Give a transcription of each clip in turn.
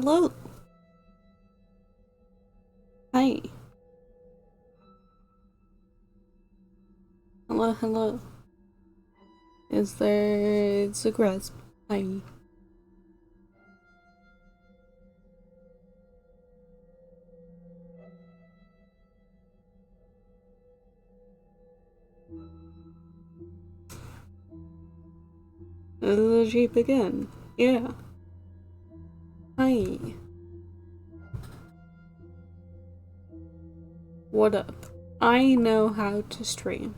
Hello. Hi. Hello, hello. It's a grasp. Hi. The Jeep again. Yeah. Hi. What up? I know how to stream.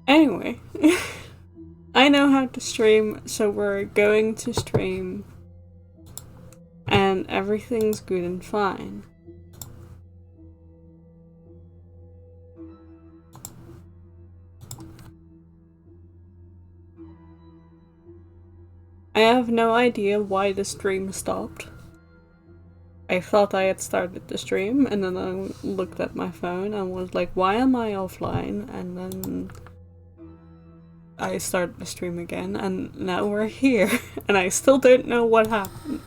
Anyway. I know how to stream, so we're going to stream. And everything's good and fine. I have no idea why the stream stopped. I thought I had started the stream, and then I looked at my phone and was like, why am I offline? And then I started the stream again, and now we're here, and I still don't know what happened.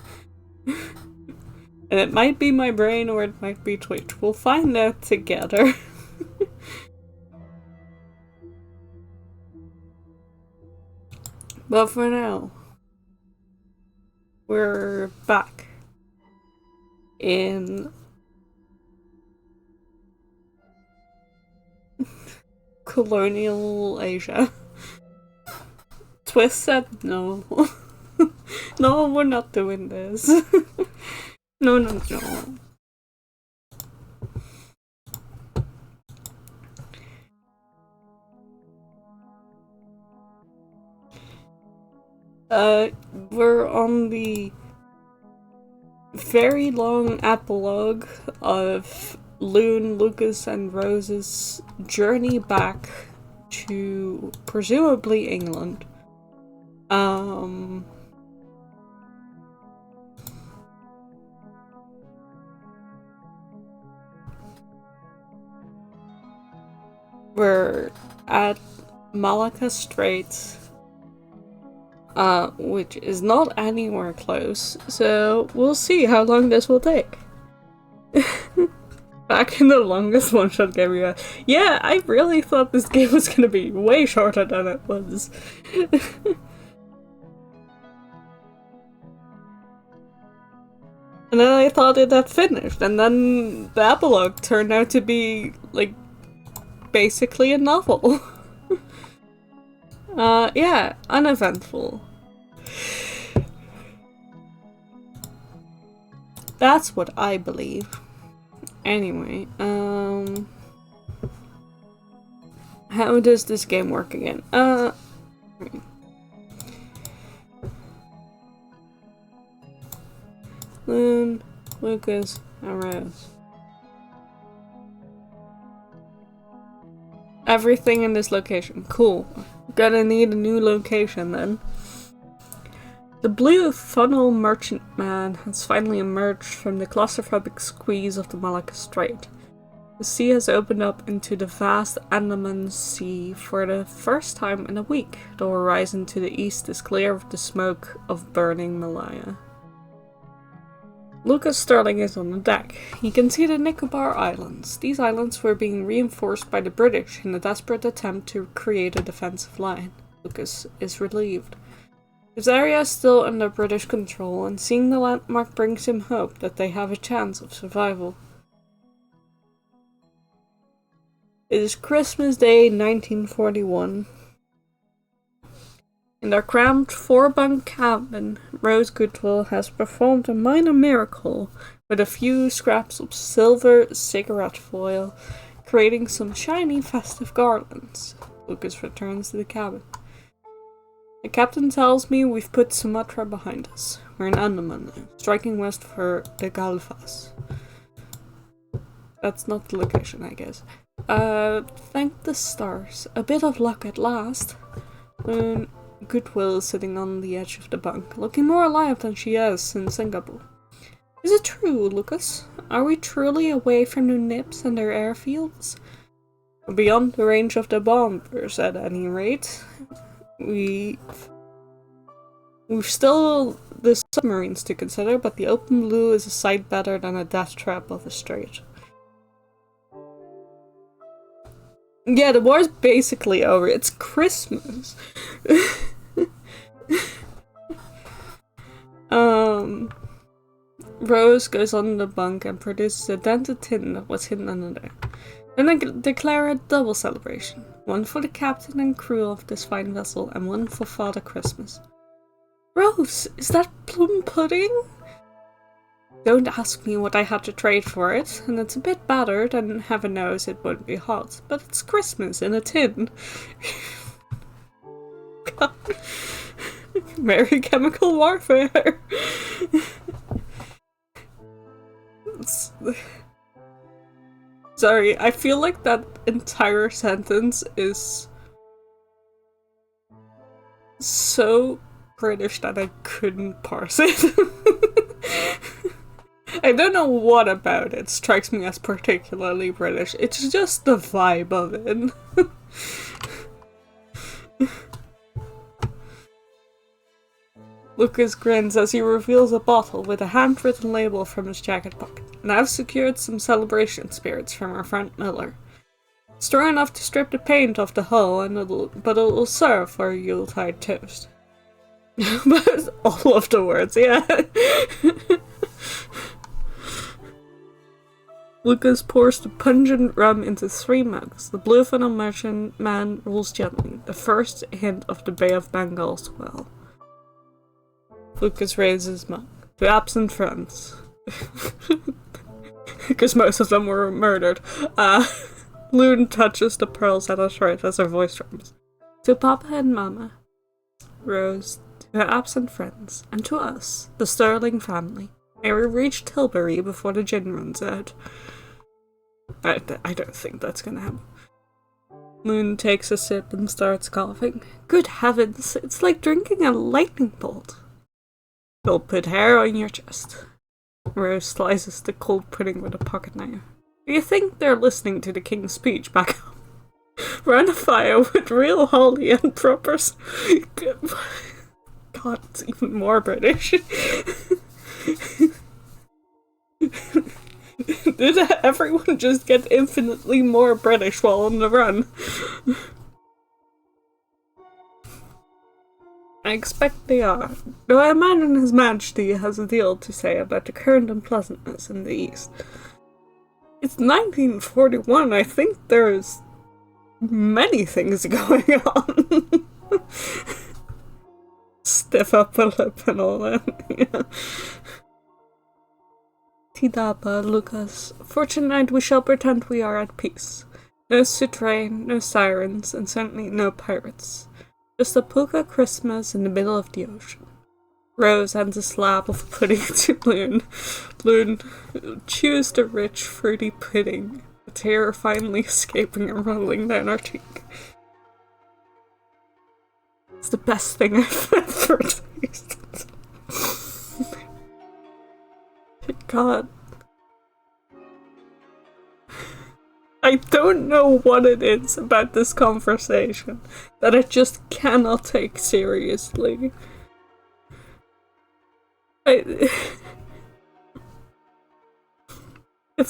And it might be my brain or it might be Twitch. We'll find out together. But for now, we're back in colonial Asia. Twist said no. No, we're not doing this. No, no, no. We're on the very long epilogue of Loon, Lucas, and Rose's journey back to presumably England. We're at Malacca Strait, which is not anywhere close, so we'll see how long this will take. Back in the longest one-shot game we had. Yeah, I really thought this game was gonna be way shorter than it was. And then I thought it had finished, and then the epilogue turned out to be, like, basically a novel. Yeah, uneventful. That's what I believe. Anyway, how does this game work again? Loon, Lucas, and Rose. Everything in this location. Cool. Gonna need a new location then. The blue funnel merchantman has finally emerged from the claustrophobic squeeze of the Malacca Strait. The sea has opened up into the vast Andaman Sea for the first time in a week. The horizon to the east is clear of the smoke of burning Malaya. Lucas Sterling is on the deck. He can see the Nicobar Islands. These islands were being reinforced by the British in a desperate attempt to create a defensive line. Lucas is relieved. This area is still under British control, and seeing the landmark brings him hope that they have a chance of survival. It is Christmas Day 1941. In their cramped four-bunk cabin, Rose Goodwill has performed a minor miracle with a few scraps of silver cigarette foil, creating some shiny festive garlands. Lucas returns to the cabin. The captain tells me we've put Sumatra behind us. We're in Andaman now, striking west for the Galfas. That's not the location, I guess. Thank the stars. A bit of luck at last. Goodwill sitting on the edge of the bunk, looking more alive than she has in Singapore. Is it true, Lucas? Are we truly away from the Nips and their airfields? Beyond the range of the bombers, at any rate. We've still the submarines to consider, but the open blue is a sight better than a death trap of a strait. Yeah, the war's basically over. It's Christmas. Rose goes on the bunk and produces a dented tin that was hidden under there. Then I declare a double celebration. One for the captain and crew of this fine vessel, and one for Father Christmas. Rose, is that plum pudding? Don't ask me what I had to trade for it, and it's a bit battered, and heaven knows it won't be hot, but it's Christmas in a tin. God. Merry chemical warfare. Sorry, I feel like that entire sentence is so British that I couldn't parse it. I don't know what about it strikes me as particularly British. It's just the vibe of it. Lucas grins as he reveals a bottle with a handwritten label from his jacket pocket. And I've secured some celebration spirits from our friend Miller. Strong enough to strip the paint off the hull, but it'll serve for a Yuletide toast. But all of the words, yeah. Lucas pours the pungent rum into 3 mugs. The blue funnel merchant man rolls gently, the first hint of the Bay of Bengal swell. Lucas raises his mug. To absent friends. Because most of them were murdered. Loon touches the pearls at her throat as her voice trembles. To Papa and Mama. Rose. To her absent friends. And to us, the Sterling family. May we reach Tilbury before the gin runs out. I don't think that's gonna happen. Loon takes a sip and starts coughing. Good heavens, it's like drinking a lightning bolt. You'll put hair on your chest. Rose slices the cold pudding with a pocket knife. Do you think they're listening to the king's speech back home? Round a fire with real holly and propers. God, it's even more British. Did everyone just get infinitely more British while on the run? I expect they are, though I imagine His Majesty has a deal to say about the current unpleasantness in the East. It's 1941, I think there's many things going on. Stiff upper lip and all that, yeah. Tidaba, Lucas. For tonight we shall pretend we are at peace. No souterrain, no sirens, and certainly no pirates. Just a puka Christmas in the middle of the ocean. Rose hands a slab of pudding to Loon. Loon chews the rich, fruity pudding, a tear finally escaping and rolling down her cheek. It's the best thing I've ever tasted. God. I don't know what it is about this conversation that I just cannot take seriously. It's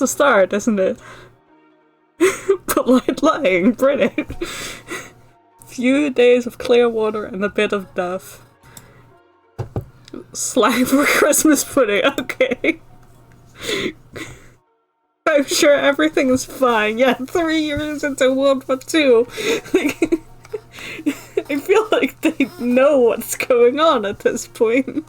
a start, isn't it? Polite lying, British. Few days of clear water and a bit of duff. Slang for Christmas pudding, okay. I'm sure everything is fine. Yeah, 3 years into World War II. Like, I feel like they know what's going on at this point.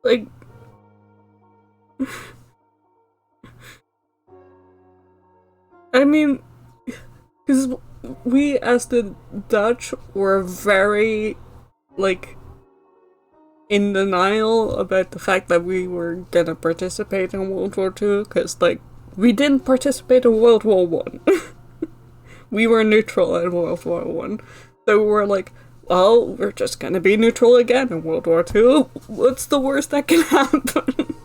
Like... I mean... Because we, as the Dutch, were very, like, in denial about the fact that we were gonna participate in World War II, because, like, we didn't participate in World War I. We were neutral in World War I. So we were like, well, we're just gonna be neutral again in World War II. What's the worst that can happen?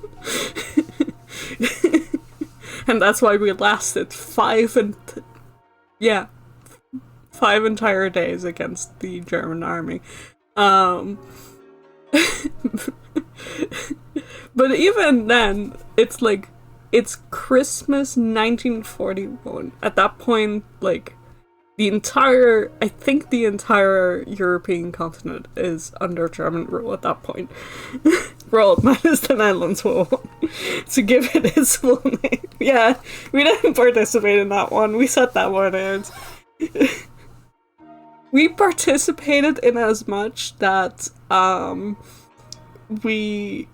And that's why we lasted 5 entire days against the German army. But even then, it's like, it's Christmas 1941. At that point, like, I think the entire European continent is under German rule at that point. World minus the Netherlands will to give it its full name. Yeah, we didn't participate in that one. We set that one out. We participated in as much that we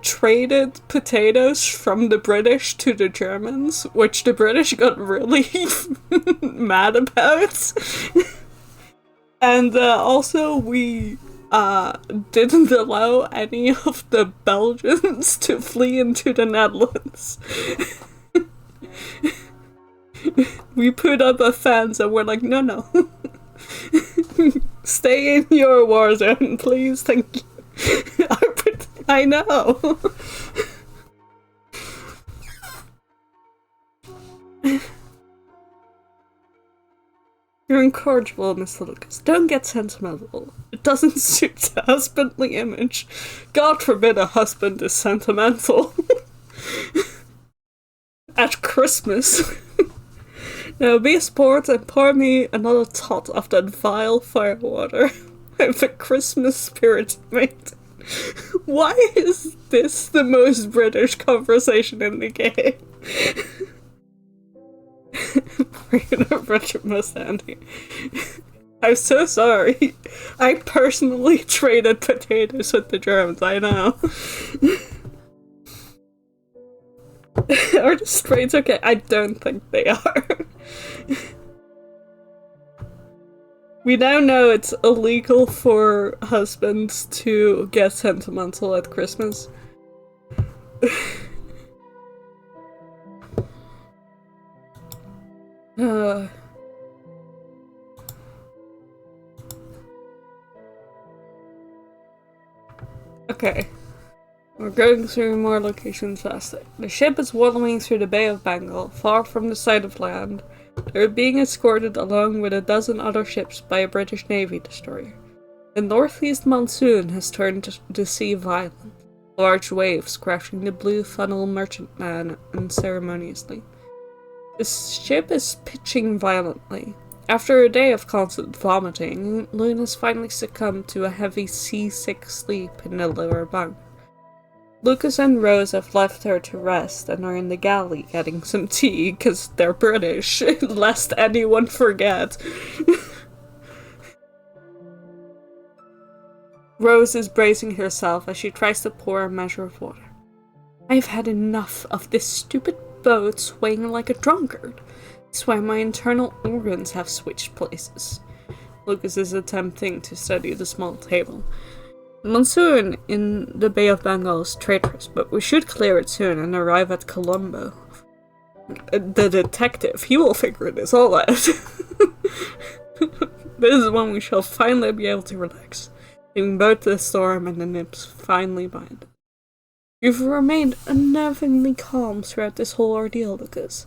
traded potatoes from the British to the Germans, which the British got really mad about. And also we didn't allow any of the Belgians to flee into the Netherlands. We put up a fence and we're like, no. Stay in your war zone, please, thank you. I know. You're incorrigible, Mr. Lucas. Don't get sentimental. It doesn't suit the husbandly image. God forbid a husband is sentimental. At Christmas. Now be a sport and pour me another tot of that vile firewater. I'm the Christmas spirit, mate. Why is this the most British conversation in the game? Richard Mustandy. I'm so sorry. I personally traded potatoes with the Germans, I know. Are the straits okay? I don't think they are. We now know it's illegal for husbands to get sentimental at Christmas. Okay. We're going through more locations faster. The ship is wallowing through the Bay of Bengal, far from the sight of land. They're being escorted along with a dozen other ships by a British Navy destroyer. The northeast monsoon has turned the sea violent, large waves crashing the blue funnel merchantman unceremoniously. The ship is pitching violently. After a day of constant vomiting, Luna's finally succumbed to a heavy seasick sleep in the lower bunk. Lucas and Rose have left her to rest and are in the galley getting some tea, because they're British, lest anyone forget. Rose is bracing herself as she tries to pour a measure of water. I've had enough of this stupid boat swaying like a drunkard. I swear my internal organs have switched places. Lucas is attempting to steady the small table. Monsoon in the Bay of Bengal is traitorous, but we should clear it soon and arrive at Colombo. The detective, he will figure this all out. This is when we shall finally be able to relax, leaving both the storm and the nips finally behind us. You've remained unnervingly calm throughout this whole ordeal, Lucas.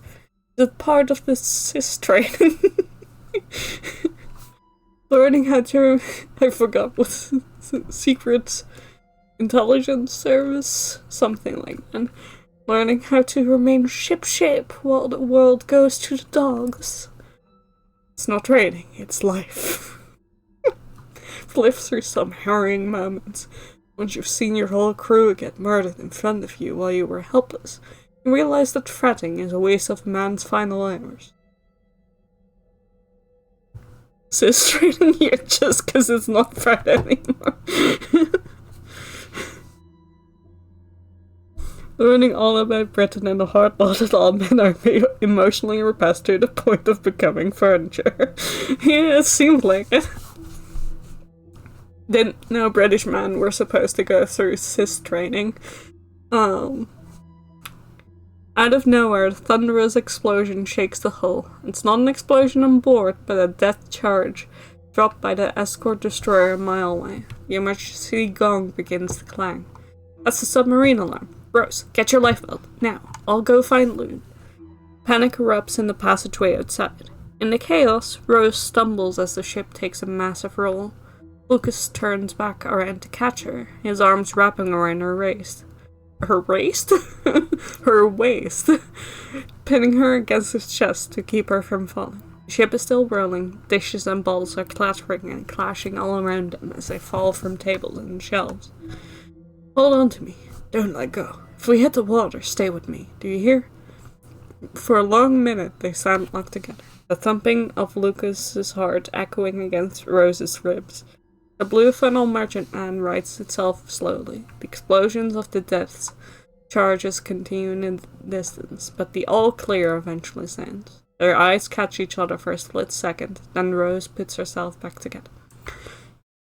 Is it part of the SIS training? Learning how to... I forgot what... Secret Intelligence Service? Something like that. Learning how to remain ship-shape while the world goes to the dogs. It's not training, it's life. Live through some harrowing moments. Once you've seen your whole crew get murdered in front of you while you were helpless, you realize that fretting is a waste of man's final hours. Sis training here just because it's not fret anymore. Learning all about Britain and the hard lot that all men are emotionally repressed to the point of becoming furniture. Yeah, it seemed like it. Didn't know British men were supposed to go through SIS training. Out of nowhere, a thunderous explosion shakes the hull. It's not an explosion on board, but a death charge dropped by the escort destroyer a mile away. The emergency gong begins to clang. That's the submarine alarm. Rose, get your lifebelt. Now, I'll go find Loon. Panic erupts in the passageway outside. In the chaos, Rose stumbles as the ship takes a massive roll. Lucas turns back around to catch her, his arms wrapping around her waist. Her waist? Her waist. Pinning her against his chest to keep her from falling. The ship is still rolling. Dishes and bowls are clattering and clashing all around them as they fall from tables and shelves. Hold on to me. Don't let go. If we hit the water, stay with me. Do you hear? For a long minute, they sat locked together. The thumping of Lucas's heart echoing against Rose's ribs. The blue funnel merchantman rights itself slowly. The explosions of the death charges continue in the distance, but the all clear eventually sounds. Their eyes catch each other for a split second, then Rose puts herself back together.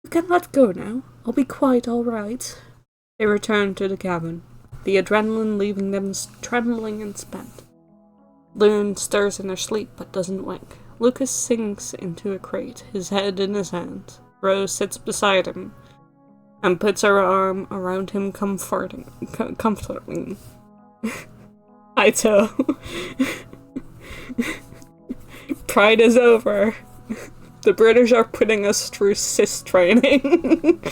You can let go now. I'll be quite alright. They return to the cabin, the adrenaline leaving them trembling and spent. Loon stirs in her sleep but doesn't wake. Lucas sinks into a crate, his head in his hands. Rose sits beside him and puts her arm around him comforting. Aito. Pride is over. The British are putting us through cis training.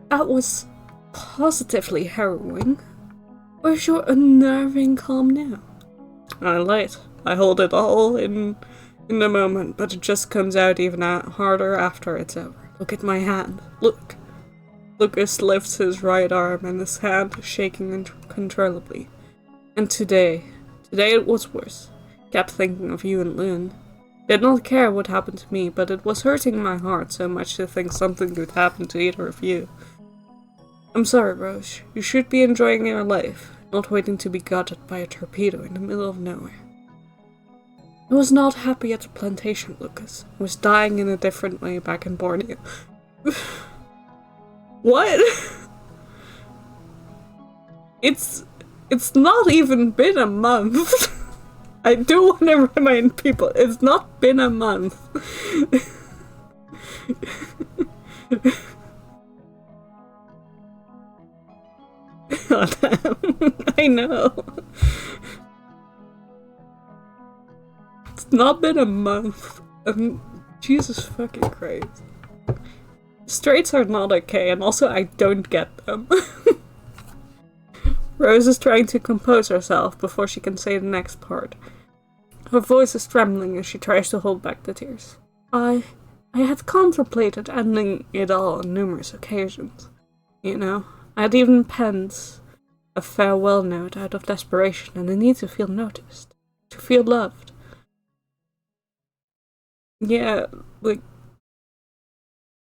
That was positively harrowing. Where's your unnerving calm now? I light. I hold it all in the moment, but it just comes out even harder after it's over. Look at my hand. Look. Lucas lifts his right arm and his hand is shaking uncontrollably. And today it was worse. Kept thinking of you and Loon. Did not care what happened to me, but it was hurting my heart so much to think something could happen to either of you. I'm sorry, Rose. You should be enjoying your life, not waiting to be gutted by a torpedo in the middle of nowhere. I was not happy at the plantation, Lucas. I was dying in a different way back in Borneo. What? It's not even been a month. I do want to remind people, it's not been a month. Oh, damn. I know. It's not been a month. Jesus fucking Christ. Straights are not okay, and also I don't get them. Rose is trying to compose herself before she can say the next part. Her voice is trembling as she tries to hold back the tears. I had contemplated ending it all on numerous occasions. You know, I had even penned a farewell note out of desperation and the need to feel noticed, to feel loved. Yeah, like,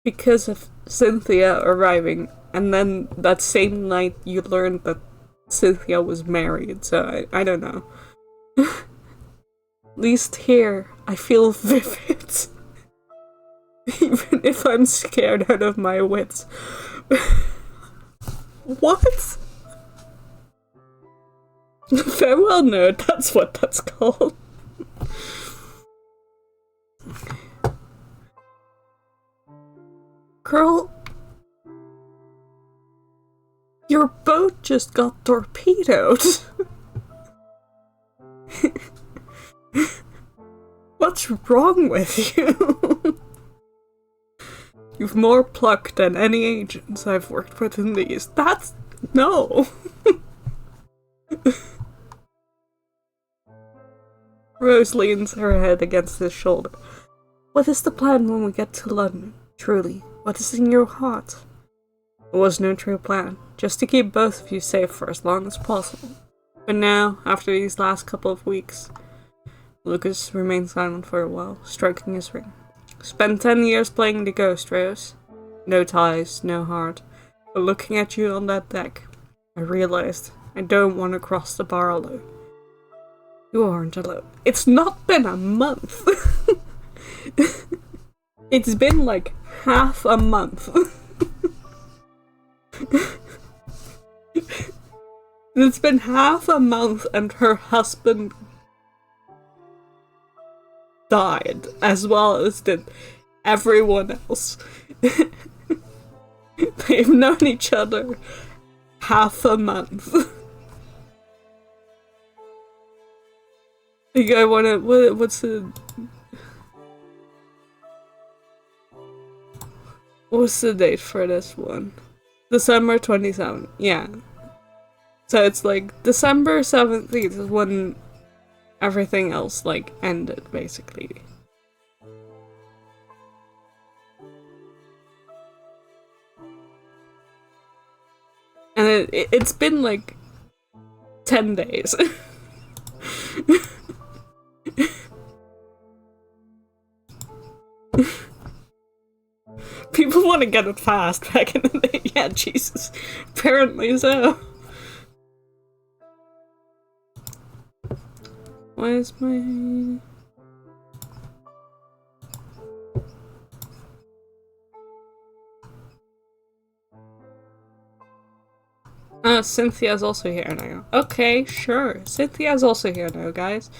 because of Cynthia arriving, and then that same night you learned that Cynthia was married, so I don't know. At least here, I feel vivid. Even if I'm scared out of my wits. What? Farewell note, that's what that's called. Girl, your boat just got torpedoed. What's wrong with you? You've more pluck than any agents I've worked with in these. That's... no. Rose leans her head against his shoulder. What is the plan when we get to London? Truly, what is in your heart? It was no true plan, just to keep both of you safe for as long as possible. But now, after these last couple of weeks, Lucas remained silent for a while, stroking his ring. Spent 10 years playing the ghost, Rose. No ties, no heart. But looking at you on that deck, I realized I don't want to cross the bar alone. You aren't alone. It's not been a month! It's been like half a month. It's been half a month and her husband died, as well as did everyone else. They've known each other half a month. You guys wanna, what's the date for this one? December 27th, yeah. So it's like December 17th is when everything else like ended, basically. And it's been like 10 days. People want to get it fast back in the day. Yeah, Jesus. Apparently so. Why is my... Cynthia's also here now. Okay, sure. Cynthia's also here now, guys.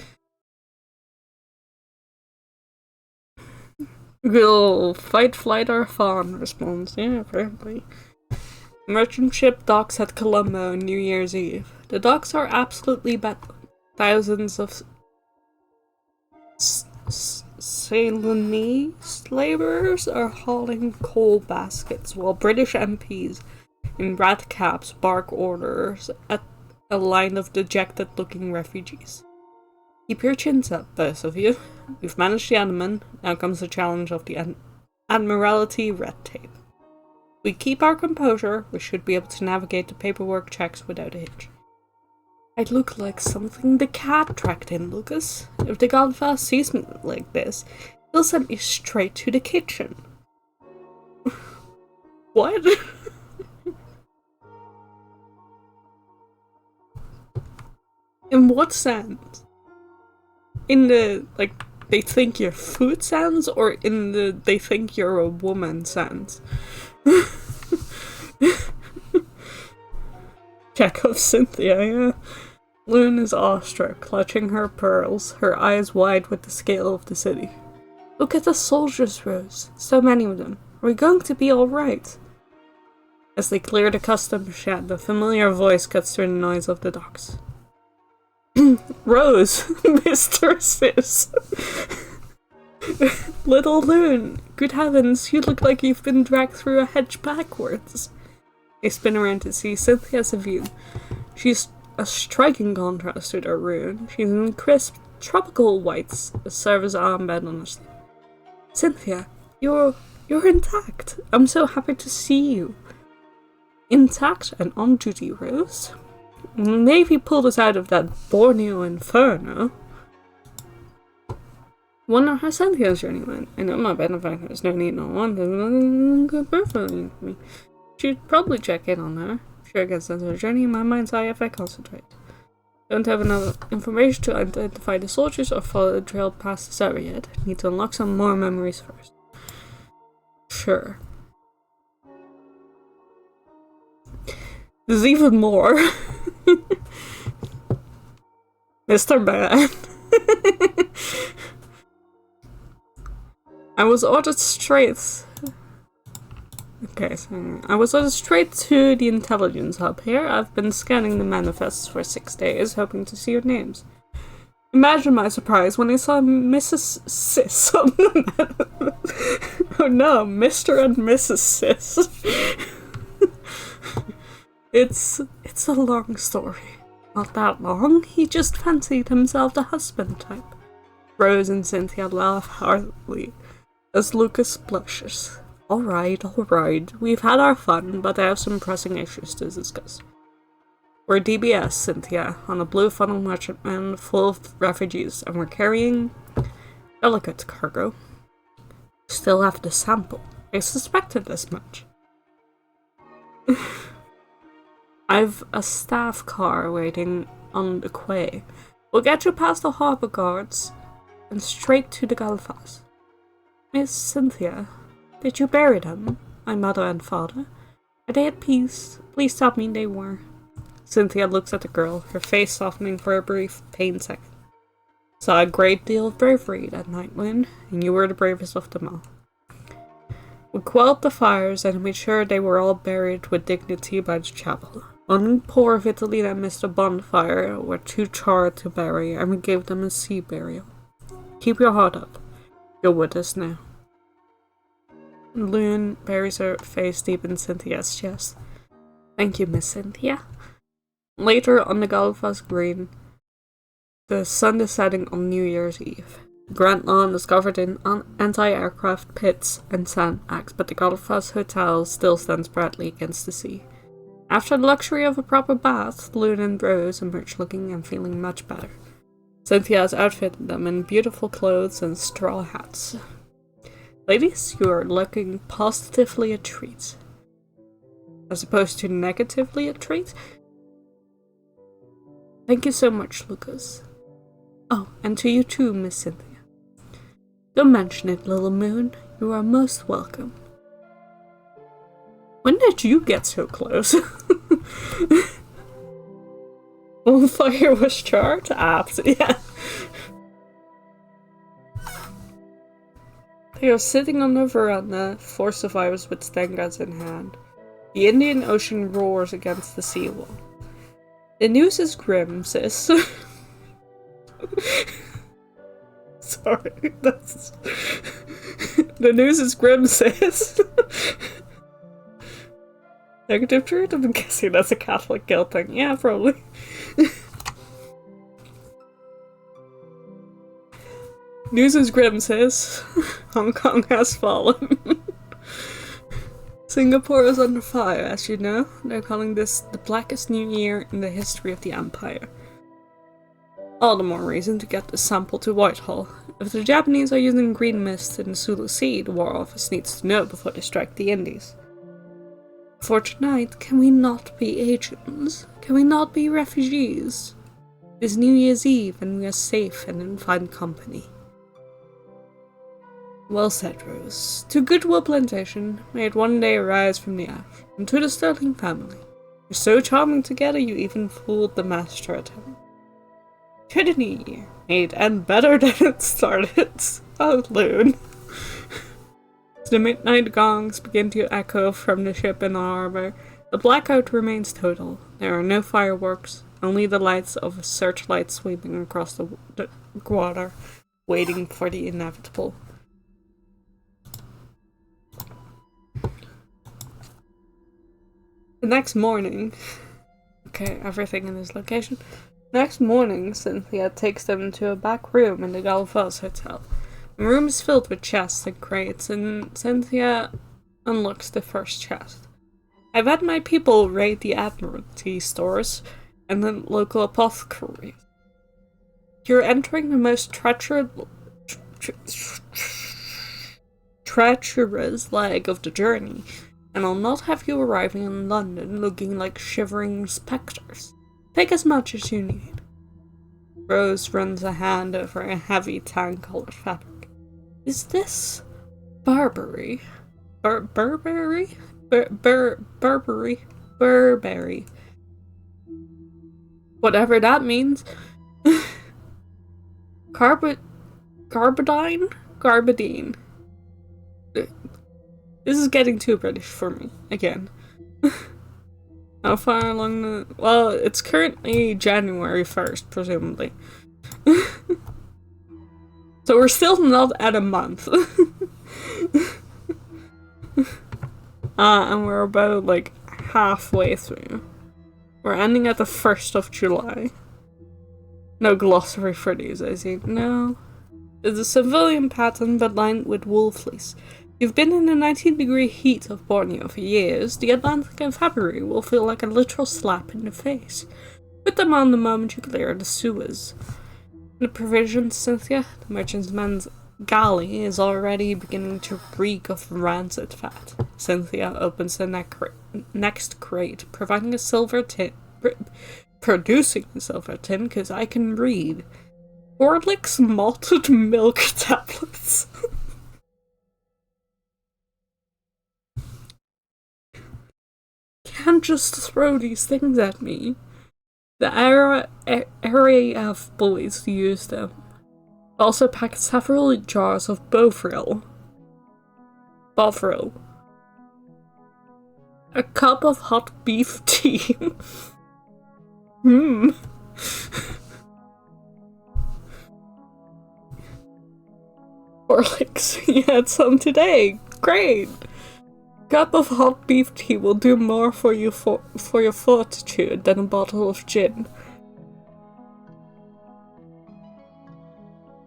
Will fight, flight, or fawn responds. Yeah, apparently. Merchant ship docks at Colombo New Year's Eve. The docks are absolutely bedlam. Thousands of Ceylonese labourers are hauling coal baskets, while British MPs in rat caps bark orders at a line of dejected-looking refugees. Keep your chins up, those of you. We've managed the Andaman. Now comes the challenge of the Admiralty red tape. We keep our composure, we should be able to navigate the paperwork checks without a hitch. I look like something the cat tracked in, Lucas. If the Godfather sees me like this, he'll send me straight to the kitchen. What? In what sense? In the, like, they think you're food sense, or in the they think you're a woman sense? Check out Cynthia, yeah. Loon is awestruck, clutching her pearls, her eyes wide with the scale of the city. Look at the soldiers, Rose. So many of them. Are we going to be alright? As they clear the customs shed, the familiar voice cuts through the noise of the docks. Rose, Mr. Sis. Little Loon, good heavens, you look like you've been dragged through a hedge backwards. They spin around to see Cynthia's view. She's a striking contrast to their ruin. She's in crisp, tropical whites, a service armband on her sleeve. Cynthia, you're intact. I'm so happy to see you. Intact and on duty, Rose. The Navy pulled us out of that Borneo inferno. Wonder how Cynthia's journey went. I know my benefactor has no need, no want. Good perfectly for me. Should probably check in on her. Sure gets into her journey in my mind's eye if I concentrate. Don't have enough information to identify the soldiers or follow the trail past this area yet. Need to unlock some more memories first. Sure. There's even more. Mr. Man. I was ordered straight to the intelligence hub here. I've been scanning the manifests for 6 days, hoping to see your names. Imagine my surprise when I saw Mrs. Sis on the manifest. Oh no, Mr. and Mrs. Sis. It's a long story. Not that long, he just fancied himself the husband type. Rose and Cynthia laugh heartily as Lucas blushes. Alright, we've had our fun, but I have some pressing issues to discuss. We're DBS, Cynthia, on a blue funnel merchantman full of refugees, and we're carrying delicate cargo. Still have to sample. I suspected this much. I've a staff car waiting on the quay. We'll get you past the harbour guards and straight to the Galfas. Miss Cynthia, did you bury them? My mother and father? Are they at peace? Please tell me they were. Cynthia looks at the girl, her face softening for a brief, pained second. Saw a great deal of bravery that night, Lynn, and you were the bravest of them all. We quelled the fires and made sure they were all buried with dignity by the chapel. Only poor Vitalina missed a bonfire, were too charred to bury, and we gave them a sea burial. Keep your heart up. You're with us now. Lynn buries her face deep in Cynthia's chest. Thank you, Miss Cynthia. Later on the Galvas Green, the sun is setting on New Year's Eve. The Grand Lawn is covered in anti-aircraft pits and sandbags, but the Galvas Hotel still stands proudly against the sea. After the luxury of a proper bath, Lynn and Rose emerge looking and feeling much better. Cynthia has outfitted them in beautiful clothes and straw hats. Ladies, you are looking positively a treat. As opposed to negatively a treat? Thank you so much, Lucas. Oh, and to you too, Miss Cynthia. Don't mention it, little moon. You are most welcome. When did you get so close? Bonfire was charred? Apt, yeah. They are sitting on the veranda, 4 survivors with stengas in hand. The Indian Ocean roars against the seawall. The news is grim, sis. Sorry, that's... The news is grim, sis. Negative truth? I'm guessing that's a Catholic guilt thing. Yeah, probably. News is grim, sis. Hong Kong has fallen. Singapore is under fire, as you know. They're calling this the blackest new year in the history of the empire. All the more reason to get the sample to Whitehall. If the Japanese are using green mist in the Sulu Sea, the War Office needs to know before they strike the Indies. For tonight, can we not be agents? Can we not be refugees? It is New Year's Eve and we are safe and in fine company. Well said, Rose. To Goodwill Plantation, may it one day arise from the ash, and to the Sterling family. You're so charming together you even fooled the master at home. To the new year, may it end better than it started. Oh, Loon. The midnight gongs begin to echo from the ship in the harbor. The blackout remains total. There are no fireworks, only the lights of a searchlight sweeping across the water, waiting for the inevitable. The next morning... Okay, everything in this location. Next morning, Cynthia takes them to a back room in the Galvas Hotel. The room is filled with chests and crates, and Cynthia unlocks the first chest. I've had my people raid the Admiralty stores and the local apothecary. You're entering the most treacherous leg of the journey, and I'll not have you arriving in London looking like shivering spectres. Take as much as you need. Rose runs a hand over a heavy tan-colored fabric. Is this Burberry? Burberry? Burberry. Whatever that means. Garbadine. This is getting too British for me, again. How far along the... Well, it's currently January 1st, presumably. So we're still not at a month. And we're about, like, halfway through. We're ending at the 1st of July. No glossary for these, I see. No. It's a civilian pattern, but lined with wool fleece. You've been in the 19-degree heat of Borneo for years. The Atlantic in February will feel like a literal slap in the face. Put them on the moment you clear the sewers. The provisions, Cynthia, the merchantman's galley is already beginning to reek of rancid fat. Cynthia opens the next crate, providing a silver tin, producing a silver tin, because I can read. Horlick's malted milk tablets. can't just throw these things at me. The area of boys use them. Also pack several jars of Bovril. A cup of hot beef tea. Horlicks, you had some today. Great. Cup of hot beef tea will do more for you for your fortitude than a bottle of gin.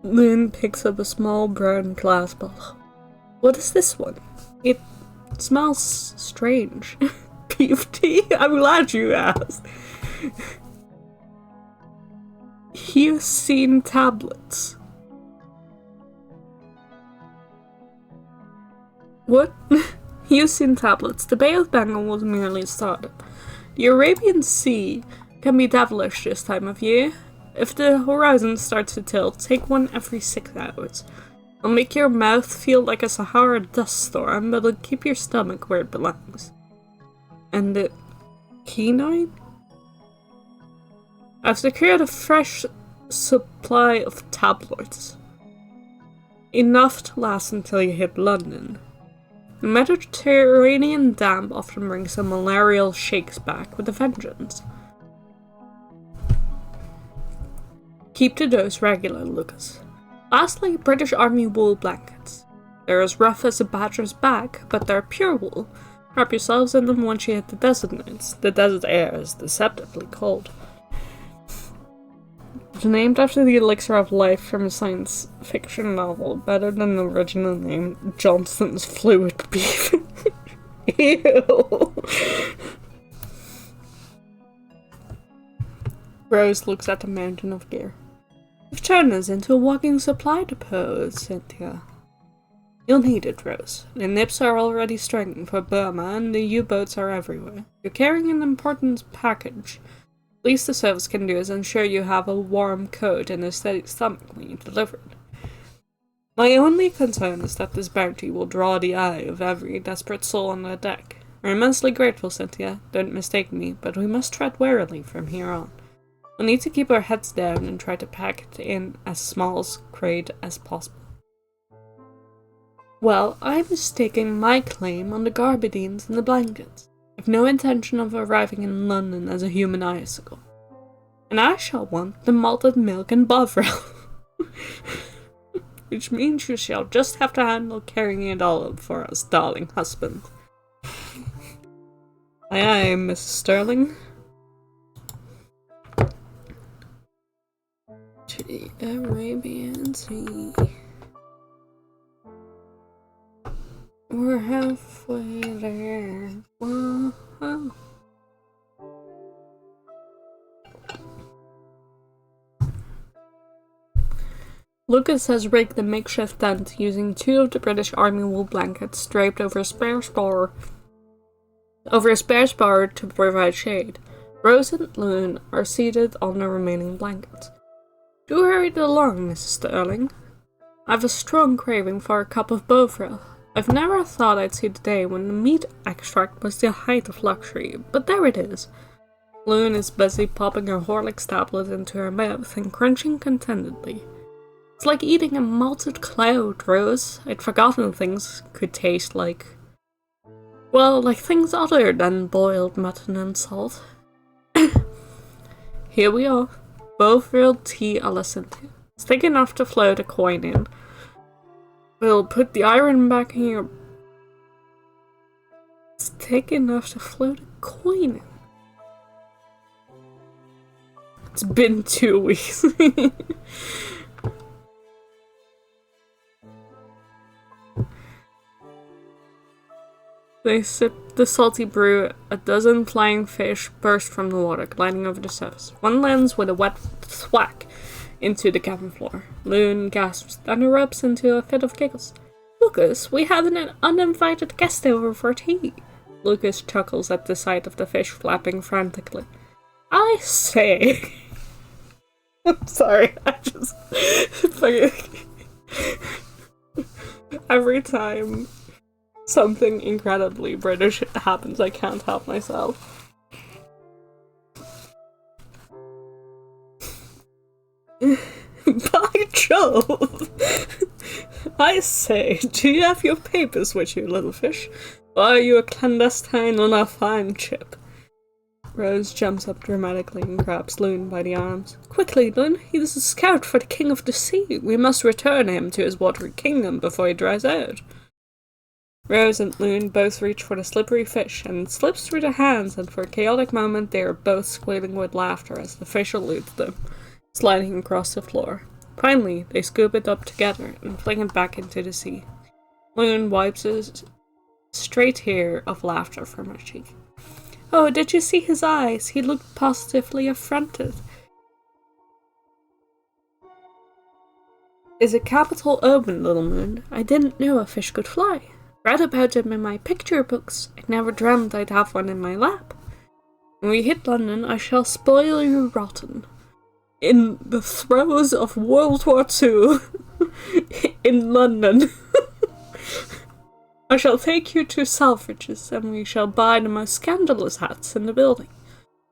Lynn picks up a small brown glass bottle. What is this one? It smells strange. Beef tea? I'm glad you asked. You've seen tablets. What? You've seen tablets. The Bay of Bengal was merely started. The Arabian Sea can be devilish this time of year. If the horizon starts to tilt, take one every 6 hours. It'll make your mouth feel like a Sahara dust storm, but it'll keep your stomach where it belongs. And the quinine? I've secured a fresh supply of tablets. Enough to last until you hit London. The Mediterranean damp often brings some malarial shakes back with a vengeance. Keep the dose regular, Lucas. Lastly, British Army wool blankets. They're as rough as a badger's back, but they're pure wool. Wrap yourselves in them once you hit the desert nights. The desert air is deceptively cold. It's named after the elixir of life from a science fiction novel, better than the original name, Johnston's Fluid Beef. Ew. Rose looks at the mountain of gear. You've turned us into a walking supply depot, Cynthia. You'll need it, Rose. The nips are already striking for Burma, and the U-boats are everywhere. You're carrying an important package. Least the service can do is ensure you have a warm coat and a steady stomach when you deliver it. My only concern is that this bounty will draw the eye of every desperate soul on the deck. We're immensely grateful, Cynthia, don't mistake me, but we must tread warily from here on. We'll need to keep our heads down and try to pack it in as small a crate as possible. Well, I'm staking my claim on the garbadines and the blankets. I've no intention of arriving in London as a human icicle. And I shall want the malted milk and Bovril. Which means you shall just have to handle carrying it all for us, darling husband. Aye aye, Mrs. Sterling. To the Arabian Sea. We're halfway there. Whoa. Lucas has rigged the makeshift tent using 2 of the British Army wool blankets draped over a spare spar to provide shade. Rose and Loon are seated on the remaining blankets. Do hurry along, Mrs. Sterling. I've a strong craving for a cup of Bovril. I've never thought I'd see the day when the meat extract was the height of luxury, but there it is. Loon is busy popping a Horlicks tablet into her mouth and crunching contentedly. It's like eating a malted cloud, Rose. I'd forgotten things could taste like... well, like things other than boiled mutton and salt. Here we are. Bovril tea a la Cynthia. It's thick enough to float a coin in. We'll put the iron back in your... It's thick enough to float a coin in. It's been 2 weeks. They sipped the salty brew. A dozen flying fish burst from the water, gliding over the surface. One lands with a wet thwack into the cabin floor. Loon gasps and erupts into a fit of giggles. Lucas, we have an uninvited guest over for tea. Lucas chuckles at the sight of the fish flapping frantically. I say... I'm sorry, I just... every time Something incredibly British happens. I can't help myself. By Jove! I say, do you have your papers with you, little fish? Or are you a clandestine on a fine ship? Rose jumps up dramatically and grabs Loon by the arms. Quickly, Loon, he is a scout for the King of the Sea. We must return him to his watery kingdom before he dries out. Rose and Loon both reach for the slippery fish, and it slips through their hands, and for a chaotic moment they are both squealing with laughter as the fish eludes them, sliding across the floor. Finally, they scoop it up together and fling it back into the sea. Loon wipes a stray tear of laughter from her cheek. Oh, did you see his eyes? He looked positively affronted. Is a capital omen, little moon. I didn't know a fish could fly. Read about them in my picture books. I never dreamt I'd have one in my lap. When we hit London, I shall spoil you rotten. In the throes of World War II, in London. I shall take you to Selfridge's, and we shall buy the most scandalous hats in the building.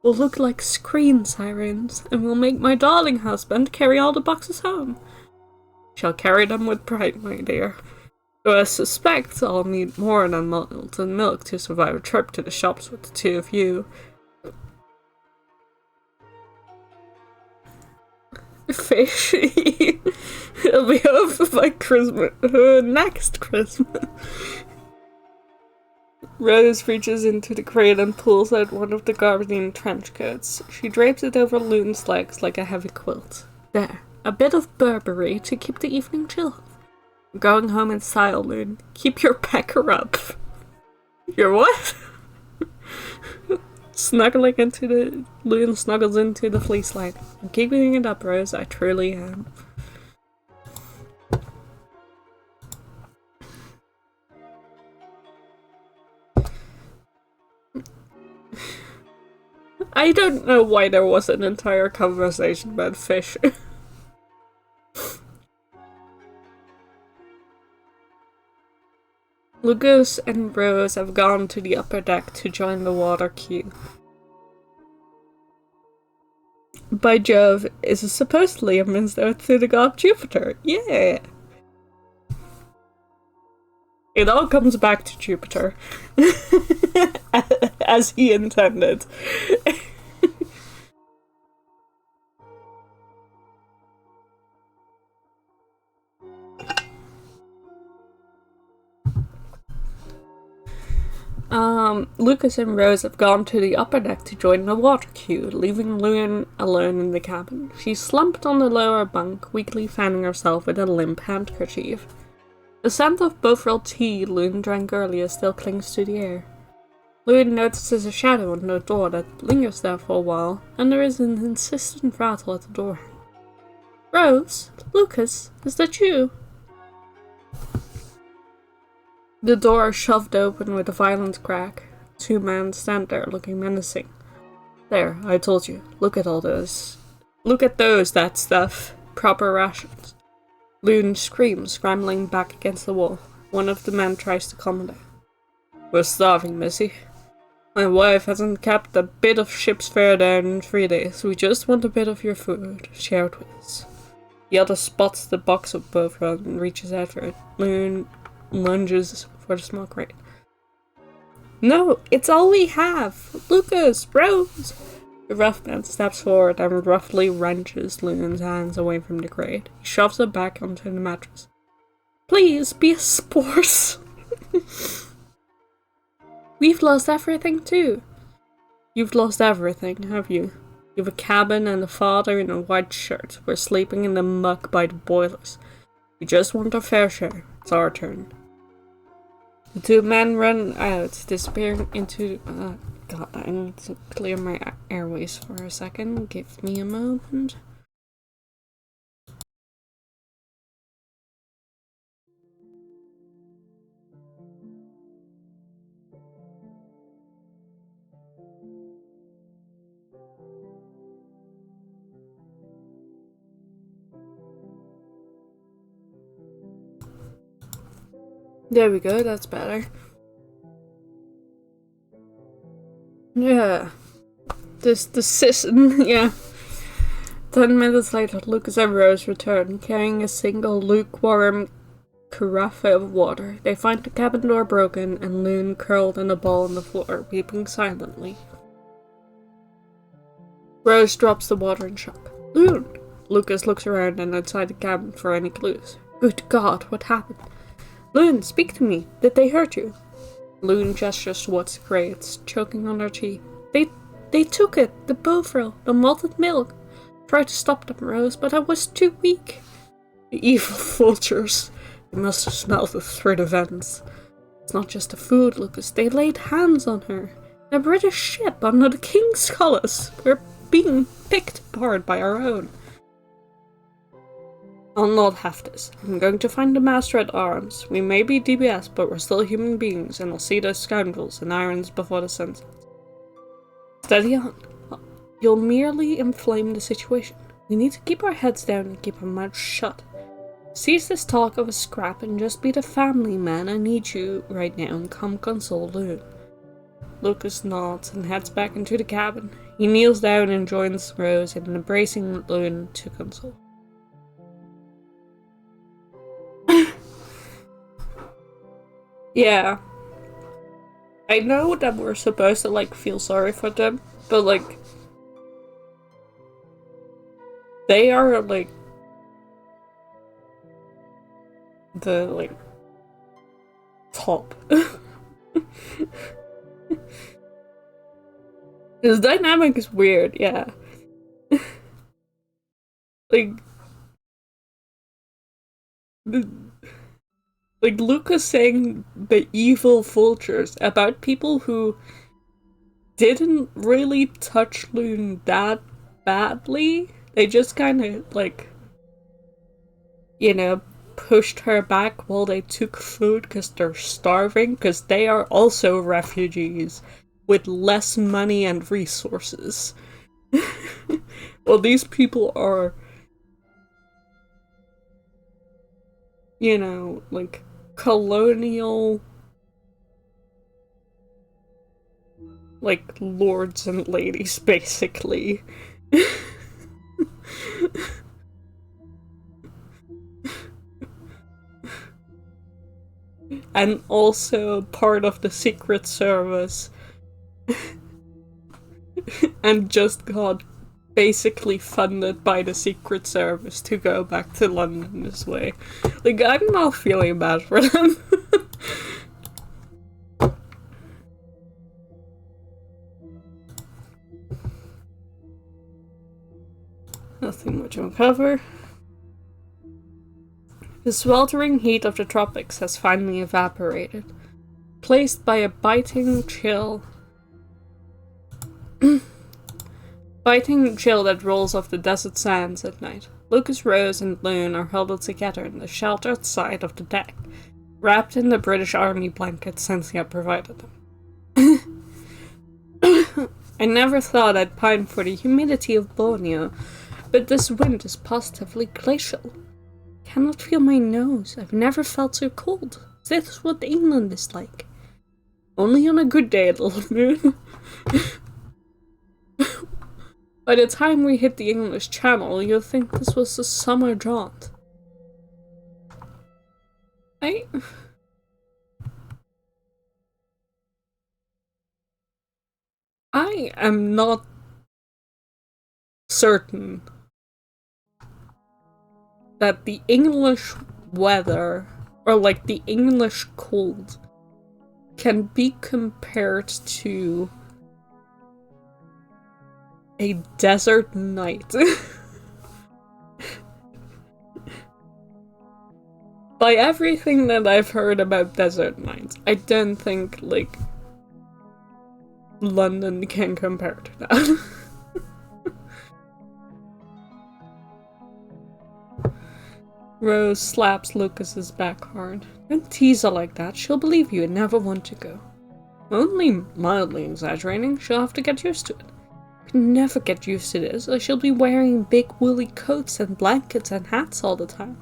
We'll look like screen sirens, and we'll make my darling husband carry all the boxes home. Shall carry them with pride, my dear. Though I suspect I'll need more than molten milk to survive a trip to the shops with the two of you. Fish. It'll be over by Christmas. Next Christmas. Rose reaches into the crate and pulls out one of the gabardine trench coats. She drapes it over Loon's legs like a heavy quilt. There, a bit of Burberry to keep the evening chill off. We're going home in style, Loon. Keep your pecker up. Your what? Snuggling into the... Loon snuggles into the fleece line. I'm keeping it up, Rose. I truly am. I don't know why there was an entire conversation about fish. Lucas and Rose have gone to the upper deck to join the water queue. By Jove, is supposedly a minced oath to the god Jupiter. Yeah! It all comes back to Jupiter. As he intended. Lucas and Rose have gone to the upper deck to join the water queue, leaving Loon alone in the cabin. She's slumped on the lower bunk, weakly fanning herself with a limp handkerchief. The scent of bovril tea Loon drank earlier still clings to the air. Loon notices a shadow on the door that lingers there for a while, and there is an insistent rattle at the door. Rose? Lucas? Is that you? The door is shoved open with a violent crack. Two men stand there looking menacing. There, I told you. Look at all those. Look at those, that stuff. Proper rations. Loon screams, scrambling back against the wall. One of the men tries to calm her down. We're starving, Missy. My wife hasn't kept a bit of ship's fare down in 3 days. We just want a bit of your food. Share it with us. The other spots the box of bovril and reaches out for it. Loon lunges for the small crate. No, it's all we have! Lucas! Rose! The rough man steps forward and roughly wrenches Loon's hands away from the crate. He shoves her back onto the mattress. Please, be a sport! We've lost everything too. You've lost everything, have you? You've a cabin and a father in a white shirt. We're sleeping in the muck by the boilers. We just want our fair share. It's our turn. The two men run out, disappearing into... God, I need to clear my airways for a second. Give me a moment. There we go, that's better. Yeah. Yeah. 10 minutes later, Lucas and Rose return, carrying a single lukewarm carafe of water. They find the cabin door broken and Loon curled in a ball on the floor, weeping silently. Rose drops the water in shock. Loon! Lucas looks around and outside the cabin for any clues. Good God, what happened? Loon, speak to me. Did they hurt you? Loon gestures towards the crates, choking on her tea. They took it, the bovril, the malted milk. Tried to stop them, Rose, but I was too weak. The evil vultures. They must have smelled it through the vents. It's not just the food, Lucas. They laid hands on her. A British ship under the King's colours. We're being picked apart by our own. I'll not have this. I'm going to find the Master at Arms. We may be DBS, but we're still human beings, and I'll see those scoundrels in irons before the sun sets. Steady on. You'll merely inflame the situation. We need to keep our heads down and keep our mouths shut. Cease this talk of a scrap and just be the family man I need you right now and come console Loon. Lucas nods and heads back into the cabin. He kneels down and joins Rose in embracing Loon to console. Yeah. I know that we're supposed to, like, feel sorry for them, but, like, they are, like, the, like, top. His dynamic is weird, yeah. Like Lucas saying the evil vultures about people who didn't really touch Loon that badly. They just kind of, like, you know, pushed her back while they took food because they're starving, because they are also refugees with less money and resources. Well, these people are, you know, like, colonial, like, lords and ladies, basically. And also part of the Secret Service. And just got basically funded by the Secret Service to go back to London this way. Like, I'm not feeling bad for them. Nothing much on cover. The sweltering heat of the tropics has finally evaporated, placed by a biting chill. Biting chill that rolls off the desert sands at night. Lucas, Rose, and Loon are huddled together in the sheltered side of the deck, wrapped in the British Army blankets Cynthia provided them. I never thought I'd pine for the humidity of Borneo, but this wind is positively glacial. I cannot feel my nose. I've never felt so cold. This is what England is like. Only on a good day, little moon. By the time we hit the English Channel, you'll think this was a summer jaunt. I am not certain that the English weather, or like the English cold, can be compared to a desert night. By everything that I've heard about desert nights, I don't think, like, London can compare to that. Rose slaps Lucas's back hard. Don't tease her like that. She'll believe you and never want to go. Only mildly exaggerating. She'll have to get used to it. Can never get used to this, or she'll be wearing big woolly coats and blankets and hats all the time.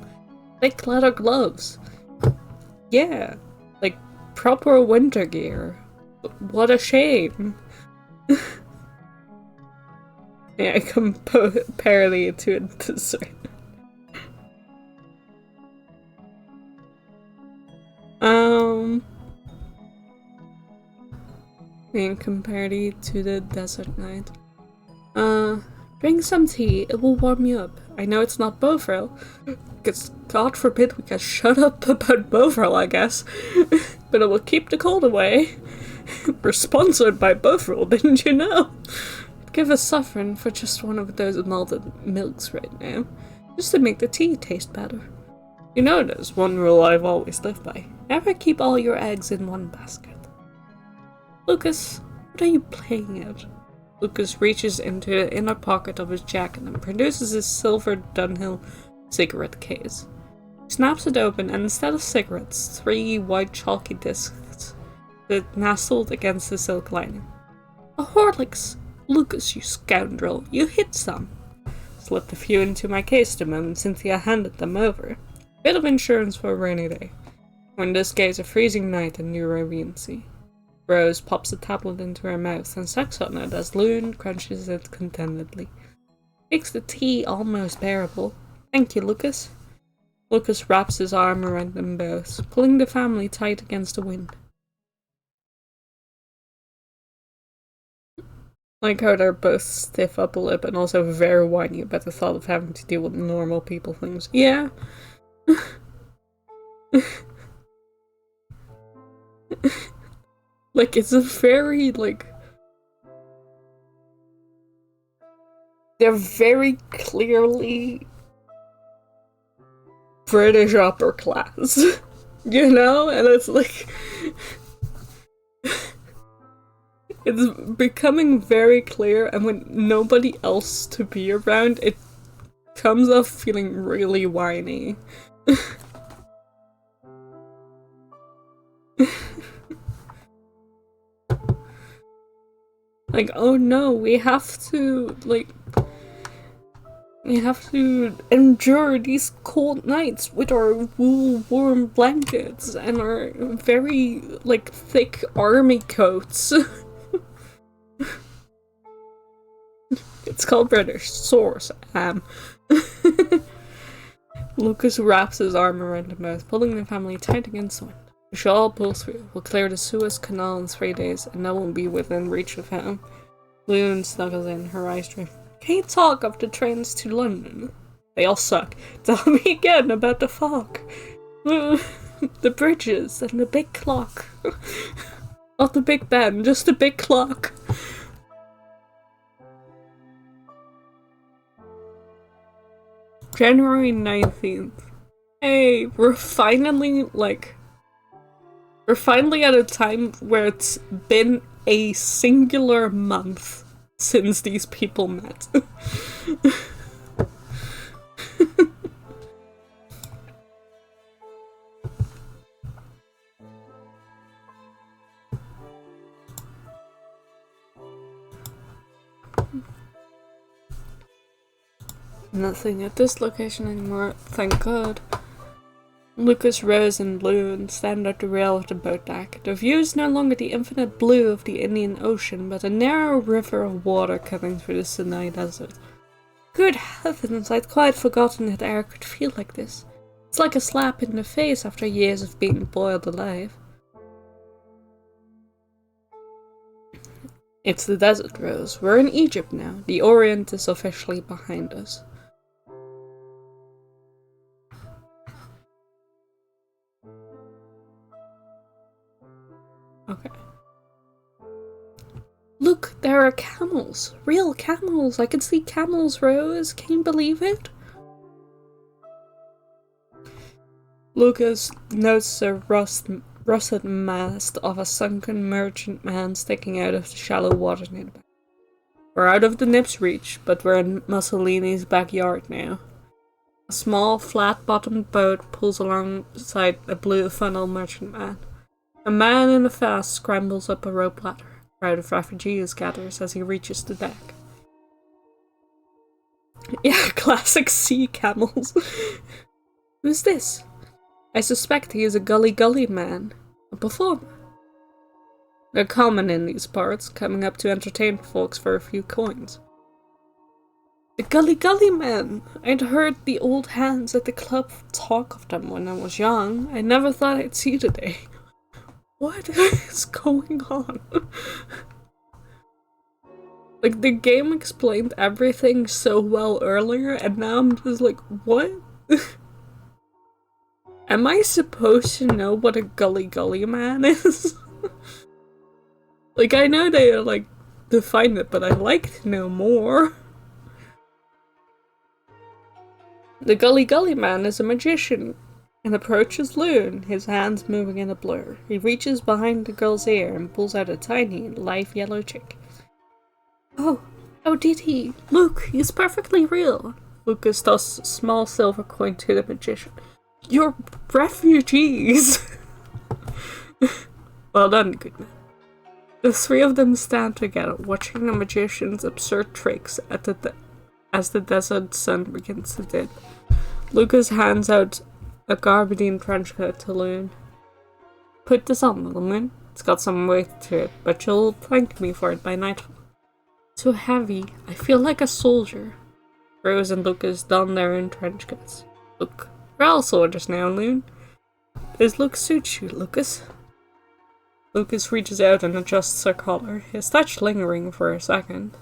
Like leather gloves. Yeah, Like, proper winter gear. What a shame. Yeah, compare the two in dessert. And compare it to the desert night. Drink some tea, it will warm you up. I know it's not Bovril, because God forbid we get shut up about Bovril, I guess. But it will keep the cold away. We're sponsored by Bovril, didn't you know? Give us suffering for just one of those malted milks right now, just to make the tea taste better. You know there's one rule I've always lived by. Never keep all your eggs in one basket. Lucas, what are you playing at? Lucas reaches into the inner pocket of his jacket and produces his silver Dunhill cigarette case. He snaps it open, and instead of cigarettes, 3 white chalky discs that nestled against the silk lining. A Horlicks! Lucas, you scoundrel, you hid some. Slipped a few into my case the moment Cynthia handed them over. Bit of insurance for a rainy day. Or in this case, a freezing night in New Arabian Sea. Rose pops a tablet into her mouth and sucks on it as Loon crunches it contentedly. Makes the tea almost bearable. Thank you, Lucas. Lucas wraps his arm around them both, pulling the family tight against the wind. Like how they're both stiff upper lip and also very whiny about the thought of having to deal with normal people things. Yeah. Like, it's a very, like... They're very clearly British upper class. You know? And it's like... It's becoming very clear, and with nobody else to be around, it comes off feeling really whiny. Like, oh no, we have to endure these cold nights with our wool warm blankets and our very, like, thick army coats. It's called British source, Lucas wraps his arm around them both, pulling the family tight against the wind. We shall all pull through. We'll clear the Suez Canal in 3 days, and no one will be within reach of home. Loon snuggles in, her eyes dream. Can you talk of the trains to London? They all suck. Tell me again about the fog. The bridges and the big clock. Not the Big Ben, just the big clock. January 19th. Hey, we're finally at a time where it's been a singular month since these people met. Nothing at this location anymore, thank God. Lucas, Rose, and Loon stand at the rail of the boat deck. The view is no longer the infinite blue of the Indian Ocean, but a narrow river of water cutting through the Sinai Desert. Good heavens, I'd quite forgotten that air could feel like this. It's like a slap in the face after years of being boiled alive. It's the desert, Rose. We're in Egypt now. The Orient is officially behind us. Okay. Look, there are camels. Real camels. I can see camels, Rose. Can you believe it? Lucas notes the rusted mast of a sunken merchantman sticking out of the shallow water nearby. We're out of the Nip's reach, but we're in Mussolini's backyard now. A small, flat-bottomed boat pulls alongside a blue funnel merchantman. A man in a fast scrambles up a rope ladder. A crowd of refugees gathers as he reaches the deck. Yeah, classic sea camels. Who's this? I suspect he is a gully man. A performer. They're common in these parts, coming up to entertain folks for a few coins. The Gully Gully Men! I'd heard the old hands at the club talk of them when I was young. I never thought I'd see the day. What is going on? Like, the game explained everything so well earlier, and now I'm just like, what? Am I supposed to know what a Gully Gully Man is? Like, I know they, like, define it, but I'd like to know more. The Gully Gully Man is a magician and approaches Loon, his hands moving in a blur. He reaches behind the girl's ear and pulls out a tiny, live yellow chick. Oh, did he? Look, he's perfectly real. Lucas tosses a small silver coin to the magician. You're refugees! Well done, good man. The three of them stand together, watching the magician's absurd tricks as the desert sun begins to dip. Lucas hands out a garbadine trench coat to Loon. Put this on, little moon. It's got some weight to it, but you'll thank me for it by nightfall. Too heavy. I feel like a soldier. Rose and Lucas don their own trench coats. Look, we're all soldiers now, Loon. This look suits you, Lucas. Lucas reaches out and adjusts her collar, his touch lingering for a second.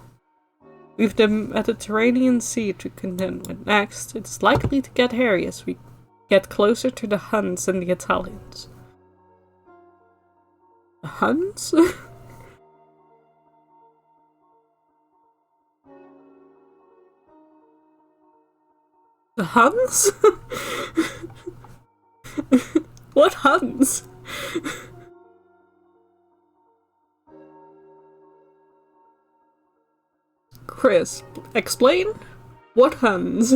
We've the Mediterranean Sea to contend with next. It's likely to get hairy as we get closer to the Huns and the Italians. The Huns? The Huns? What Huns? Chris, explain? What Huns?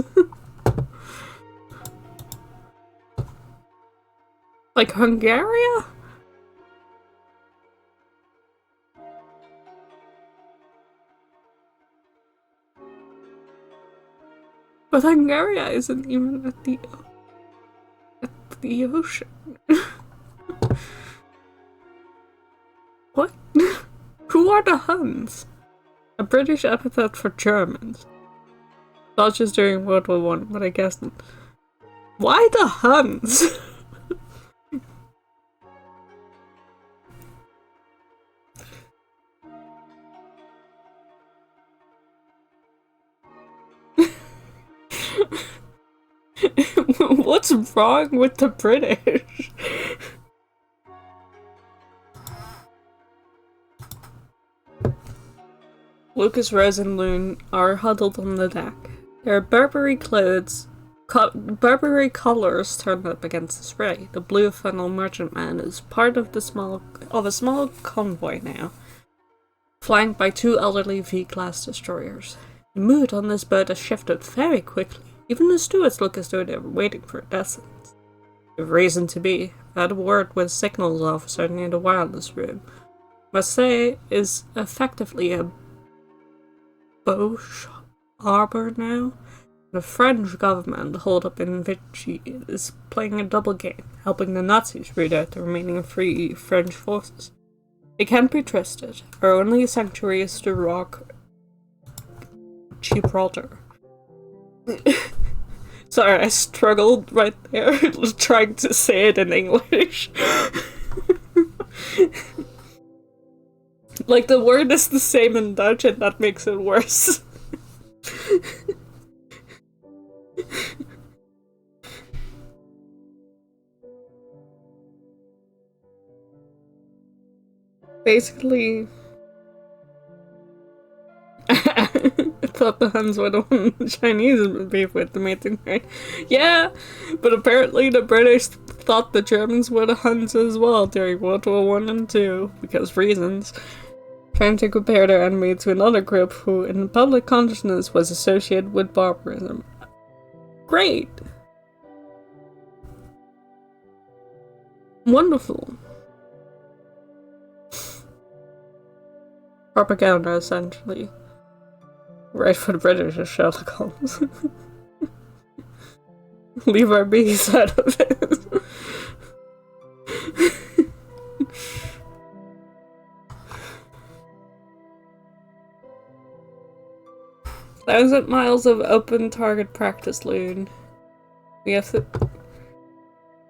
Like Hungary? But Hungary isn't even at the ocean. What? Who are the Huns? A British epithet for Germans. Not just during World War I, but I guess not. Why the Huns? What's wrong with the British? Lucas, Rose, and Loon are huddled on the deck. Their Burberry clothes, Burberry collars turned up against the spray. The blue funnel merchantman is part of a small convoy now, flanked by two elderly V-class destroyers. The mood on this boat has shifted very quickly. Even the stewards look as though they were waiting for a death sentence. They have reason to be. I had a word with a signals officer near the wireless room. Marseille is effectively a Boche Arbor now. The French government, holed up in Vichy, is playing a double game, helping the Nazis root out the remaining free French forces. They can't be trusted. Our only sanctuary is the rock Gibraltar. Sorry, I struggled right there trying to say it in English. Like, the word is the same in Dutch and that makes it worse. Basically, I thought the Huns were the one the Chinese would be with the meeting, right? Yeah, but apparently the British thought the Germans were the Huns as well during World War I and II, because reasons. Trying to compare their enemy to another group who, in public consciousness, was associated with barbarism. Great! Wonderful. Propaganda, essentially. Right for the British as Sherlock Holmes. Leave our bees out of it. 1,000 miles of open target practice, Loon. We have to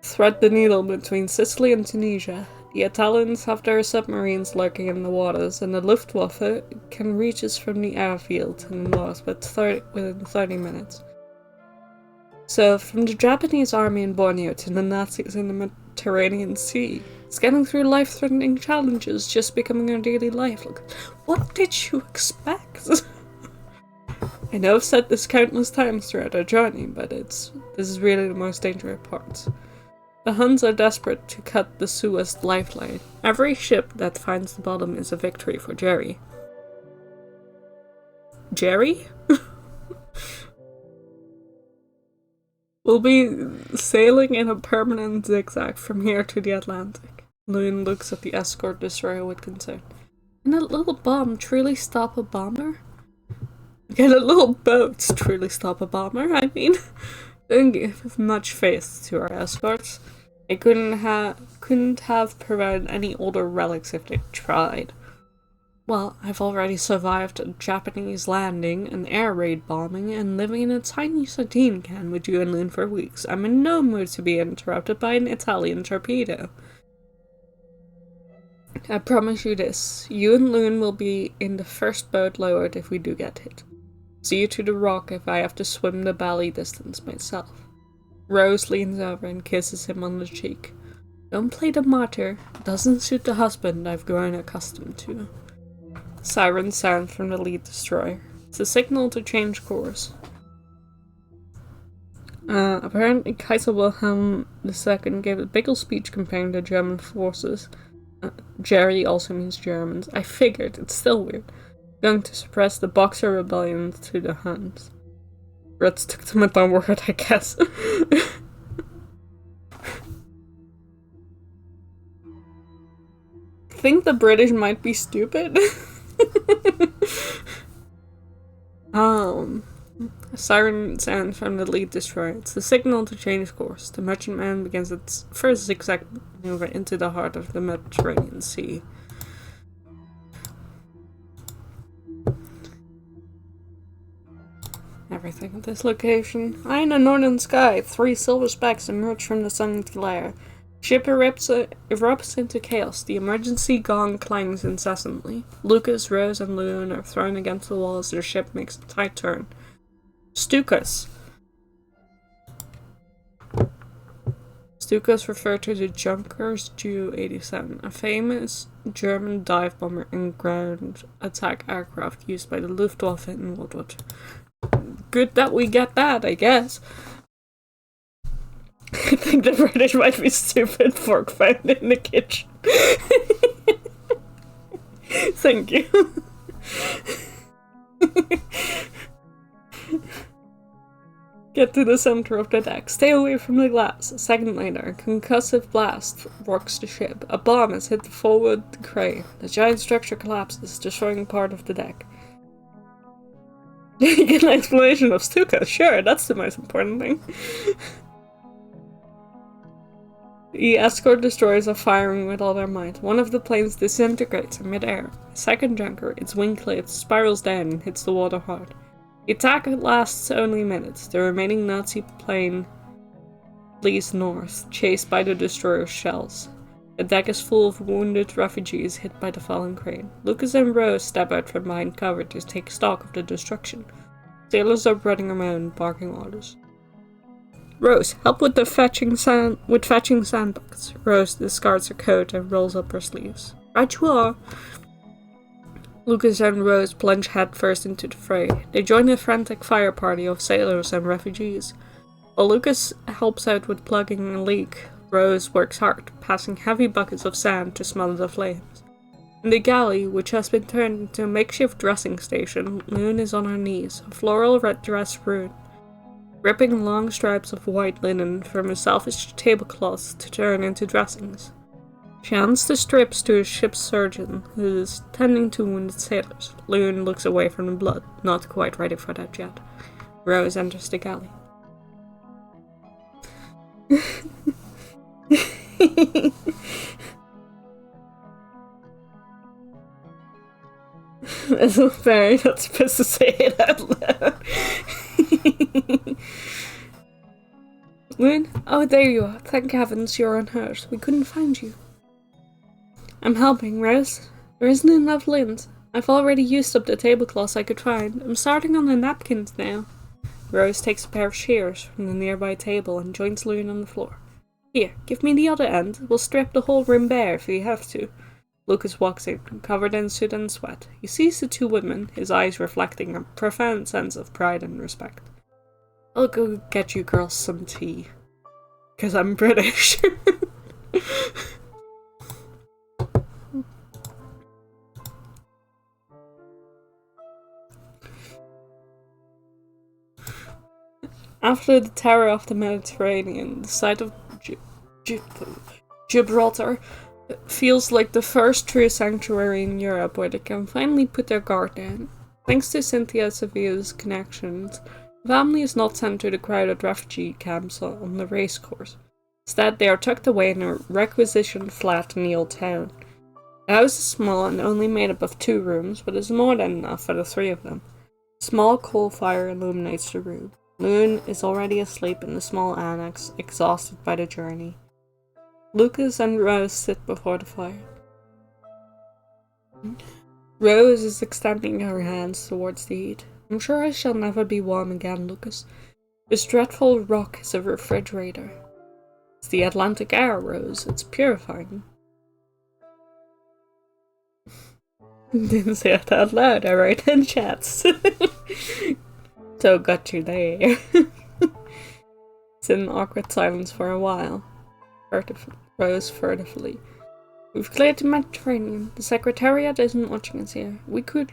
thread the needle between Sicily and Tunisia. The Italians have their submarines lurking in the waters, and the Luftwaffe can reach us from the airfield to the north within 30 minutes. So, from the Japanese army in Borneo to the Nazis in the Mediterranean Sea, it's getting through life-threatening challenges just becoming our daily life. Look, what did you expect? I know I've said this countless times throughout our journey, but this is really the most dangerous part. The Huns are desperate to cut the Suez lifeline. Every ship that finds the bottom is a victory for Jerry. Jerry? We'll be sailing in a permanent zigzag from here to the Atlantic. Loon looks at the escort destroyer with concern. Can that little bomb truly stop a bomber? Can a little boat truly stop a bomber? I mean, don't give much faith to our escorts. They couldn't have provided any older relics if they tried. Well, I've already survived a Japanese landing, an air raid bombing, and living in a tiny sardine can with you and Loon for weeks. I'm in no mood to be interrupted by an Italian torpedo. I promise you this, you and Loon will be in the first boat lowered if we do get hit. See you to the rock if I have to swim the bally distance myself. Rose leans over and kisses him on the cheek. Don't play the martyr. It doesn't suit the husband I've grown accustomed to. Sirens sound from the lead destroyer. It's a signal to change course. Apparently Kaiser Wilhelm II gave a big ol' speech comparing the German forces. Jerry also means Germans. I figured, it's still weird. Going to suppress the Boxer rebellion to the Huns. Brits took them at their word, I guess. Think the British might be stupid? A siren sounds from the lead destroyer. It's the signal to change course. The merchantman begins its first zigzag maneuver into the heart of the Mediterranean Sea. Everything at this location. High in the northern sky, 3 silver specks emerge from the sun's glare. Ship erupts into chaos. The emergency gong clangs incessantly. Lucas, Rose, and Loon are thrown against the wall as their ship makes a tight turn. Stukas. Stukas refer to the Junkers Ju-87, a famous German dive bomber and ground attack aircraft used by the Luftwaffe in World War II. Good that we get that, I guess. I think the British might be stupid. Fork found in the kitchen. Thank you. Get to the center of the deck. Stay away from the glass. A second later, a concussive blast rocks the ship. A bomb has hit the forward crane. The giant structure collapses, destroying part of the deck. You get an explanation of Stuka. Sure, that's the most important thing. The escort destroyers are firing with all their might. One of the planes disintegrates in mid-air. A second junker, its wing plate, spirals down and hits the water hard. The attack lasts only minutes. The remaining Nazi plane flees north, chased by the destroyer's shells. The deck is full of wounded refugees hit by the fallen crane. Lucas and Rose step out from behind cover to take stock of the destruction. Sailors are running around, barking orders. Rose, help with the fetching sand buckets. Rose discards her coat and rolls up her sleeves. Right you are. Lucas and Rose plunge headfirst into the fray. They join a frantic fire party of sailors and refugees. While Lucas helps out with plugging a leak, Rose works hard, passing heavy buckets of sand to smother the flames. In the galley, which has been turned into a makeshift dressing station, Loon is on her knees, a floral red dress ruined, ripping long stripes of white linen from a salvaged tablecloth to turn into dressings. She hands the strips to a ship's surgeon, who is tending to wounded sailors. Loon looks away from the blood, not quite ready for that yet. Rose enters the galley. little fairy not supposed to say it out loud. Loon? Oh, there you are. Thank heavens you're unhurt. We couldn't find you. I'm helping, Rose. There isn't enough lint. I've already used up the tablecloths I could find. I'm starting on the napkins now. Rose takes a pair of shears from the nearby table and joins Loon on the floor. Here, give me the other end. We'll strip the whole room bare if we have to. Lucas walks in, covered in soot and sweat. He sees the two women, his eyes reflecting a profound sense of pride and respect. I'll go get you girls some tea. 'Cause I'm British. After the terror of the Mediterranean, the sight of Gibraltar feels like the first true sanctuary in Europe where they can finally put their guard down. Thanks to Cynthia Sevilla's connections, the family is not sent to the crowded refugee camps on the racecourse. Instead, they are tucked away in a requisitioned flat in the old town. The house is small and only made up of 2 rooms, but is more than enough for the 3 of them. A small coal fire illuminates the room. Loon is already asleep in the small annex, exhausted by the journey. Lucas and Rose sit before the fire. Rose is extending her hands towards the heat. I'm sure I shall never be warm again, Lucas. This dreadful rock is a refrigerator. It's the Atlantic air, Rose. It's purifying. Didn't say it out loud, I write in chats. So got you there. It's an awkward silence for a while. Rose furtively. We've cleared the Mediterranean. The Secretariat isn't watching us here. We could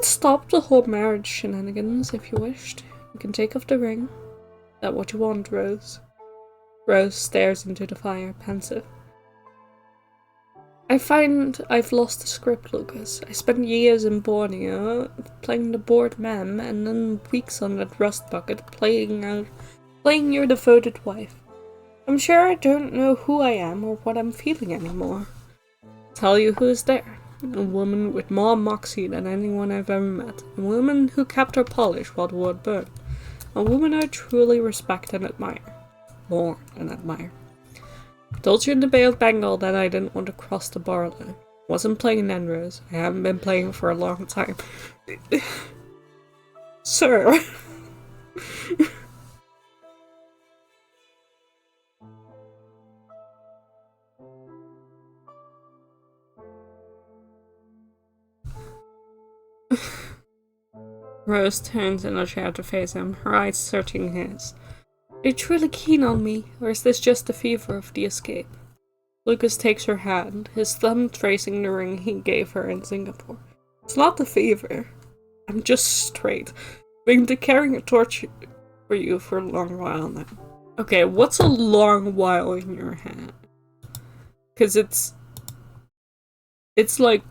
stop the whole marriage shenanigans if you wished. You can take off the ring. Is that what you want, Rose? Rose stares into the fire, pensive. I find I've lost the script, Lucas. I spent years in Borneo playing the bored mem, and then weeks on that rust bucket playing your devoted wife. I'm sure I don't know who I am or what I'm feeling anymore. I'll tell you who's there. A woman with more moxie than anyone I've ever met. A woman who kept her polish while the wood burned. A woman I truly respect and admire. More than admire. I told you in the Bay of Bengal that I didn't want to cross the border. Wasn't playing then, Rose. I haven't been playing for a long time. Sir. Rose turns in her chair to face him, her eyes searching his. Are you truly keen on me, or is this just the fever of the escape? Lucas takes her hand, his thumb tracing the ring he gave her in Singapore. It's not the fever. I'm just straight. I've been carrying a torch for you for a long while now. Okay, what's a long while in your head? Because it's like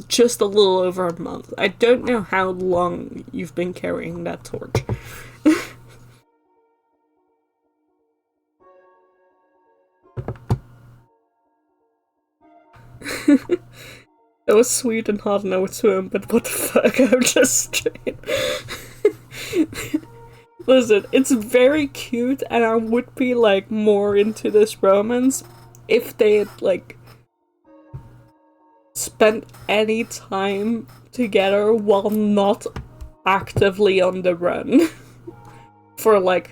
just a little over a month. I don't know how long you've been carrying that torch. It was sweet and hot and I would swim, but what the fuck, I'm just straight. Listen, it's very cute and I would be like more into this romance if they had like spent any time together while not actively on the run for like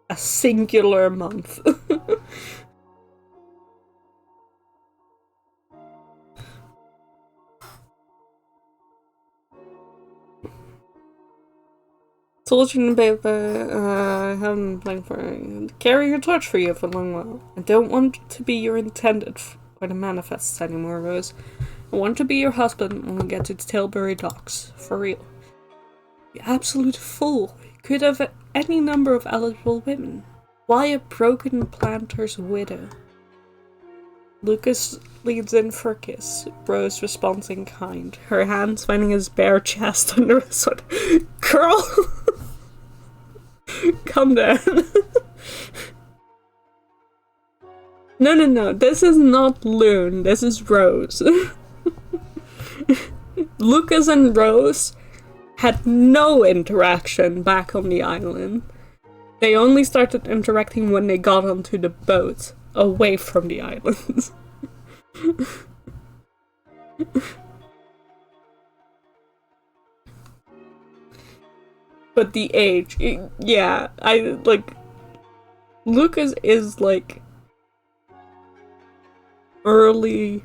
a singular month. Told you in the paper, I haven't been playing for carrying a torch for you for a long while. I don't want to be your intended or the manifests anymore, Rose. I want to be your husband when we get to the Tilbury docks. For real. You absolute fool. You could have any number of eligible women. Why a broken planter's widow? Lucas leans in for a kiss, Rose responds in kind, her hands finding his bare chest under his hood. Girl! Calm down. No, this is not Loon, this is Rose. Lucas and Rose had no interaction back on the island. They only started interacting when they got onto the boat, away from the island. But the age, yeah, Lucas is like early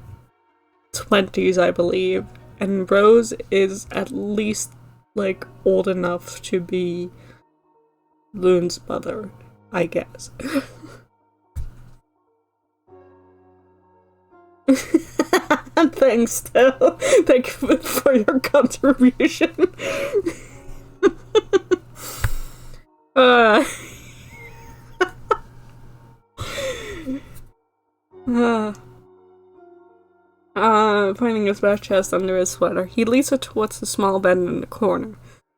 20s, I believe, and Rose is at least like old enough to be Loon's mother, I guess. Thanks, Till. Thank you for your contribution. Finding his bare chest under his sweater, he leads her towards the small bed in the corner.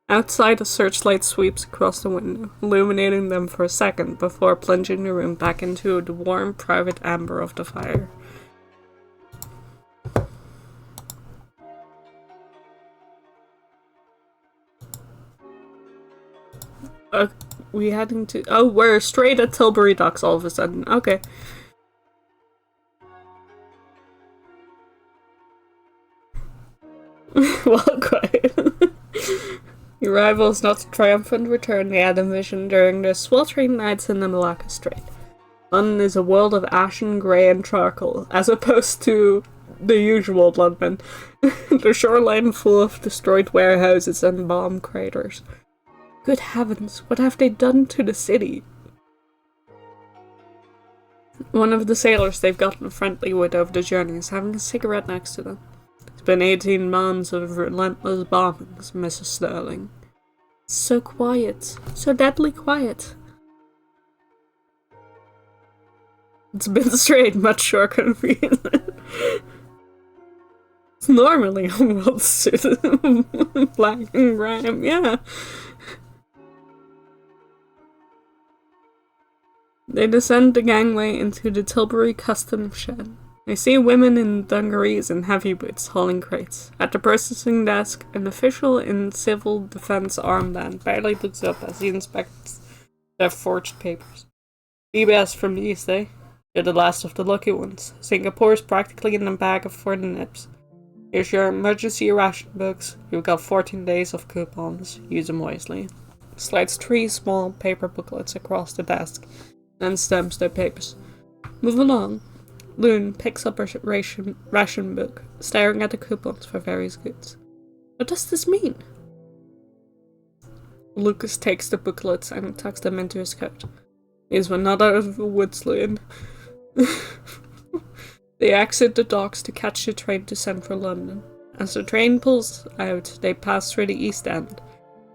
Outside, a searchlight sweeps across the window, illuminating them for a second before plunging the room back into the warm, private amber of the fire. We heading to... Oh, we're straight at Tilbury Docks all of a sudden. Okay. Well, quiet. The arrival's not a triumphant return they had envisioned during their sweltering nights in the Malacca Strait. London is a world of ashen grey and charcoal, as opposed to the usual London. The shoreline full of destroyed warehouses and bomb craters. Good heavens, what have they done to the city? One of the sailors they've gotten friendly with over the journey is having a cigarette next to them. It's been 18 months of relentless bombings, Mrs. Sterling. It's so quiet, so deadly quiet. It's been straight, much sure convenient. It's normally a well suited black and grime, yeah. They descend the gangway into the Tilbury Customs shed. They see women in dungarees and heavy boots hauling crates. At the processing desk, an official in civil defense armband barely looks up as he inspects their forged papers. DBS from the East, eh? You're the last of the lucky ones. Singapore's practically in a bag for the nips. Here's your emergency ration books. You've got 14 days of coupons. Use them wisely. Slides 3 small paper booklets across the desk and stamps their papers. Move along. Loon picks up her ration book, staring at the coupons for various goods. What does this mean? Lucas takes the booklets and tucks them into his coat. These were not out of the woods, Loon. They exit the docks to catch the train to central London. As the train pulls out, they pass through the East End.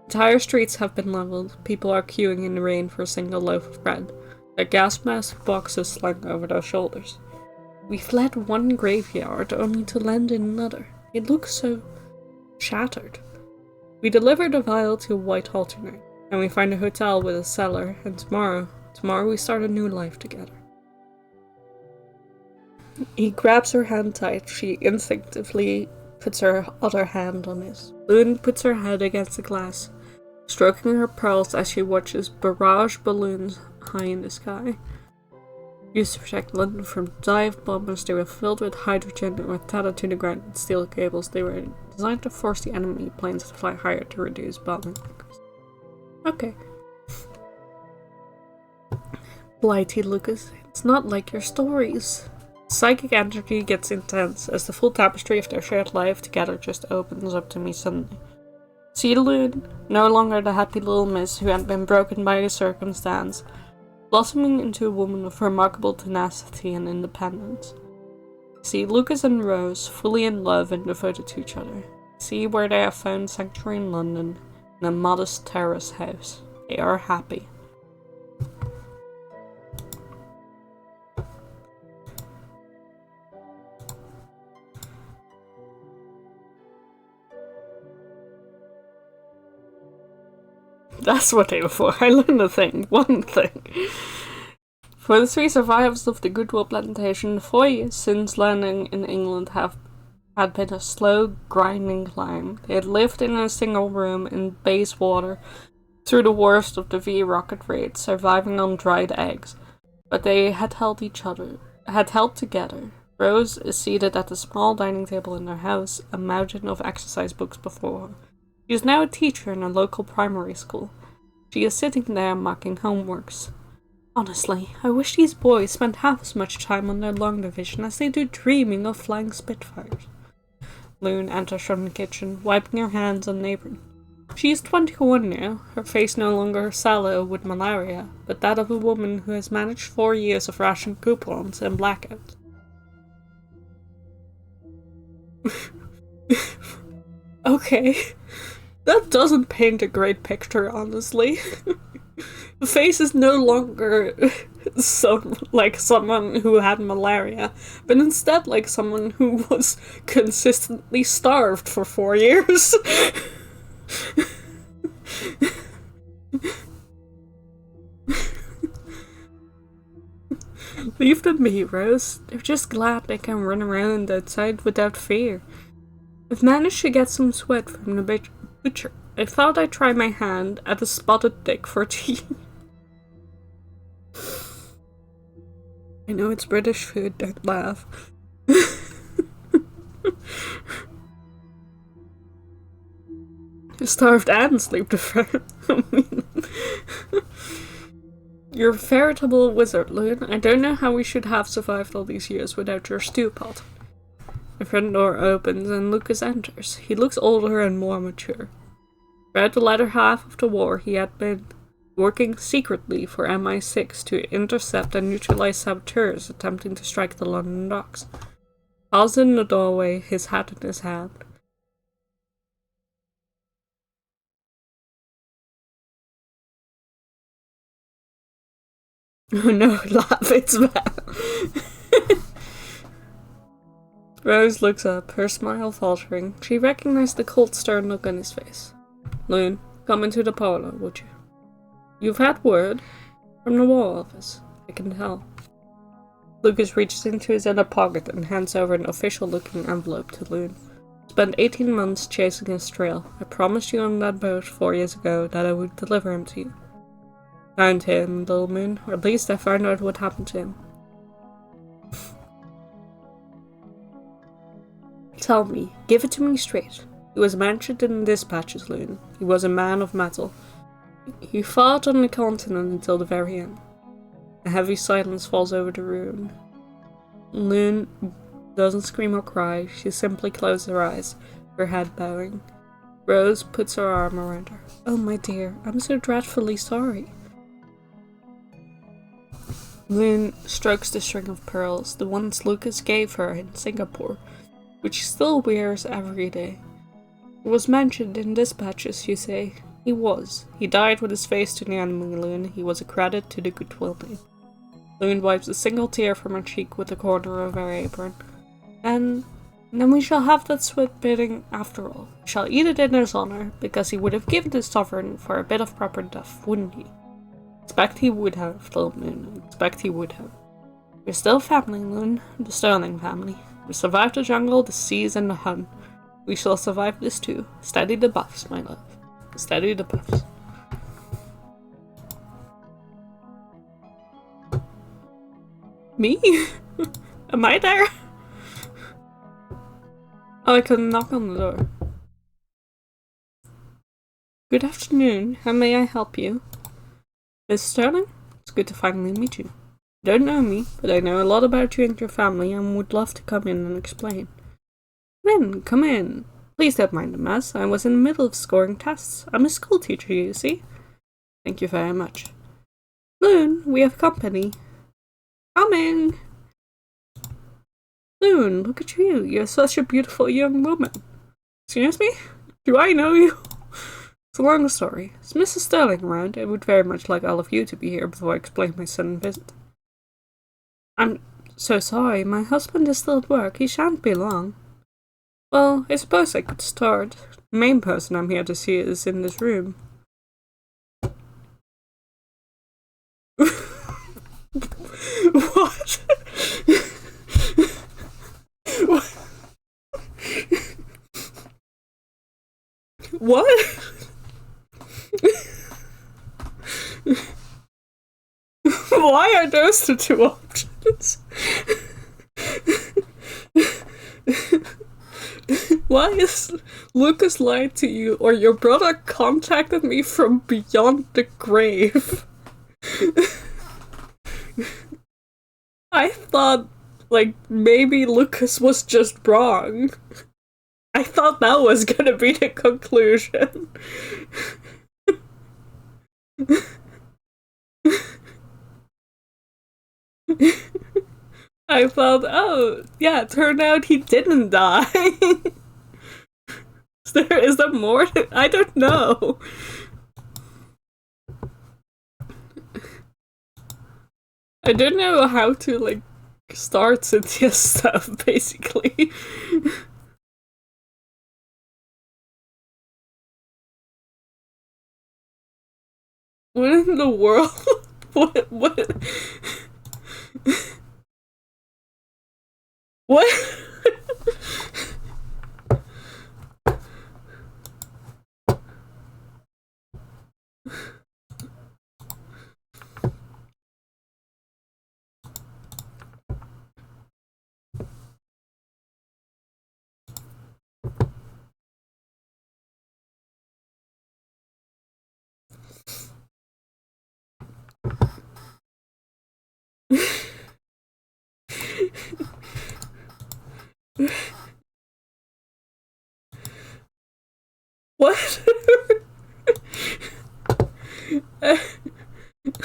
Entire streets have been leveled. People are queuing in the rain for a single loaf of bread. Their gas mask boxes slung over their shoulders. We fled one graveyard only to land in another. It looks so shattered. We deliver the vial to Whitehall tonight, and we find a hotel with a cellar, and tomorrow we start a new life together. He grabs her hand tight. She instinctively puts her other hand on his. Loon puts her head against the glass, stroking her pearls as she watches barrage balloons high in the sky. Used to protect London from dive bombers, they were filled with hydrogen or tethered to the ground with steel cables. They were designed to force the enemy planes to fly higher to reduce bombing. Okay. Blighty Lucas, it's not like your stories. Psychic energy gets intense as the full tapestry of their shared life together just opens up to me suddenly. See Loon, no longer the happy little miss who had been broken by the circumstance, blossoming into a woman of remarkable tenacity and independence. See Lucas and Rose, fully in love and devoted to each other. See where they have found sanctuary in London, in a modest terrace house. They are happy. That's what they were for. I learned one thing. For the 3 survivors of the Goodwill Plantation, 4 years since landing in England have had been a slow, grinding climb. They had lived in a single room in Bayswater through the worst of the V rocket raids, surviving on dried eggs. But they had held together. Rose is seated at the small dining table in their house, a mountain of exercise books before her. She is now a teacher in a local primary school. She is sitting there marking homeworks. Honestly, I wish these boys spent half as much time on their long division as they do dreaming of flying Spitfires. Loon enters from the kitchen, wiping her hands on the apron. She is 21 now, her face no longer sallow with malaria, but that of a woman who has managed 4 years of ration coupons and blackouts. Okay, that doesn't paint a great picture, honestly. The face is no longer like someone who had malaria, but instead like someone who was consistently starved for 4 years. Leave them be, Rose. They're just glad they can run around outside without fear. I've managed to get some sweat from the butcher. I thought I'd try my hand at a spotted dick for tea. I know it's British food, don't laugh. Starved and sleep deprived. You're a veritable wizard, Loon. I don't know how we should have survived all these years without your stew pot. The front door opens and Lucas enters. He looks older and more mature. Throughout the latter half of the war, he had been working secretly for MI6 to intercept and neutralize saboteurs attempting to strike the London docks. Paused in the doorway, his hat in his hand. Oh no, laugh, it's bad. Rose looks up, her smile faltering. She recognized the cold, stern look on his face. Loon, come into the parlor, would you? You've had word? From the War Office, I can tell. Lucas reaches into his inner pocket and hands over an official-looking envelope to Loon. Spent 18 months chasing his trail. I promised you on that boat 4 years ago that I would deliver him to you. Found him, Little Moon, or at least I found out what happened to him. Tell me, give it to me straight. He was mentioned in the dispatches, Loon. He was a man of metal. He fought on the continent until the very end. A heavy silence falls over the room. Loon doesn't scream or cry, she simply closes her eyes, her head bowing. Rose puts her arm around her. Oh my dear, I'm so dreadfully sorry. Loon strokes the string of pearls, the ones Lucas gave her in Singapore, which she still wears every day. It was mentioned in dispatches, you say. He was. He died with his face to the enemy, Loon. He was a credit to the Goodwill name. Loon wipes a single tear from her cheek with the corner of her apron. And then we shall have that sweat bidding after all. We shall eat it in his honor, because he would have given his sovereign for a bit of proper duff, wouldn't he? Expect he would have, Little Moon. Expect he would have. We're still family, Loon. The Sterling family. We survived the jungle, the seas, and the Hun. We shall survive this too. Steady the buffs, my love. Steady the buffs. Me? Am I there? Oh, I can knock on the door. Good afternoon. How may I help you? Miss Sterling? It's good to finally meet you. You don't know me, but I know a lot about you and your family and would love to come in and explain. Come in. Please don't mind the mess. I was in the middle of scoring tests. I'm a school teacher, you see. Thank you very much. Loon, we have company. Coming! Loon, look at you. You're such a beautiful young woman. Excuse me? Do I know you? It's a long story. Is Mrs. Sterling around? I would very much like all of you to be here before I explain my sudden visit. I'm so sorry. My husband is still at work. He shan't be long. Well, I suppose I could start. The main person I'm here to see is in this room. What? What? Why are those the two options? Why is Lucas lied to you, or your brother contacted me from beyond the grave? I thought, like, maybe Lucas was just wrong. I thought that was gonna be the conclusion. I thought, oh, yeah, it turned out he didn't die. Is there more? I don't know. I don't know how to, like, start Cynthia's stuff, basically. What in the world? What? What? What?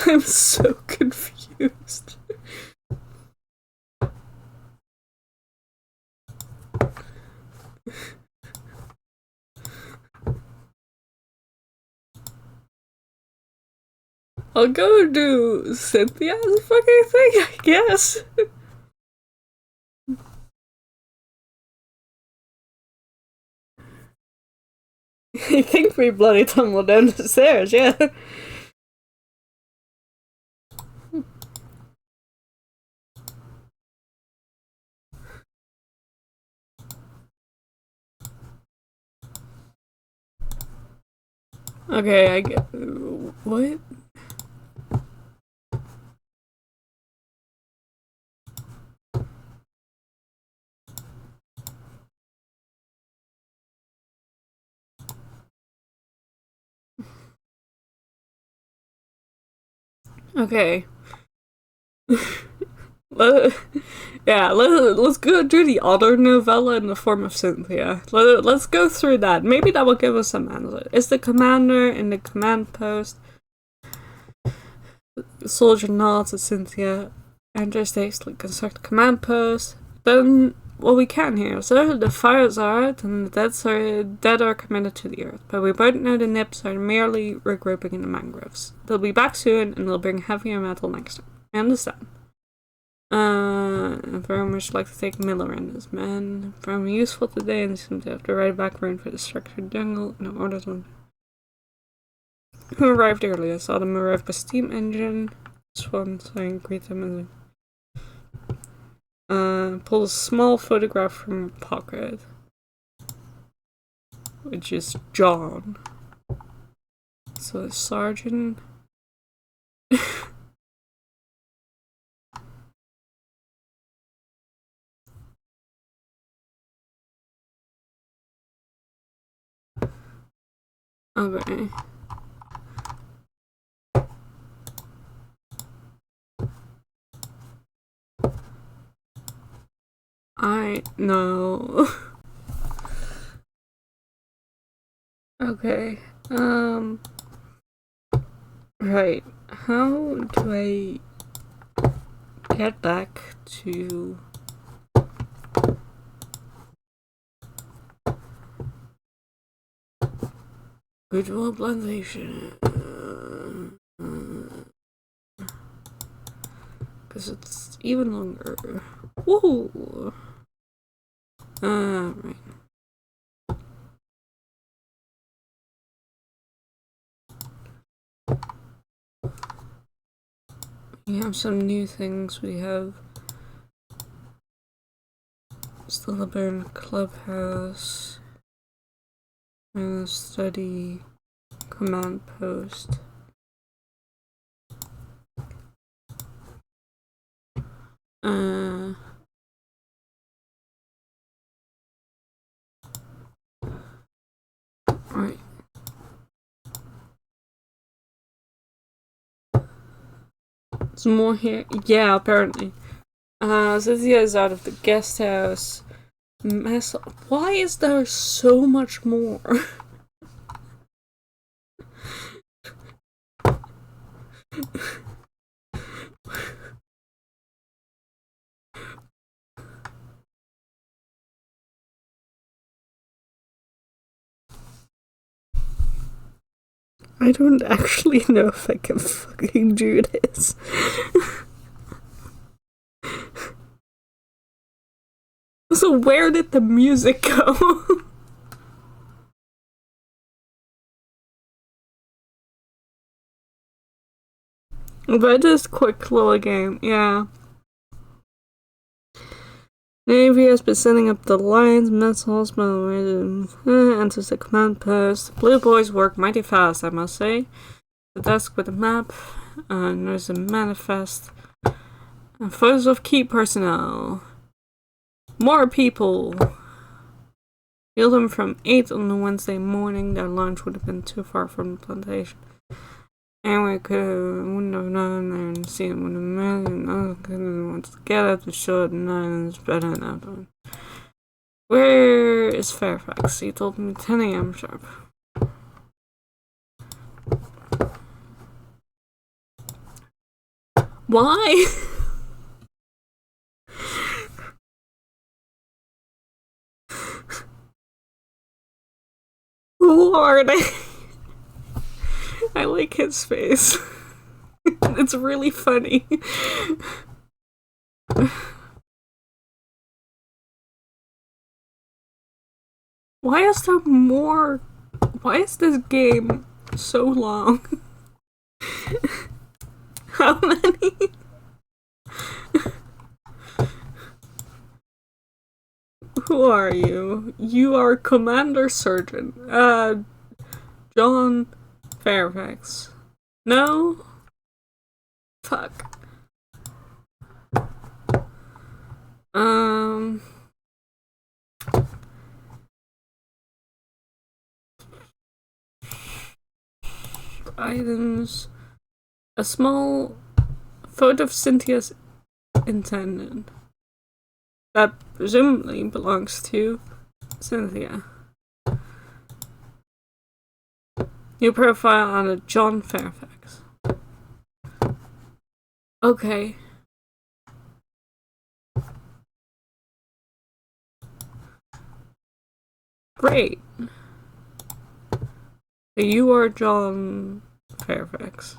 I'm so confused. I'll go do Cynthia's fucking thing, I guess. I think we bloody tumbled down the stairs, yeah. Okay, I get. What? Okay. Let's go do the other novella in the form of Cynthia. Let's go through that. Maybe that will give us some answer. Is the commander in the command post? The soldier nods at Cynthia. Enters the construct command post. Then what we can here. So the fires are out and the dead are committed to the earth. But we both know the nips are merely regrouping in the mangroves. They'll be back soon and they'll bring heavier metal next time. I understand. I'd very much like to take Miller and his men. Found me useful today and seem to have the right background for the structured jungle. No orders on. Who arrived early? I saw them arrive by steam engine. Swan saying greet them and pull a small photograph from a pocket. Which is John. So the sergeant. Okay. I know. Okay. Right. How do I get back to Goodwill Plantation? Because it's even longer. Whoa! Right. We have some new things. We have Still the Burn Clubhouse. Study command post. Right. Some more here. Yeah, apparently. Cynthia is out of the guest house. Why is there so much more? I don't actually know if I can fucking do this. So where did the music go? But just quick little game, yeah. Navy has been setting up the lines, missiles, enters the command post. Blue boys work mighty fast, I must say. The desk with a map, and there's a manifest. And photos of key personnel. More people. Feel them from 8 on a Wednesday morning. Their lunch would have been too far from the plantation. And we wouldn't have known and seen when a million other couldn't want to get at the short and it's better than ever. Where is Fairfax? He told me 10 a.m. sharp. Why? Who are they? I like his face. It's really funny. Why is there more? Why is this game so long? How many? Who are you? You are Commander Surgeon. John Fairfax. No? Fuck. Items. A small photo of Cynthia's intendant. That presumably belongs to Cynthia. New profile on a John Fairfax. Okay. Great. You are John Fairfax.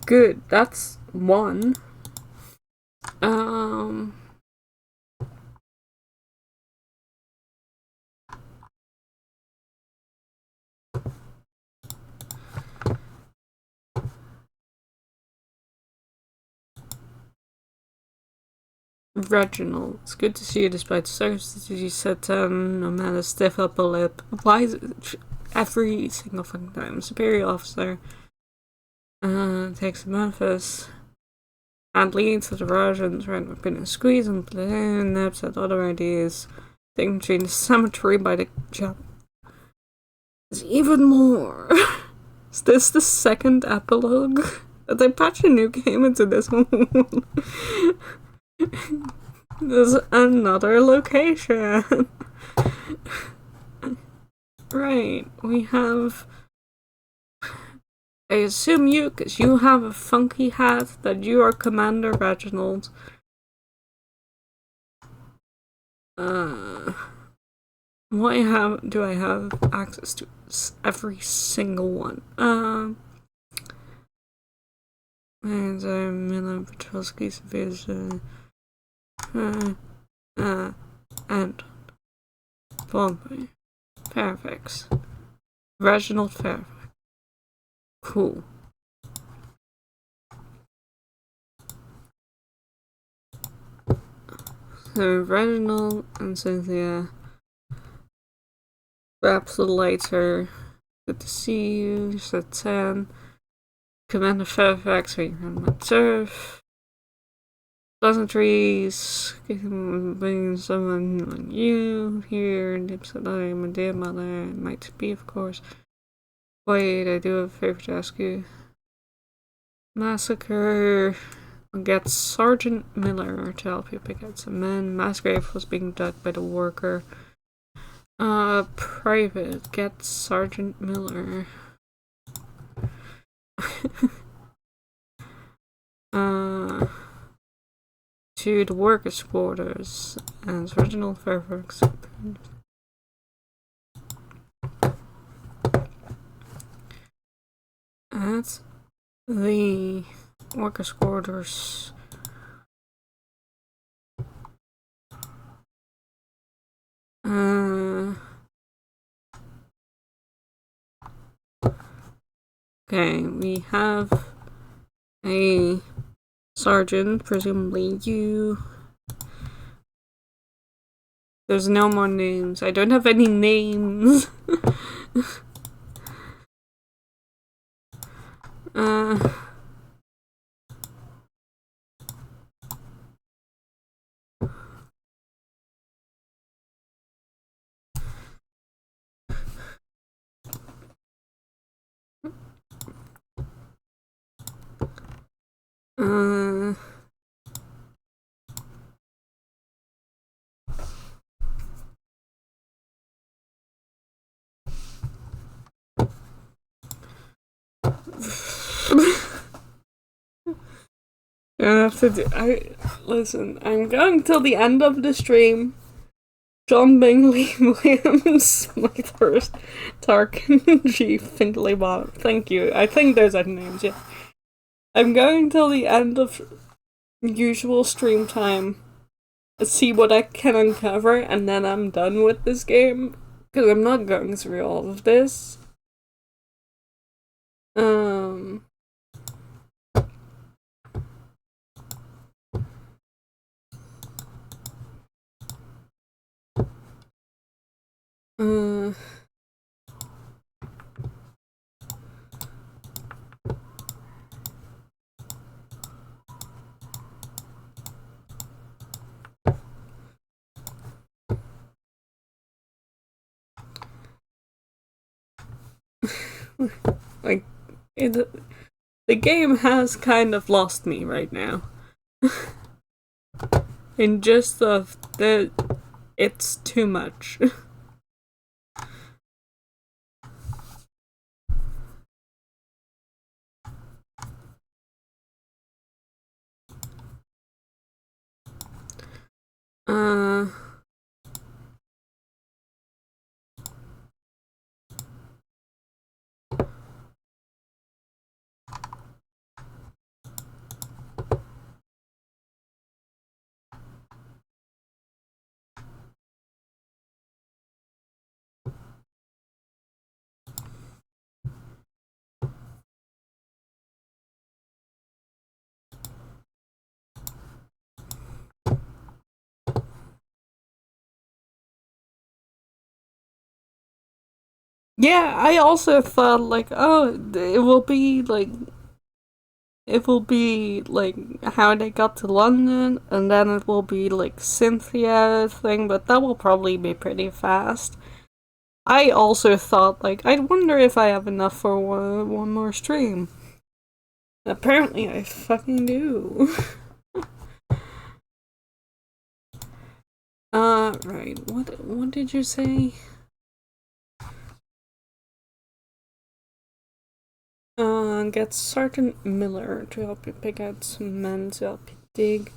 Good, that's one. Reginald, it's good to see you despite circumstances. You said no matter stiff upper lip. Why is it every single fucking time? Superior officer takes the manifest and leads to the versions right up in a squeeze and platoon nips at other ideas. Taking between the cemetery by the job. There's even more. Is this the second epilogue? Did they patch a new game into this one? There's another location. Right, we have... I assume you, because you have a funky hat, that you are Commander Reginald. Why do I have access to every single one? And Miller Petrosky's vision. And Bombay. Fairfax. Reginald Fairfax. Cool. So Reginald and Cynthia Perhaps the lights are good to see you. You said 10. Commander Fairfax, wait, on surf. Pleasantries, bring someone on you here. Nips that I am a dear mother. It might be, of course. Wait, I do have a favor to ask you. Massacre. Get Sergeant Miller to help you pick out some men. Mass grave was being dug by the worker. Private. Get Sergeant Miller. To the workers' quarters as Reginald Fairfax. At the workers' quarters. Okay, we have a sergeant, presumably you. There's no more names. I don't have any names. Listen, I'm going till the end of the stream. John Bingley Williams, Smithhurst, Tarkin, G. Fingley-Bott. Thank you. I think those are the names, yeah. I'm going till the end of usual stream time. See what I can uncover, and then I'm done with this game. Because I'm not going through all of this. Like, the game has kind of lost me right now. In just of the, it's too much. Yeah, I also thought, like, oh, it will be like how they got to London, and then it will be like Cynthia thing, but that will probably be pretty fast. I also thought, like, I wonder if I have enough for one more stream. Apparently I fucking do. Right, what did you say? Get Sergeant Miller to help you pick out some men to help you dig.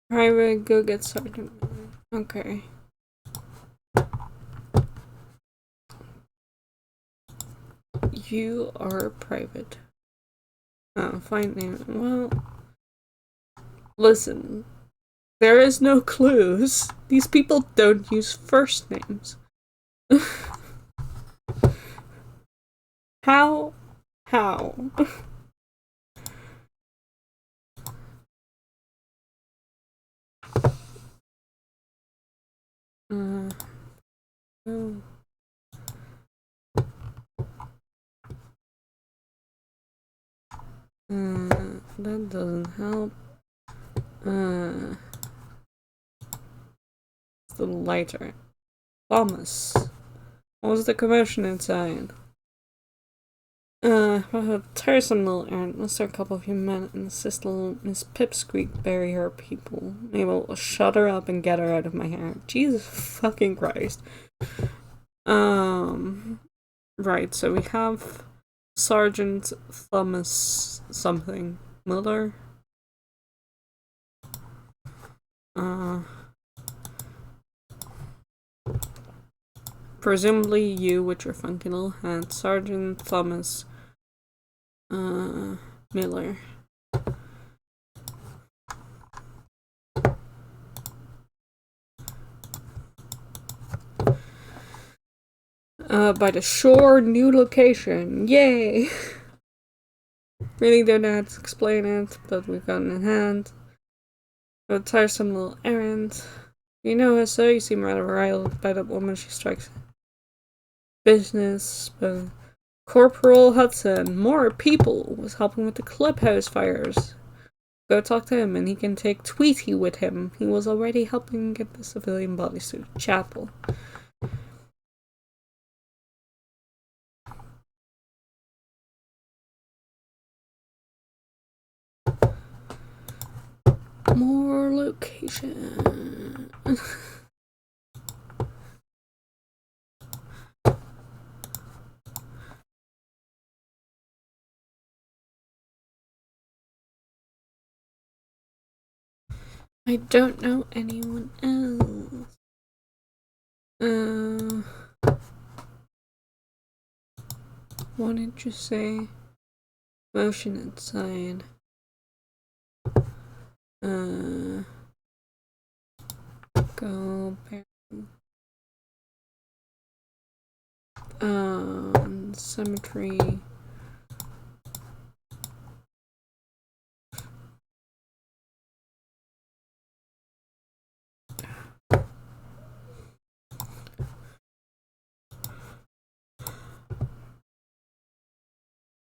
Private, go get Sergeant Miller. Okay. You are private. Oh, fine name. Well, listen. There is no clues. These people don't use first names. How? That doesn't help. It's the lighter. Thomas. What was the commotion inside? A tiresome little errand. Must there a couple of you men and assist little Miss Pipsqueak bury her people. Maybe we'll shut her up and get her out of my hair. Jesus fucking Christ. Right, so we have Sergeant Thomas something. Miller? Presumably you with your funky little hat. Sergeant Thomas Miller. By the shore, new location. Yay! Really don't know how to explain it, but we've gotten in hand. A tiresome little errand. You know her, so you seem rather riled by that woman. She strikes business, but Corporal Hudson, more people, was helping with the clubhouse fires. Go talk to him and he can take Tweety with him. He was already helping get the civilian bodies to the chapel. More location. I don't know anyone else. What did you say? Motion inside. Go cemetery.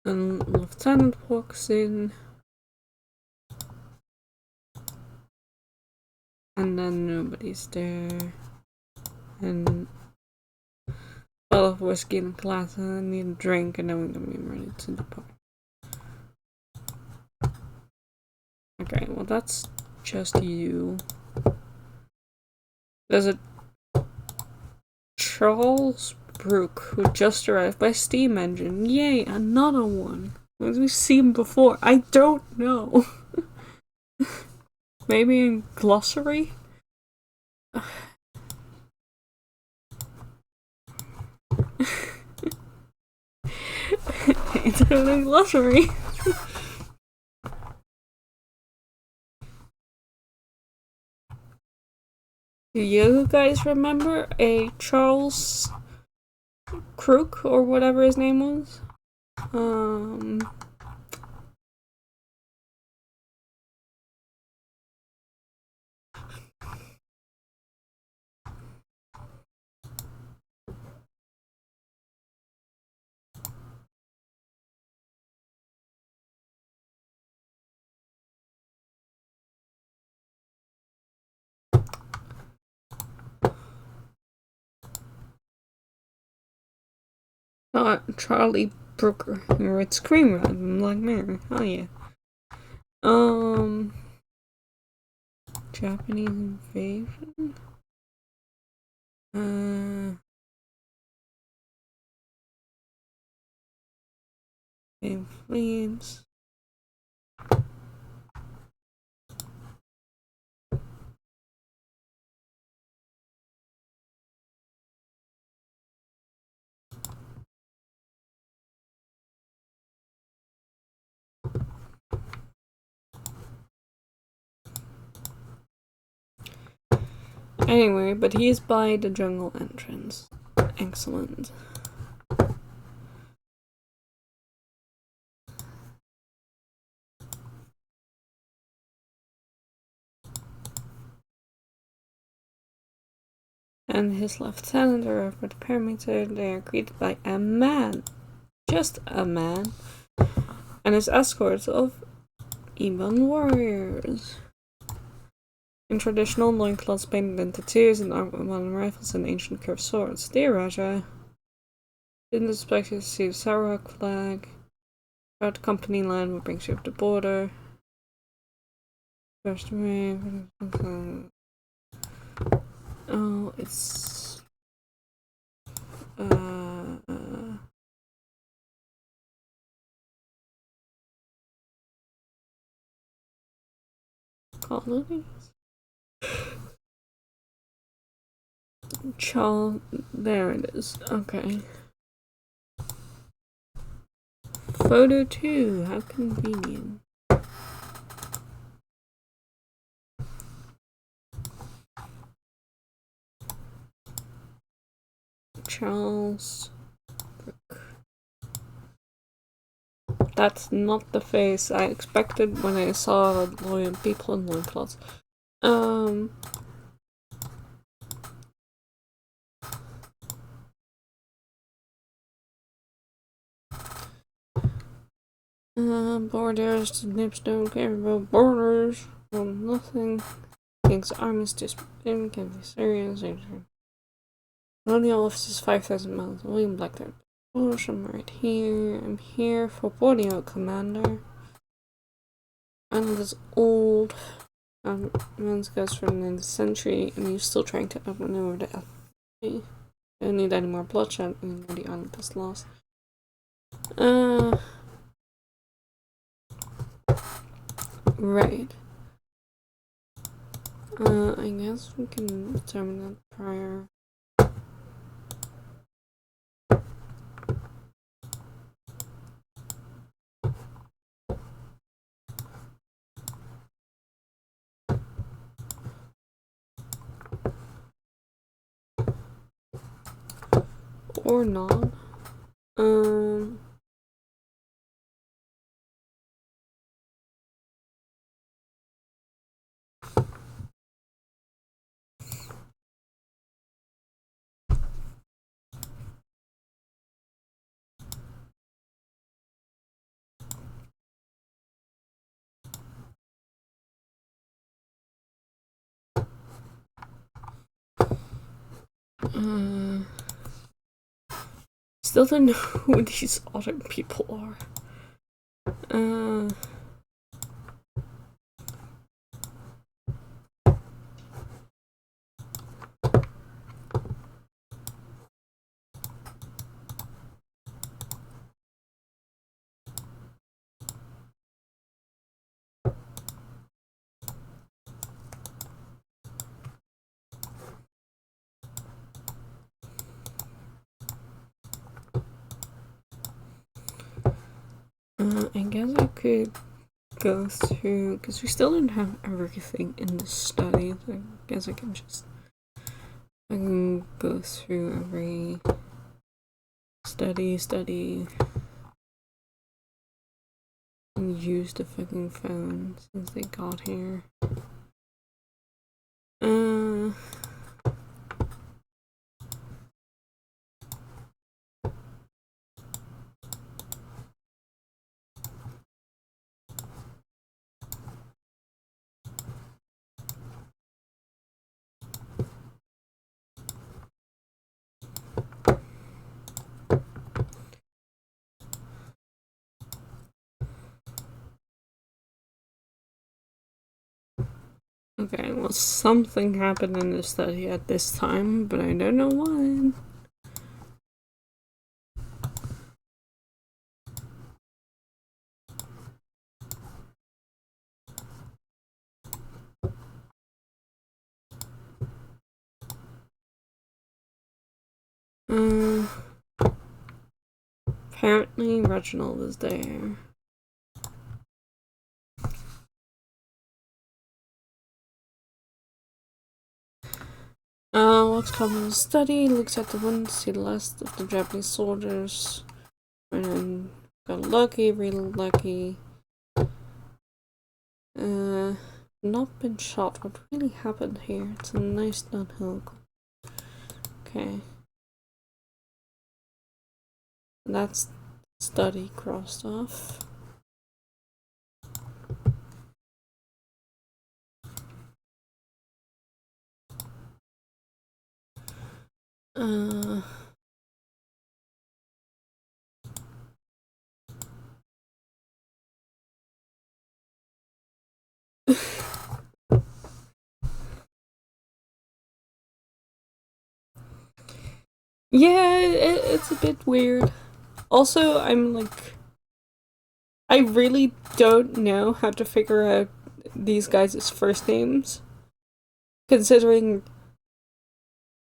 And Lieutenant walks in. And then nobody's there. And a bottle of whiskey in a glass, and I need a drink, and then we're gonna be ready to depart. Okay, well that's just you. There's a Charles Brooke who just arrived by steam engine. Yay, another one. As we've seen before, I don't know. Maybe in glossary? It's in glossary. Do you guys remember a Charles Crook or whatever his name was? Charlie Brooker. He wrote Scream Run. I'm like, man, hell yeah. Japanese invasion? Flames. Anyway, but he's by the jungle entrance. Excellent. And his lieutenant arrived with the parameter. They are greeted by a man. Just a man. and his escorts of Iban warriors. In traditional loincloths painted in tattoos and modern rifles and ancient curved swords. Dear Raja, didn't expect you to see the Sarawak flag. Throughout the company line, what brings you up the border? First wave. Oh, it's colonies. There it is. Okay. Photo 2. How convenient. Charles. That's not the face I expected when I saw loyal people in loincloths. Borders, nips don't care about borders. Well, nothing. King's armies disbanded, can be serious. Colonial office is 5,000 miles away in Black Bush. I'm right here. I'm here for Borneo, Commander. Island is old. Man's goes from the 9th century, and you're still trying to outmaneuver the enemy. Don't need any more bloodshed, and the island is lost. Right. I guess we can determine that prior. Or not. Still don't know who these other people are. I guess I could go through, because we still don't have everything in the study. So I guess I can go through every study, and use the fucking phone since they got here. Okay, well, something happened in the study at this time, but I don't know what. Apparently Reginald is there. Walks calm in the study, looks at the window to see the last of the Japanese soldiers. And got lucky, really lucky. Not been shot. What really happened here? It's a nice downhill. Okay. That's study crossed off. Uh... Yeah, it's a bit weird. Also, I really don't know how to figure out these guys' first names, considering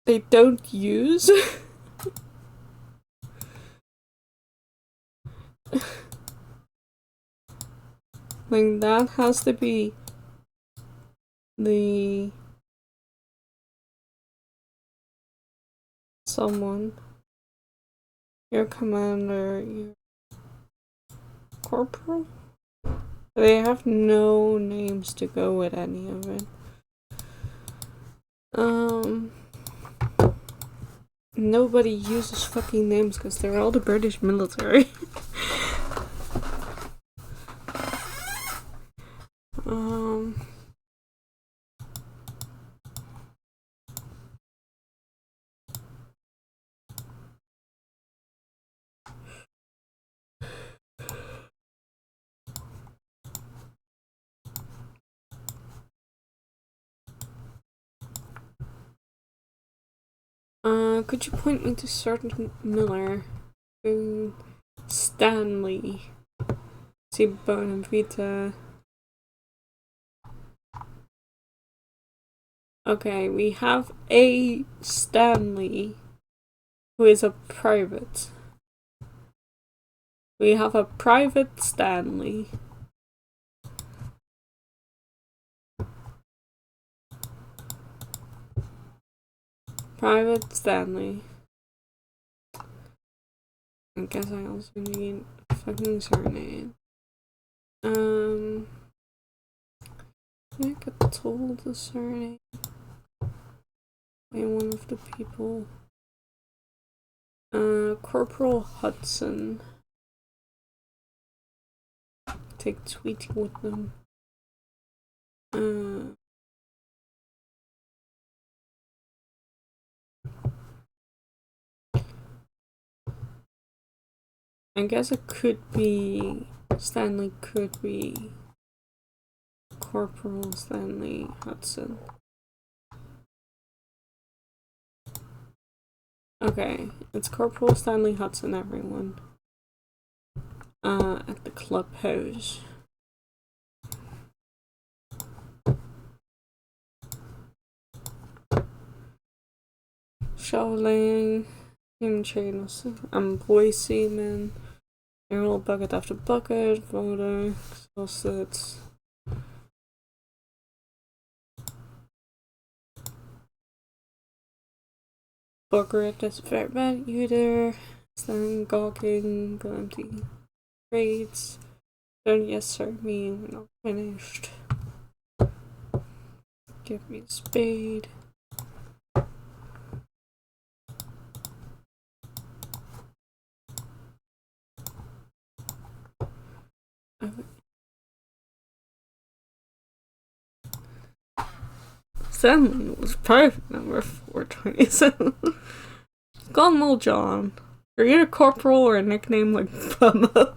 they don't use. Like, that has to be the someone. Your commander, your corporal? They have no names to go with any of it. Nobody uses fucking names because they're all the British military. Could you point me to Sergeant Miller? Stanley. See Bonavita. Okay, we have a Stanley, who is a private. We have a Private Stanley. Private Stanley. I guess I also need a fucking surname. I got told the surname by one of the people. Corporal Hudson. Take Tweety with them. I guess it could be Stanley, could be Corporal Stanley Hudson. Okay, it's Corporal Stanley Hudson, everyone. At the clubhouse. Shoveling, human chains, employee seaman, aerial bucket after bucket, voter, exhausted. Bugger, that's very bad. You there? Stand gawking, go empty. Raids. Don't yes sir me, we're not finished. Give me a spade. Okay. Stanley was private number 427. Call him Old John. Are you a corporal or a nickname like Bummo?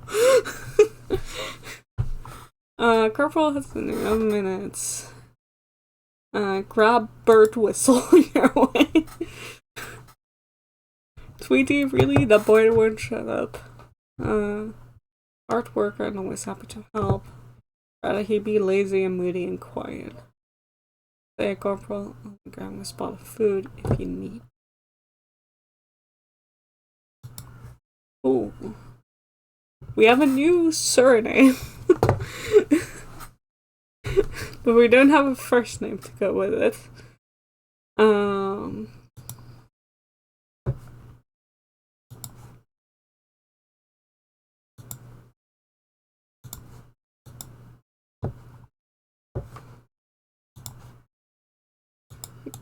Corporal has been 11 minutes. Grab bird whistle your way. Tweety, really? That boy won't shut up. Artwork, I'm always happy to help. Rather he be lazy and moody and quiet. Say, Corporal, I'll grab a spot of food if you need. Ooh. We have a new surname. But we don't have a first name to go with it.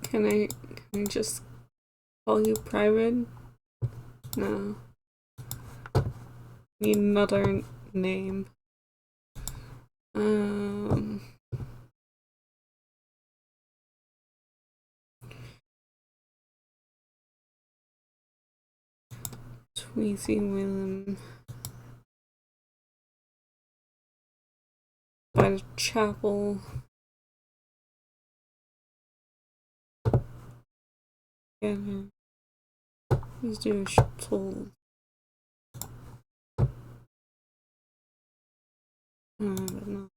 Can I just call you private? No. Need another name. Weezy Willem by the chapel. Yeah, let's do a told. But no.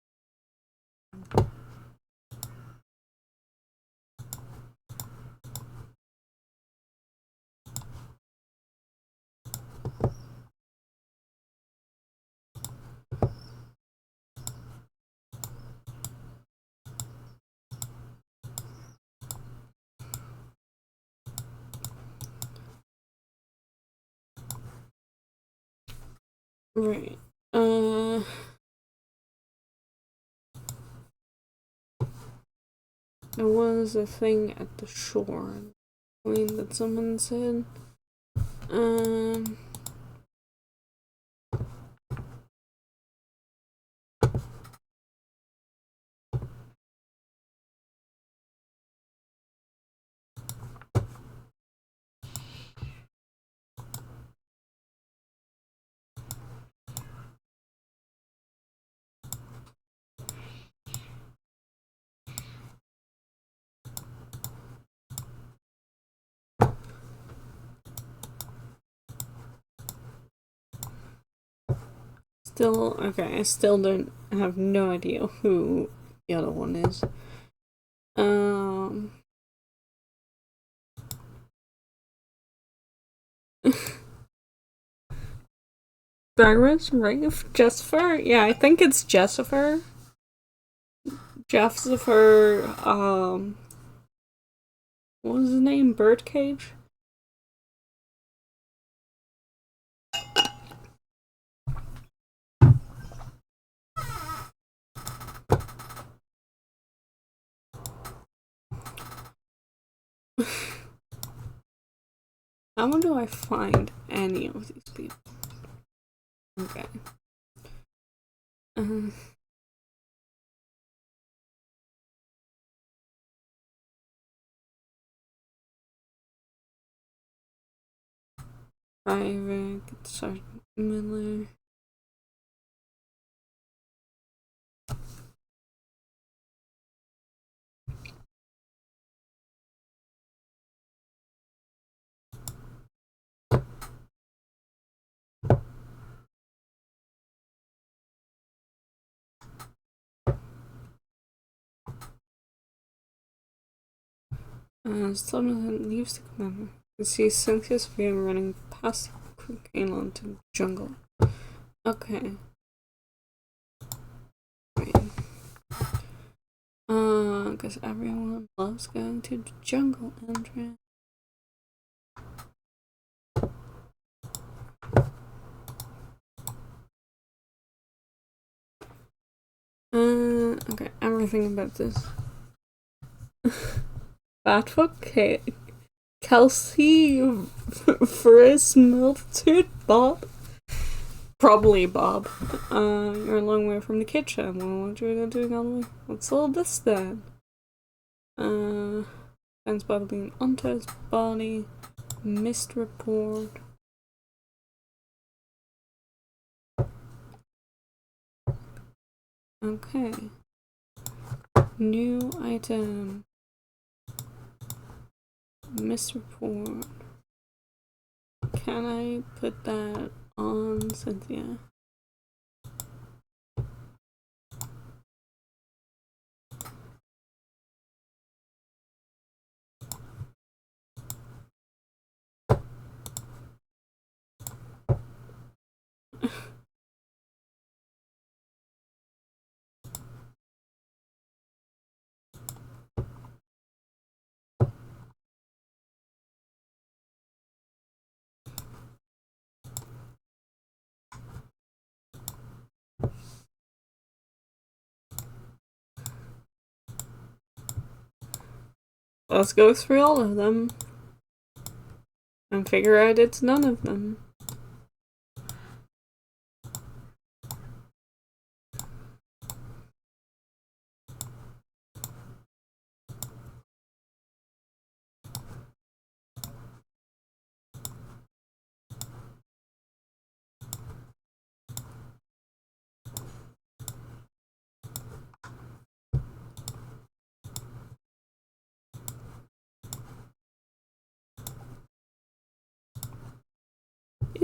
Right. There was a thing at the shore. That someone said. Still, okay, I still don't have no idea who the other one is. Douglas, Rafe, Jessifer? Yeah, I think it's Jessifer. Jessifer, what was his name? Birdcage? How do I find any of these people? Okay. Private, Sergeant Miller. Someone leaves the commander. You see Cynthia's vehicle running past the cocaine line to the jungle. Okay. Right. Because everyone loves going to the jungle entrance. Okay, everything about this. Batfoot, Kelsey, Frizz, Melted, Bob. Probably Bob. You're a long way from the kitchen. Well, what are you doing all the way? What's all this then? Finds Bob being onto his body. Missed report. Okay. New item. Misreport. Can I put that on Cynthia? Let's go through all of them and figure out it's none of them.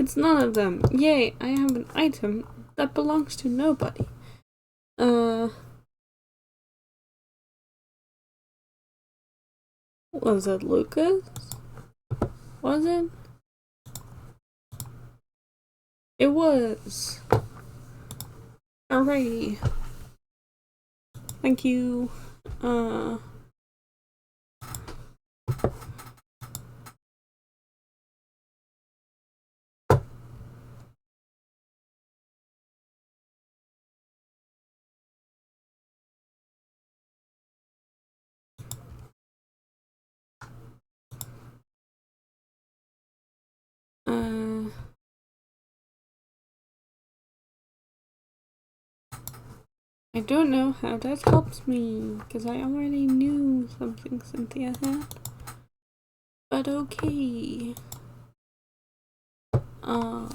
It's none of them. Yay, I have an item that belongs to nobody. Was it Lucas? Was it? It was. Alrighty. Thank you. I don't know how that helps me, because I already knew something Cynthia had. But okay. I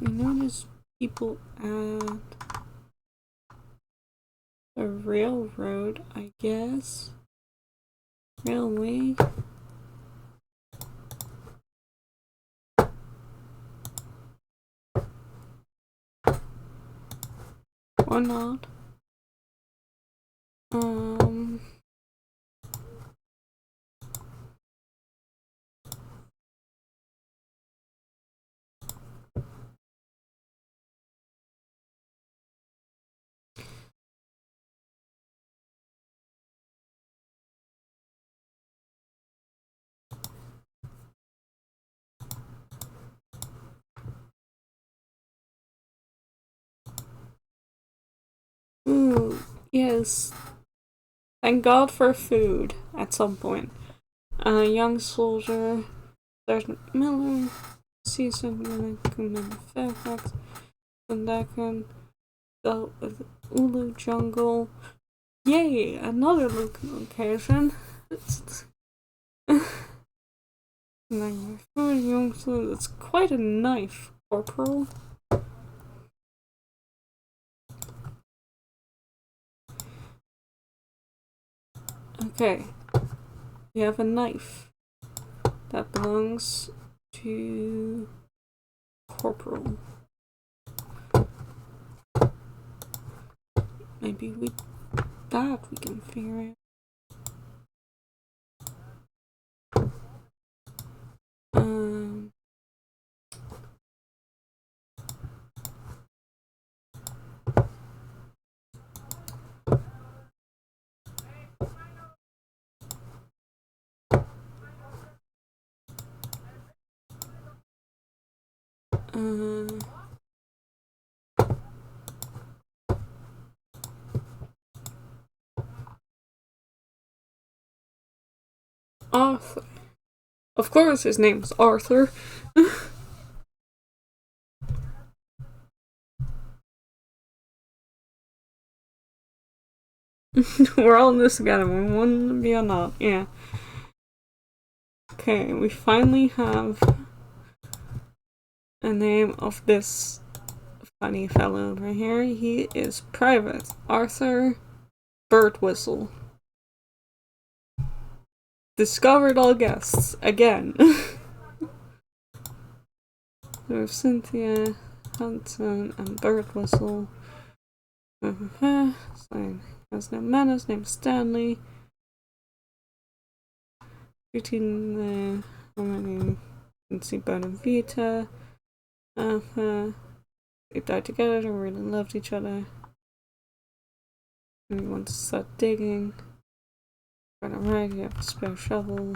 noticed people at the railroad, I guess. Railway. Or not. Ooh, yes. Thank God for food at some point. Young soldier, Sergeant Miller, Seasoned Commander Fairfax, Sundakan, dealt with Ulu Jungle. Yay, another location. Food, young soldier. It's quite a knife, Corporal. Okay, we have a knife that belongs to Corporal. Maybe we can figure out. Arthur. Of course his name's Arthur. We're all in this together. We want to be or not. Yeah. Okay, we finally have a name of this funny fellow right here. He is Private Arthur Birdwhistle. Discovered all guests again. There's Cynthia, Hudson, and Birdwhistle. Has no manners. Named Stanley. Shooting the Nancy Bonavita. They died together. They really loved each other. And we want to start digging. Alright, you have a spare shovel.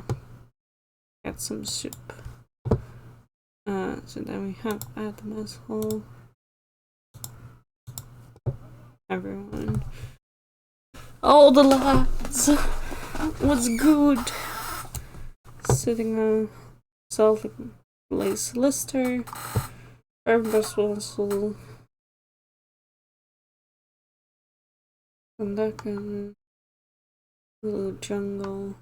Get some soup. So then we have at the mess hall. Everyone. All the lads was good. Sitting on self lace lister. Everybody's also conducting little jungle.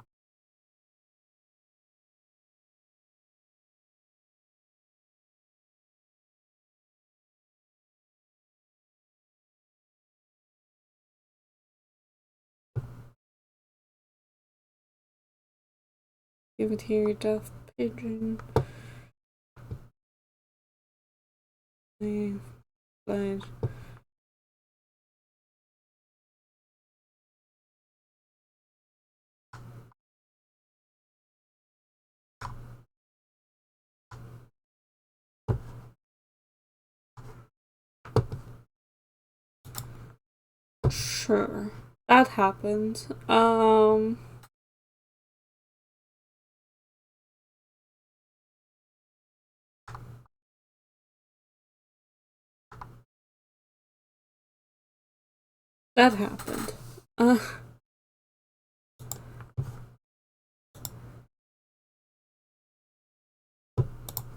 Give it here, death Pigeon. Slide. Sure. That happened. That happened.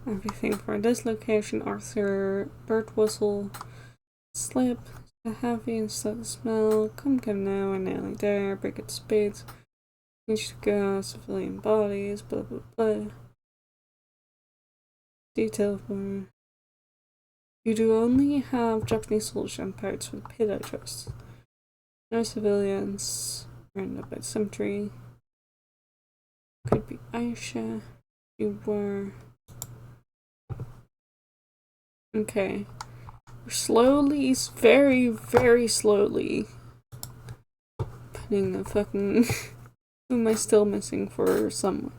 Everything for this location, Arthur, bird whistle, slip, the heavy instead of smell, come now and nearly there, break at spades, needs to go, civilian bodies, blah blah blah. Detail for you do only have Japanese soldiers and pirates for the pit, I trust. No civilians, rounded up by cemetery. Could be Aisha. You were. Okay. We're slowly, very, very slowly putting the fucking. Who am I still missing for someone?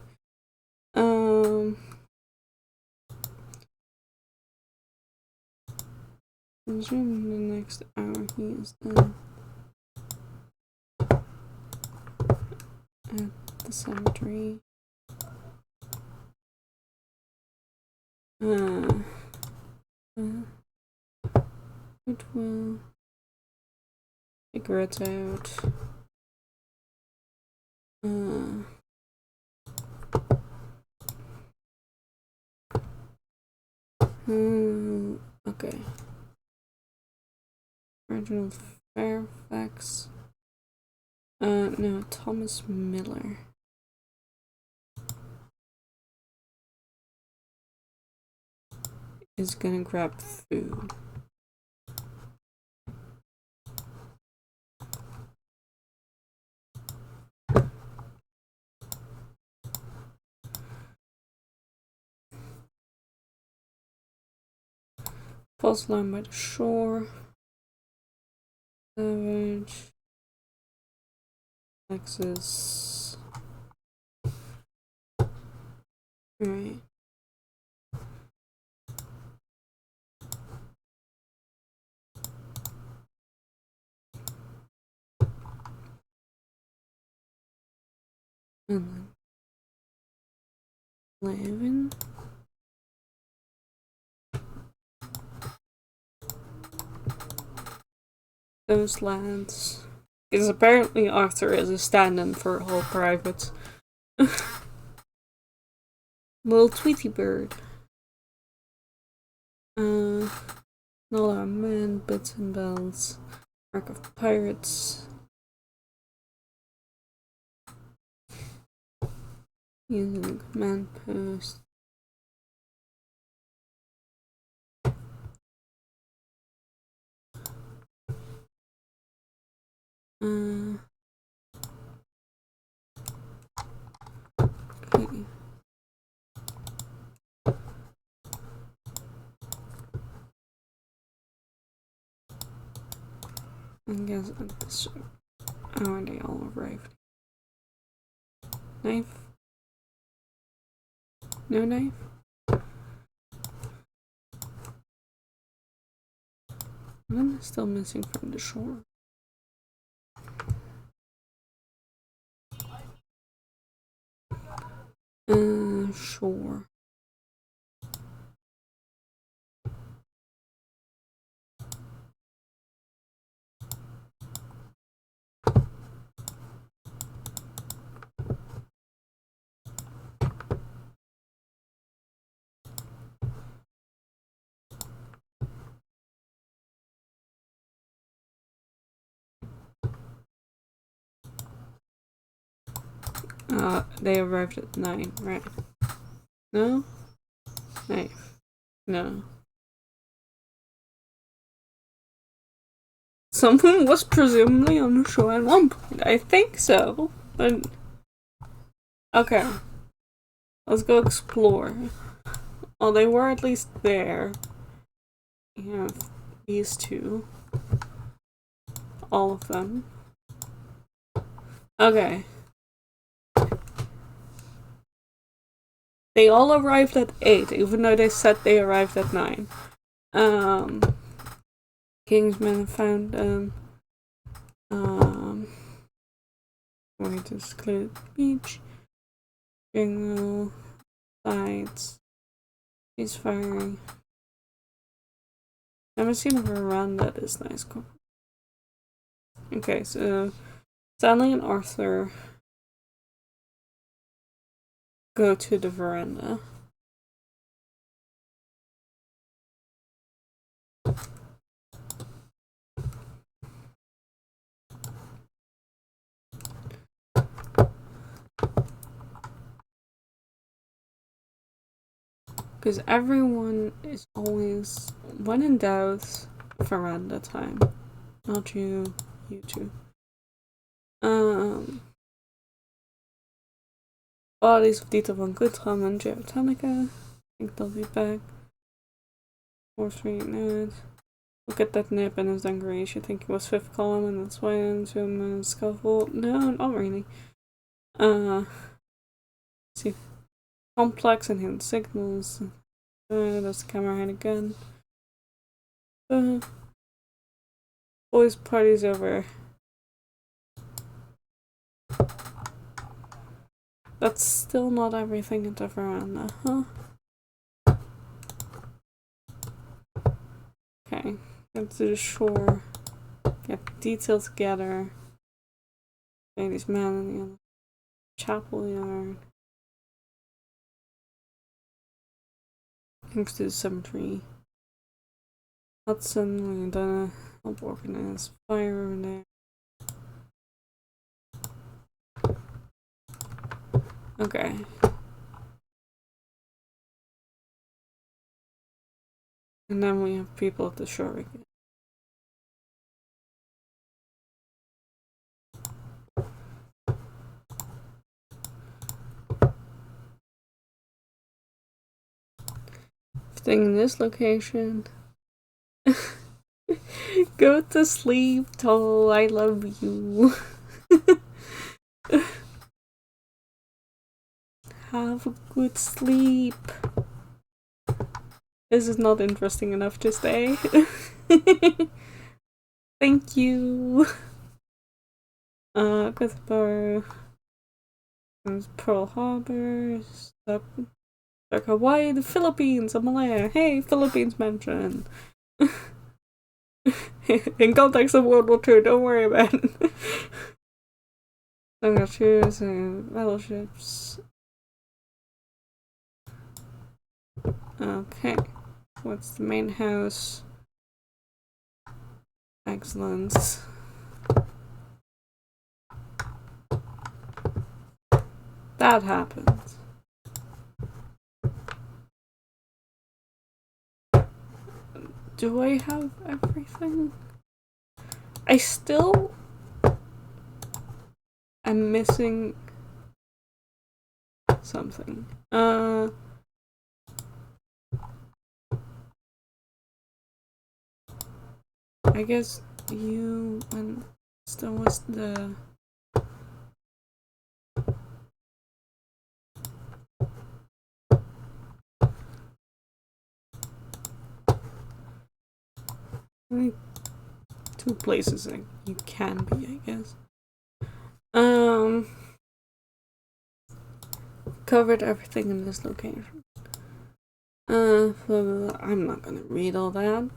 Zoom the next hour he is done at the cemetery. It will figure it out. Okay. Reginald Fairfax. No, Thomas Miller. Is gonna grab food. False alarm by the shore. Savage. Texas. Alright. And then 11. Those lads. Because apparently Arthur is a stand-in for all privates. Little Tweety Bird. Not a lot of men, bits and bells. Mark of Pirates. Using the command post. Okay. I guess this. Oh, they all arrived. Knife? No knife? I'm still missing from the shore. Shore. They arrived at 9, right? No? Knife. No. Someone was presumably on the shore at one point. I think so. But okay. Let's go explore. Oh, they were at least there. You have these two. All of them. Okay. They all arrived at 8, even though they said they arrived at 9. Kingsman found them. Going to exclude beach. Jingle. Lights. He's firing. Never seen a veranda this nice. Okay, so Stanley and Arthur go to the veranda. Because everyone is always, when in doubt, veranda time. Not you, you two. Bodies of Dieter van Goodham and Joe Tanica. I think they'll be back. 4-3 minutes. Look at that nip in his dungarees. You think he was 5th column and that's why I'm into him scuffle? No, not really. See. Complex and hidden signals. There's the camera and again. Boys' party's over. That's still not everything at the veranda, huh? Okay, get to the shore. Get the details together. Ladies, man in the other chapel yard. Thanks to the cemetery. Hudson, Donna, help organize fire over there. Okay. And then we have people at the shore again. Staying in this location. Go to sleep, Toll. I love you. Have a good sleep. This is not interesting enough to stay. Thank you. Goodbye. There's Pearl Harbor. Stuck Hawaii, the Philippines, and Malaya. Hey, Philippines mentioned. In context of World War II, don't worry about it. I've got cheers and battleships. Okay. What's the main house? Excellent. That happened. Do I have everything? I still am missing something. I guess you and still was the only 2 places that you can be, I guess. Covered everything in this location. I'm not gonna read all that.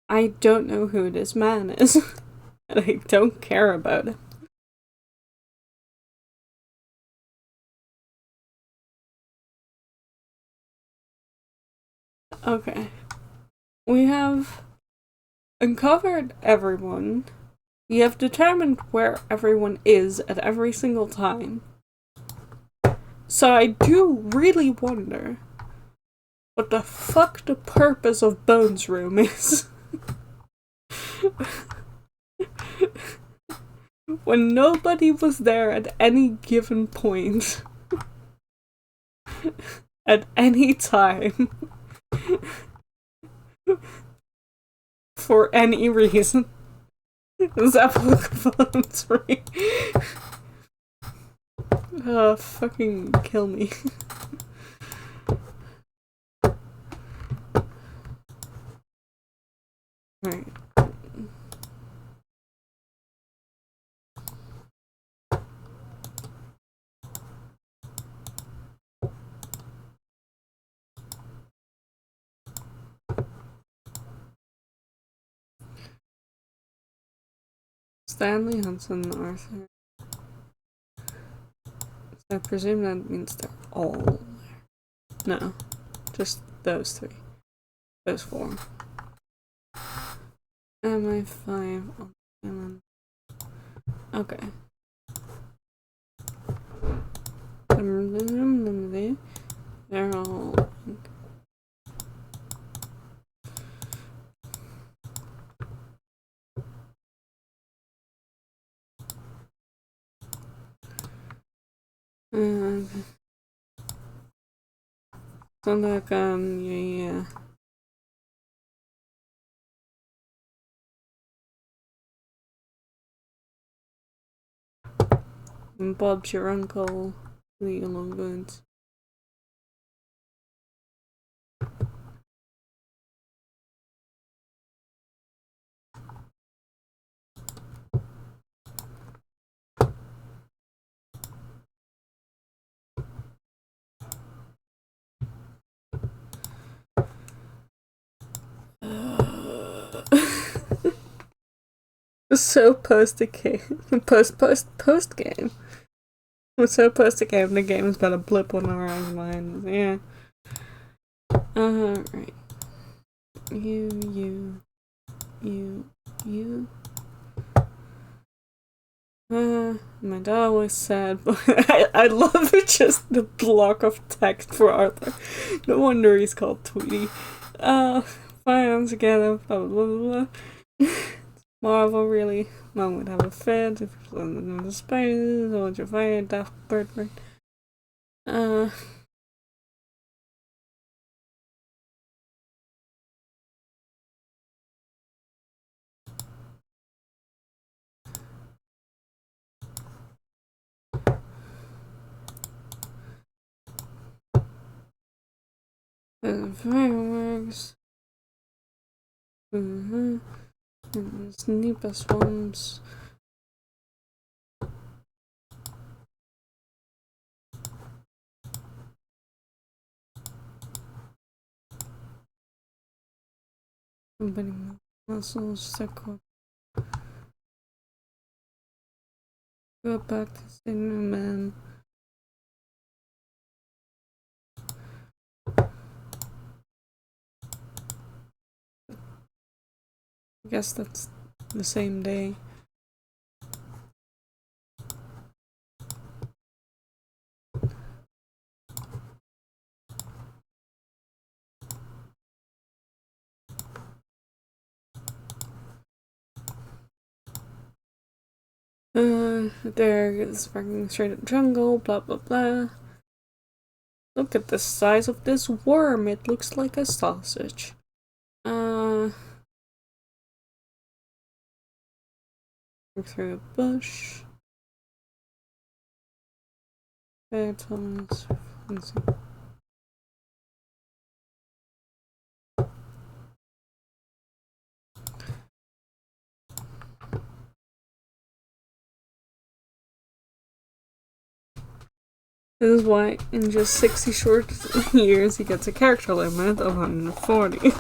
I don't know who this man is. And I don't care about it. Okay. We have uncovered everyone. We have determined where everyone is at every single time. So I do really wonder what the fuck the purpose of Bones' room is. When nobody was there at any given point. at any time for any reason is applicable in 3. Fucking kill me. Alright. Stanley, Hudson, Arthur. I presume that means they're all there. No, just those 3. Those 4. MI5 on the island. Okay. They're all. So like, yeah. And Bob's your uncle, the along goods. So post game. Post game. We're so post a game, the game's got a blip on our own minds. Yeah. Right. You. My dad was sad, but I love it, just the block of text for Arthur. No wonder he's called Tweety. Finance together, blah blah blah blah. Marvel really, Mom would have a fit if it was in the space, or would you find a daft bird brain? Fireworks. And there's Nipa swamps. Opening muscles, circle. Go back to Cinnamon. I guess that's the same day. There is sparking straight at the jungle, blah blah blah. Look at the size of this worm, it looks like a sausage. Through a bush. Thomas. This is why in just 60 short years he gets a character limit of 140.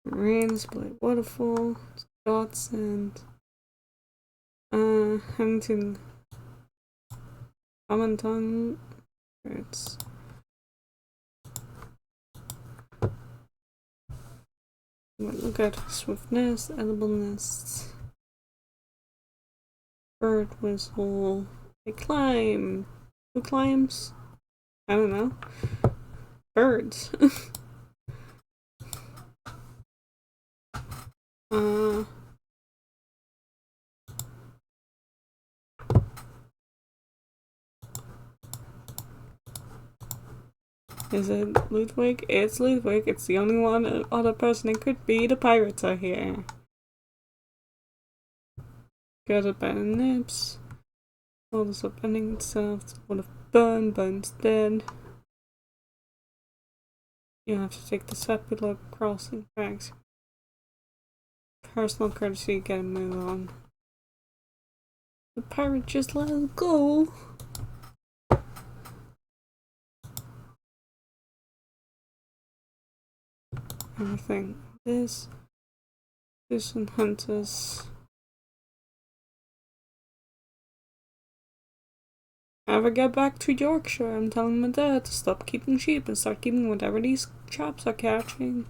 Rain, Split Waterfall, Godsend, Huntington, Commenton, it's look at swiftness, edibleness, bird whistle, they climb. Who climbs? I don't know. Birds. Is it Ludwig? It's Ludwig. It's the only one other person it could be. The pirates are here. Got it by the nips. All this up ending itself. What if Burns dead. You have to take the Sepulchre crossing tracks. Personal courtesy, get a move on. The pirate just let us go. Everything. This and hunters. Ever get back to Yorkshire, I'm telling my dad to stop keeping sheep and start keeping whatever these chaps are catching.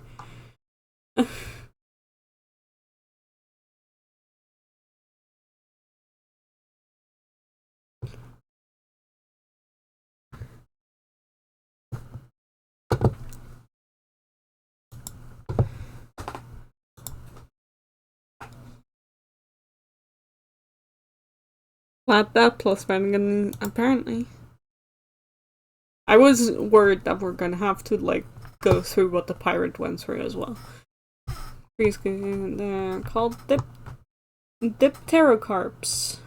Glad that plus Flanagan, apparently. I was worried that we're gonna have to, like, go through what the pirate went through as well. They're called Dipterocarps.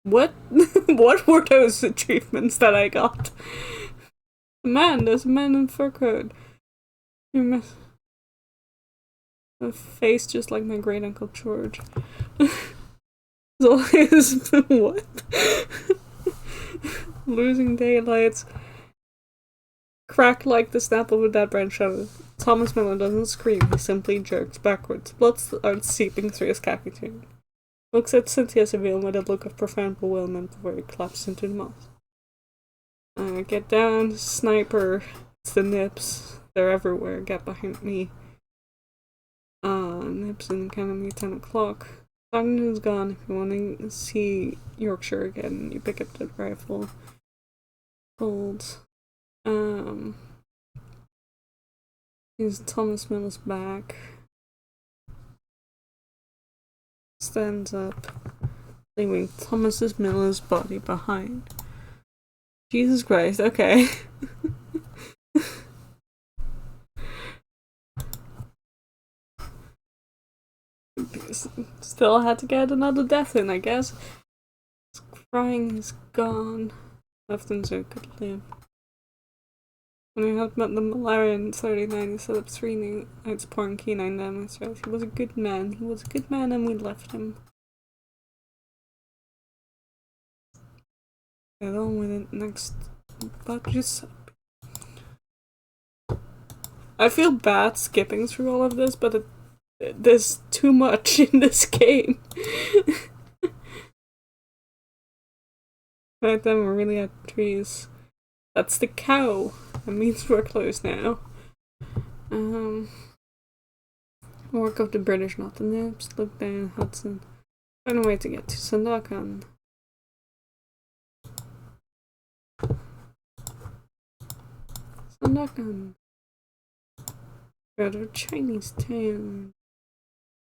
What? What were those achievements that I got? Man, there's a man in fur coat. A face just like my great uncle George. So his what? Losing daylights. Crack like the snap of a dead branch shadow. Thomas Miller doesn't scream, he simply jerks backwards. Blood starts seeping through his khaki tunic. Looks at Cynthia Seville with a look of profound bewilderment before he collapses into the moss. Get down, sniper. It's the nips. They're everywhere. Get behind me. Nips in Academy 10 o'clock. Darkness is gone. If you want to see Yorkshire again, you pick up the rifle. Hold. Here's Thomas Miller's back. Stands up, leaving Thomas Miller's body behind. Jesus Christ, okay. Still had to get another death in, I guess. His crying is gone. Left him so could live. When he had met the malaria in 39, he set up 3 new nights pouring quinine down his throat. He was a good man. He was a good man and we left him. Get on with it next. But just... I feel bad skipping through all of this, but there's too much in this game. Right then, we're really at trees. That's the cow. That means we're close now. Work of the British, not the nips. Look down Hudson. Find a way to get to Sandakan. Sandakan. Got a Chinese town.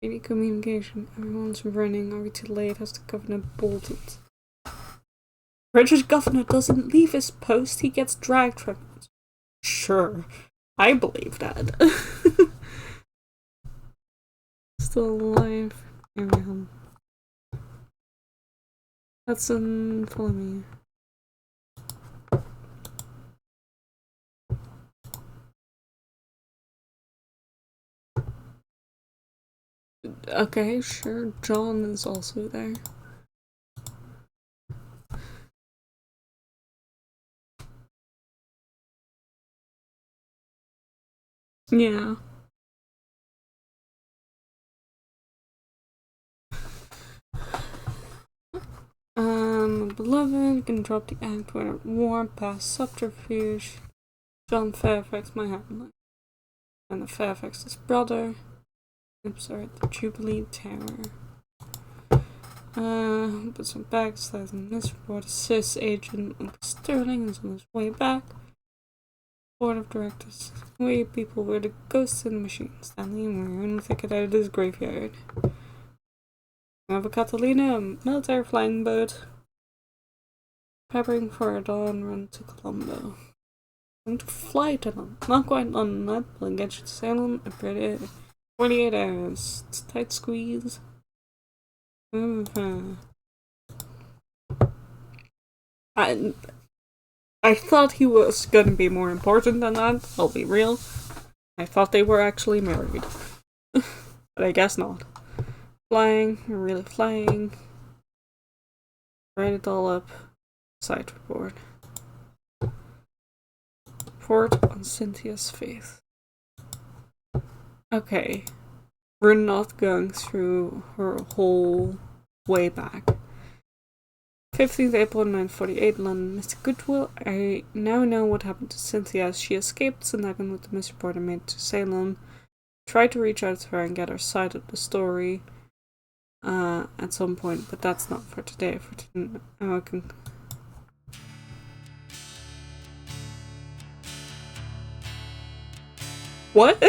Any communication. Everyone's running. Are we too late? Has the governor bolted? British governor doesn't leave his post. He gets dragged from it. Sure. I believe that. Still alive. Here we go. Hudson, follow me. Okay, sure. John is also there. Yeah. Beloved, can drop the act when warm past subterfuge. John Fairfax, my handler. And the Fairfax's brother. Oops, sorry, the Jubilee Tower. Put some bags, in this report. Assist agent Uncle Sterling is on his way back. Board of directors. We people were the ghosts in the machine. Stanley and we're in the thicket out of this graveyard. We have a Catalina, a military flying boat. preparing for a dawn run to Colombo. I'm going to fly to London. Not quite London, that will get you to Salem in 48 hours. It's a tight squeeze. I thought he was gonna be more important than that, I'll be real. I thought they were actually married. But I guess not. Flying, really flying. Write it all up. Site report. Report on Cynthia's faith. Okay. We're not going through her whole way back. 15th April 1948, London. Mr. Goodwill, I now know what happened to Cynthia as she escaped Sinagan with the misreport I made to Salem. Tried to reach out to her and get her side of the story at some point, but that's not for today. What?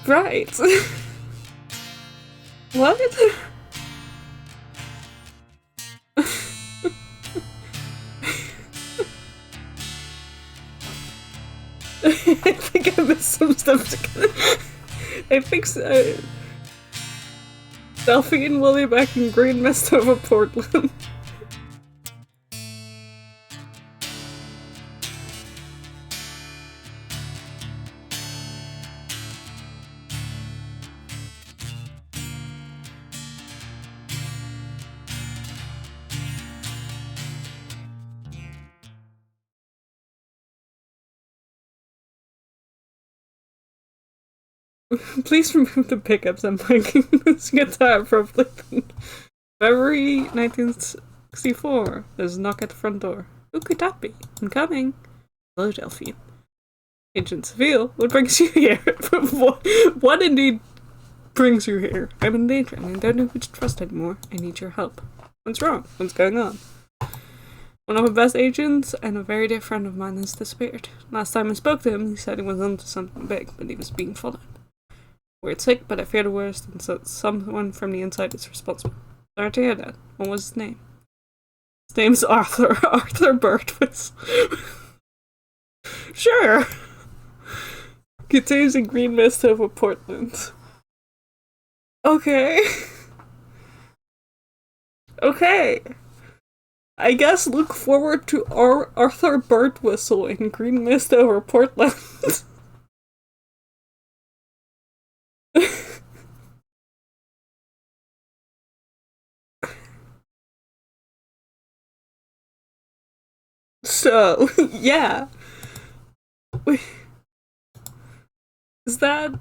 Right. What? I think I missed some stuff. I think so. Delphine will be back in green mist over Portland. Please remove the pickups. I'm playing this guitar probably. February 1964. There's a knock at the front door. Who could that be? I'm coming. Hello, Delphine. Agent Seville, what brings you here? What indeed brings you here? I'm in danger and I don't know who to trust anymore. I need your help. What's wrong? What's going on? One of my best agents and a very dear friend of mine has disappeared. Last time I spoke to him, he said he was onto something big, but he was being followed. We're sick, but I fear the worst, and so someone from the inside is responsible. Sorry to hear that. What was his name? His name's Arthur. Arthur Birdwitz. Sure. Continues in green mist over Portland. Okay. Okay. I guess look forward to Arthur Birdwhistle in green mist over Portland. So, yeah. Wait. Is that...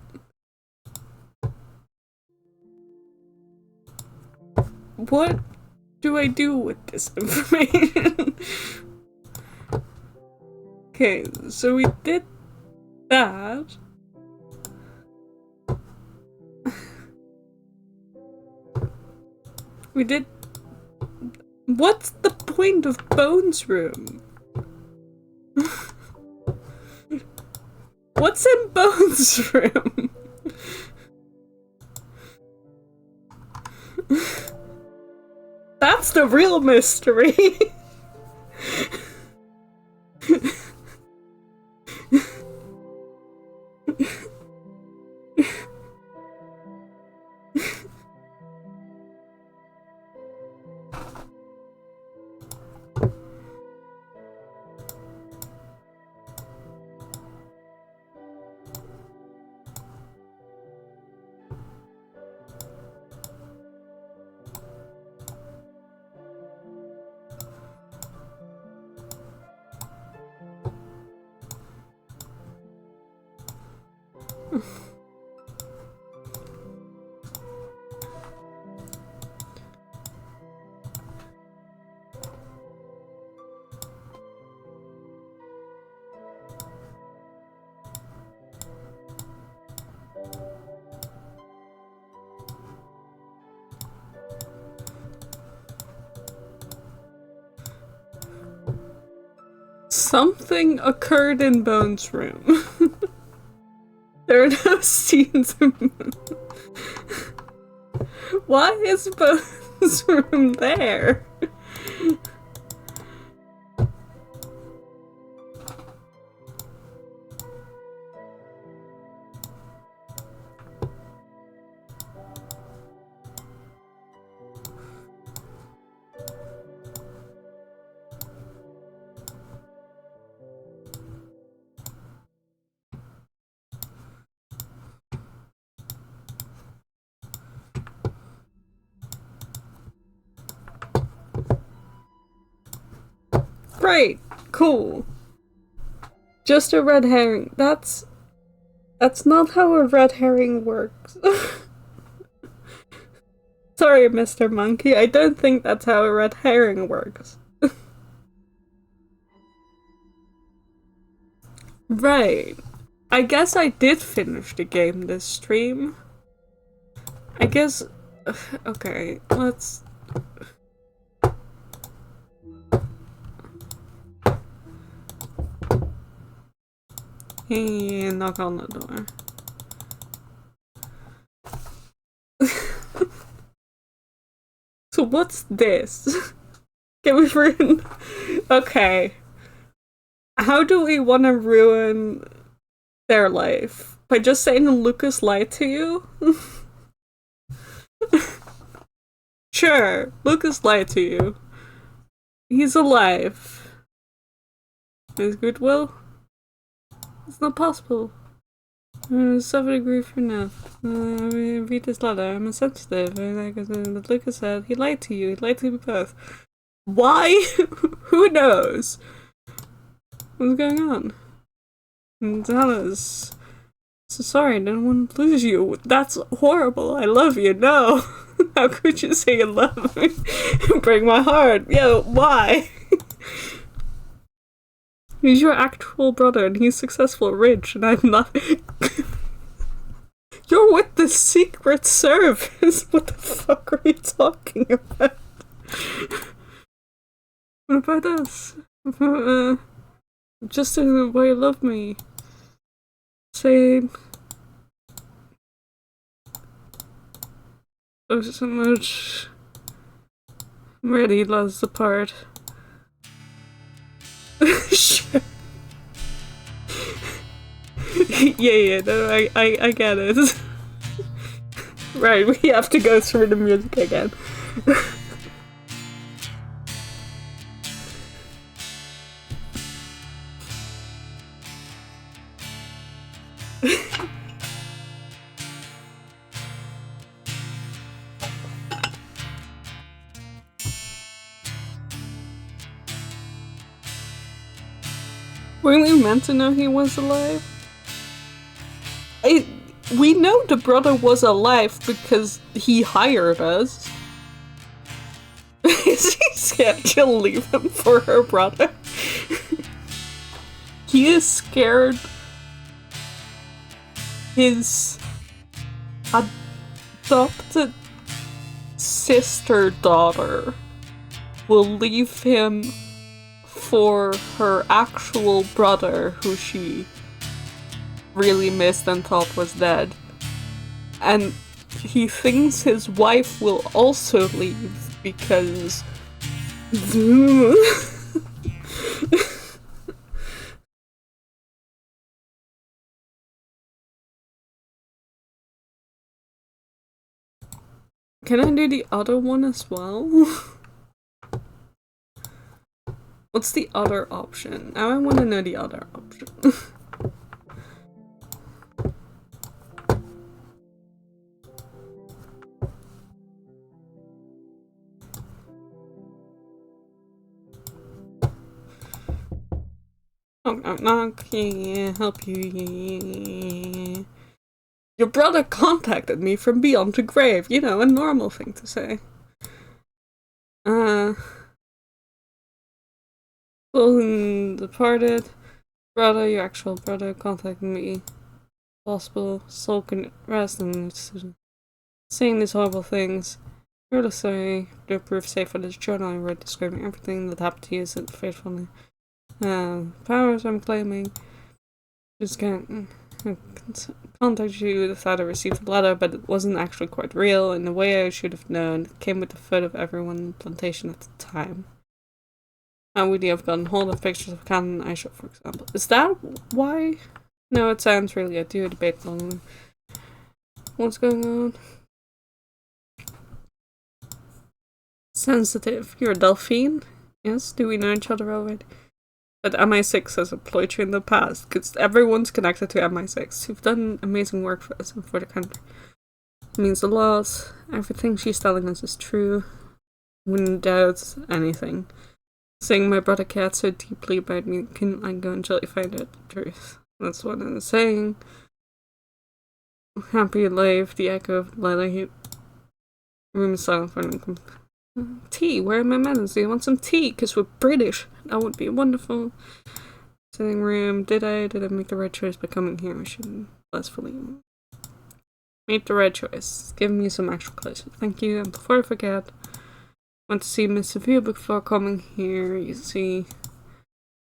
What do I do with this information? Okay, so we did that. We did... What's the point of Bones' room? What's in Bones' room? That's the real mystery. Something occurred in Bones' room. There are no scenes in Why is Bones' room there? Great, cool. Just a red herring. That's not how a red herring works. Sorry, Mr. Monkey, I don't think that's how a red herring works. Right. I guess I did finish the game this stream. I guess... Okay, let's... Hey, knock on the door. So what's this? Can we ruin... Okay. How do we want to ruin their life? By just saying Lucas lied to you? Sure, Lucas lied to you. He's alive. His goodwill? It's not possible. Suffer grief for now. Read this letter. I'm insensitive. But Lucas said he lied to you. He lied to you both. Why? Who knows? What's going on? Tell us. So sorry, I didn't want to lose you. That's horrible. I love you. No. How could you say you love me? Break my heart. Yo, why? He's your actual brother and he's successful, rich, and I'm not. You're with the Secret Service. What the fuck are you talking about? What about us? Just the way you love me. Saying oh, so much. I'm ready, loves the part. Sure. Yeah, no, I get it. Right, we have to go through the music again. Were we meant to know he was alive? We know the brother was alive because he hired us. Is he scared she'll leave him for her brother? He is scared his adopted sister-daughter will leave him for her actual brother, who she really missed and thought was dead. And he thinks his wife will also leave because... Can I do the other one as well? What's the other option? Now I want to know the other option. Oh, knock, yeah, help you, yeah. Your brother contacted me from beyond the grave. You know, a normal thing to say. Well, departed. Brother, your actual brother, contacted me. Possible, soul can rest and saying these horrible things. Really sorry. The proof safe for this journal I wrote describing everything that happened to you so faithfully. Powers I'm claiming. Just can't contact you. The thought I received a letter, but it wasn't actually quite real. In a way I should have known. It came with the photo of everyone in the plantation at the time. How would you have gotten hold of pictures of Cannon and Aisha, for example? Is that why? No, it sounds really. I do debate long. What's going on? Sensitive. You're a Delphine? Yes? Do we know each other already? But MI6 has employed you in the past, because everyone's connected to MI6. You've done amazing work for us and for the country. It means a lot. Everything she's telling us is true. Wouldn't doubt anything. Saying my brother cared so deeply about me, couldn't I go until I find out the truth? That's what I'm saying. Happy life, the echo of Lily. Room is silent for them. Tea, where are my manners? Do you want some tea? Because we're British. That would be wonderful. Sitting room. Did I make the right choice by coming here? I should blissfully make the right choice. Give me some extra clothes. Thank you. And before I forget, went to see Miss Sophia before coming here. You see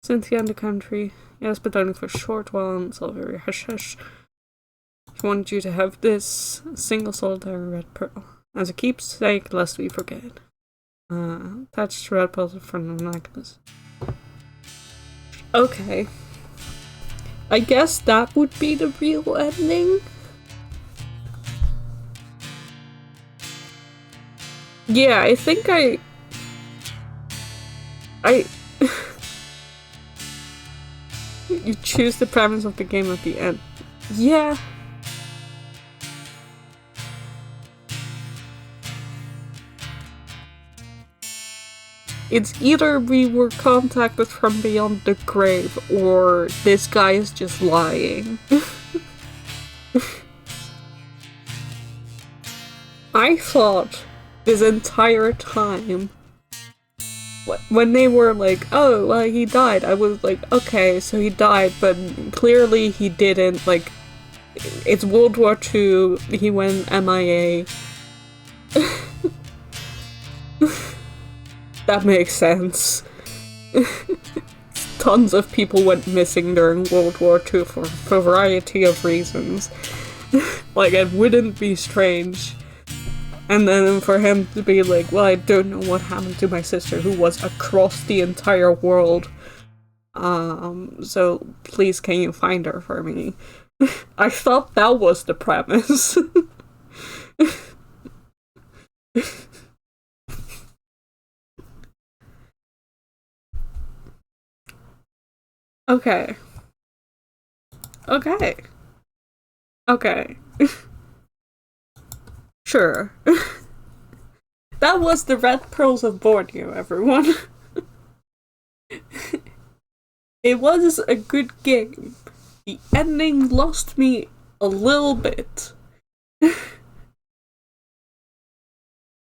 Cynthia in the country. Yes, but only for a short while, and it's all very hush-hush. She wanted you to have this single solitary red pearl as a keepsake, lest we forget. Attached red pearls in front of the necklace. Okay. I guess that would be the real ending. Yeah, I think I you choose the premise of the game at the end. Yeah. It's either we were contacted from beyond the grave, or this guy is just lying. I thought this entire time, when they were like, oh, well, he died, I was like, okay, so he died, but clearly he didn't, like, it's World War II, he went MIA. That makes sense. Tons of people went missing during World War II for a variety of reasons. Like, it wouldn't be strange. And then for him to be like, well, I don't know what happened to my sister who was across the entire world. So please can you find her for me? I thought that was the premise. Okay. Okay. Okay. Sure. That was the Red Pearls of Borneo, everyone. It was a good game. The ending lost me a little bit.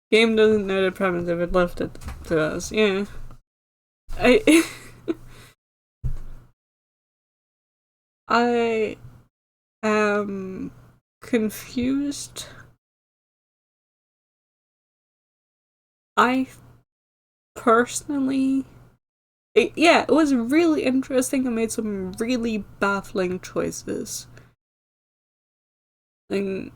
Game doesn't know the premise if it left it to us, yeah. I am confused. I personally, it was really interesting. I made some really baffling choices. And,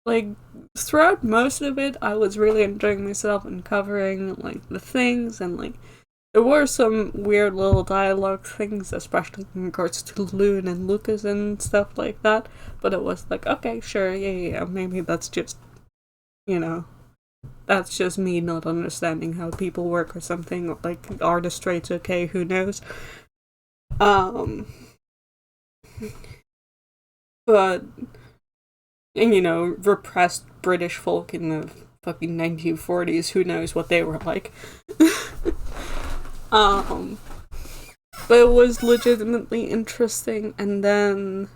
like, throughout most of it, I was really enjoying myself and covering, like, the things, and, like, there were some weird little dialogue things, especially in regards to Loon and Lucas and stuff like that, but it was like, okay, sure, yeah, maybe that's just, you know, that's just me not understanding how people work or something, or like, are the straights okay, who knows? But, you know, repressed British folk in the fucking 1940s, who knows what they were like. But it was legitimately interesting, and then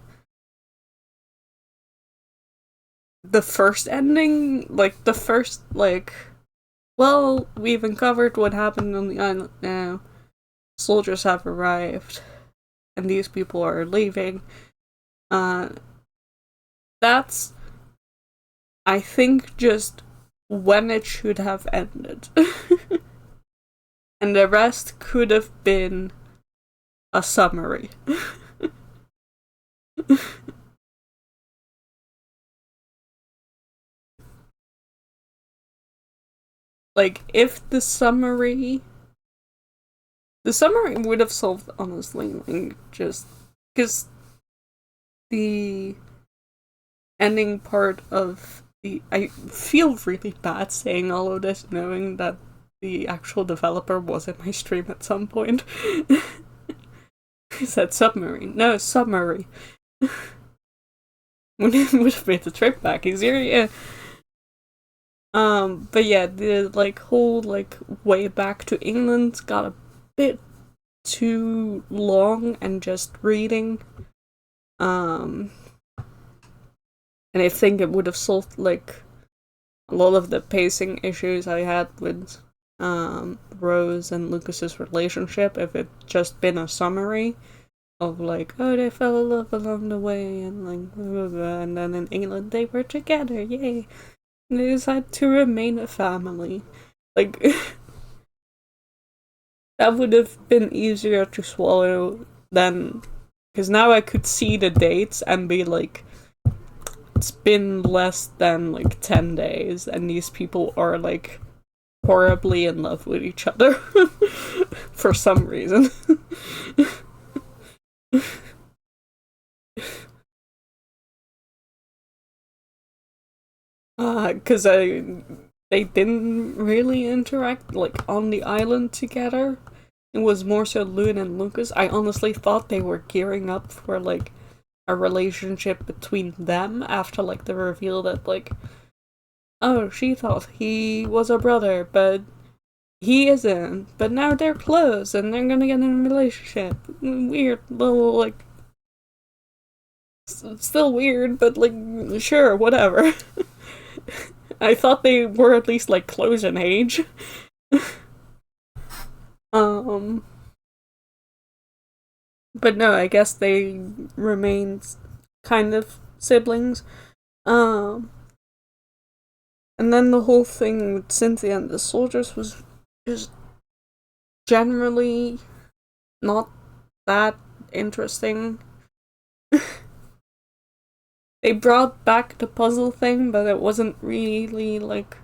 the first ending, well, we've uncovered what happened on the island now. Soldiers have arrived, and these people are leaving. That's, I think, just when it should have ended. and the rest could have been a summary. Like, if the summary would have solved, honestly, like, just because the ending part of I feel really bad saying all of this, knowing that the actual developer was in my stream at some point. He said submarine. No, summary. Would have made the trip back easier, yeah. But yeah, the like whole like way back to England got a bit too long and just reading. And I think it would have solved like a lot of the pacing issues I had with Rose and Lucas's relationship if it just been a summary of like, oh, they fell in love along the way and like blah, blah, blah, and then in England they were together, yay. And they decided to remain a family. Like that would have been easier to swallow than, because now I could see the dates and be like, it's been less than like 10 days and these people are like horribly in love with each other for some reason. Because they didn't really interact like on the island together. It was more so Lune and Lucas. I honestly thought they were gearing up for like a relationship between them after like the reveal that like, oh, she thought he was a brother, but he isn't. But now they're close and they're gonna get in a relationship. Weird little like, still weird, but like sure, whatever. I thought they were at least like close in age. But no, I guess they remained kind of siblings. And then the whole thing with Cynthia and the soldiers was just generally not that interesting. They brought back the puzzle thing, but it wasn't really like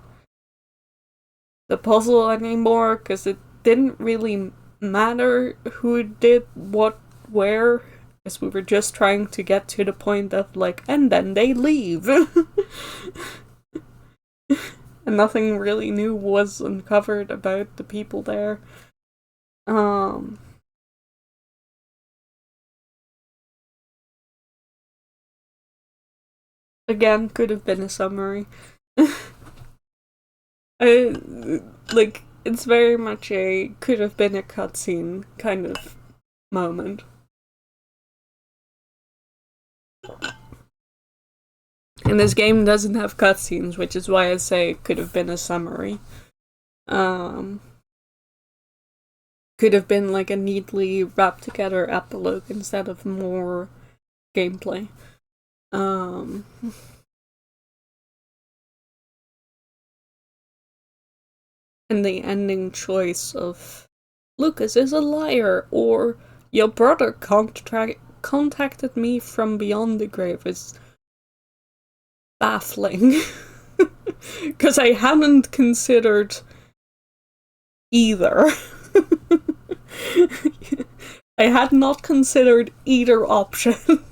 the puzzle anymore because it didn't really matter who did what where, because we were just trying to get to the point of like, and then they leave. And nothing really new was uncovered about the people there. Again, could have been a summary. I like, it's very much a could have been a cutscene kind of moment. And this game doesn't have cutscenes, which is why I say it could have been a summary. Could have been like a neatly wrapped together epilogue instead of more gameplay. And the ending choice of Lucas is a liar or your brother contacted me from beyond the grave is baffling. Because I hadn't considered either. I had not considered either option.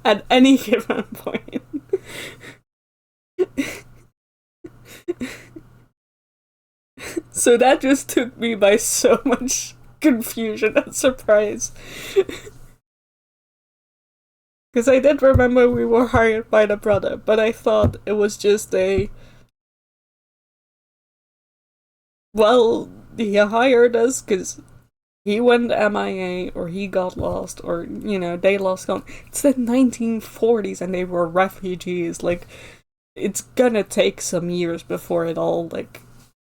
At any given point. So that just took me by so much confusion and surprise. Because I did remember we were hired by the brother, but I thought it was just a, well, he hired us because he went MIA or he got lost or, you know, they lost count. It's the 1940s and they were refugees. Like, it's gonna take some years before it all, like,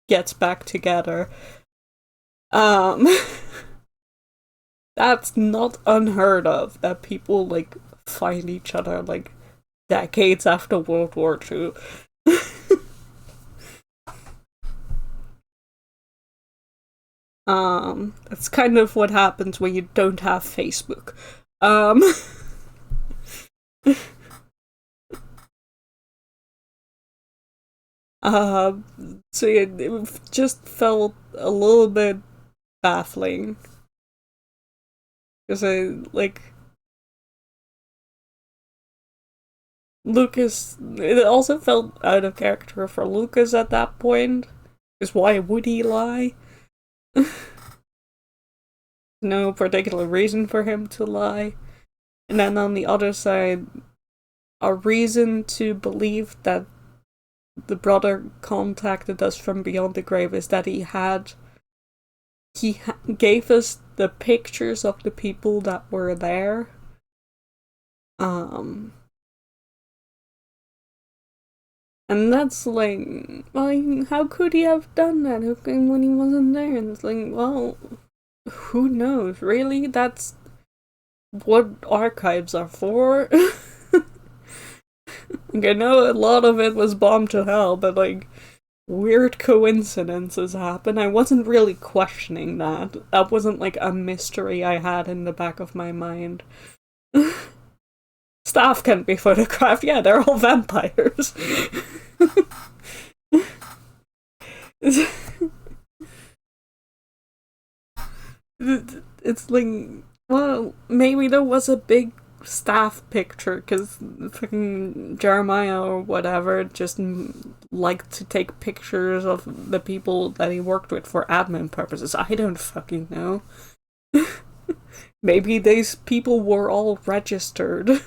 gets back together. That's not unheard of, that people, like, find each other, like, decades after World War II. That's kind of what happens when you don't have Facebook. Um, uh, so it just felt a little bit baffling because Lucas. It also felt out of character for Lucas at that point. Because why would he lie? No particular reason for him to lie. And then on the other side, a reason to believe that the brother contacted us from beyond the grave is that gave us the pictures of the people that were there. Um, and that's like, how could he have done that when he wasn't there? And it's like, well, who knows? Really, that's what archives are for. Like, I know a lot of it was bombed to hell, but like weird coincidences happen. I wasn't really questioning that. That wasn't like a mystery I had in the back of my mind. Staff can be photographed. Yeah, they're all vampires. It's like, well, maybe there was a big staff picture because fucking Jeremiah or whatever just liked to take pictures of the people that he worked with for admin purposes. I don't fucking know. Maybe these people were all registered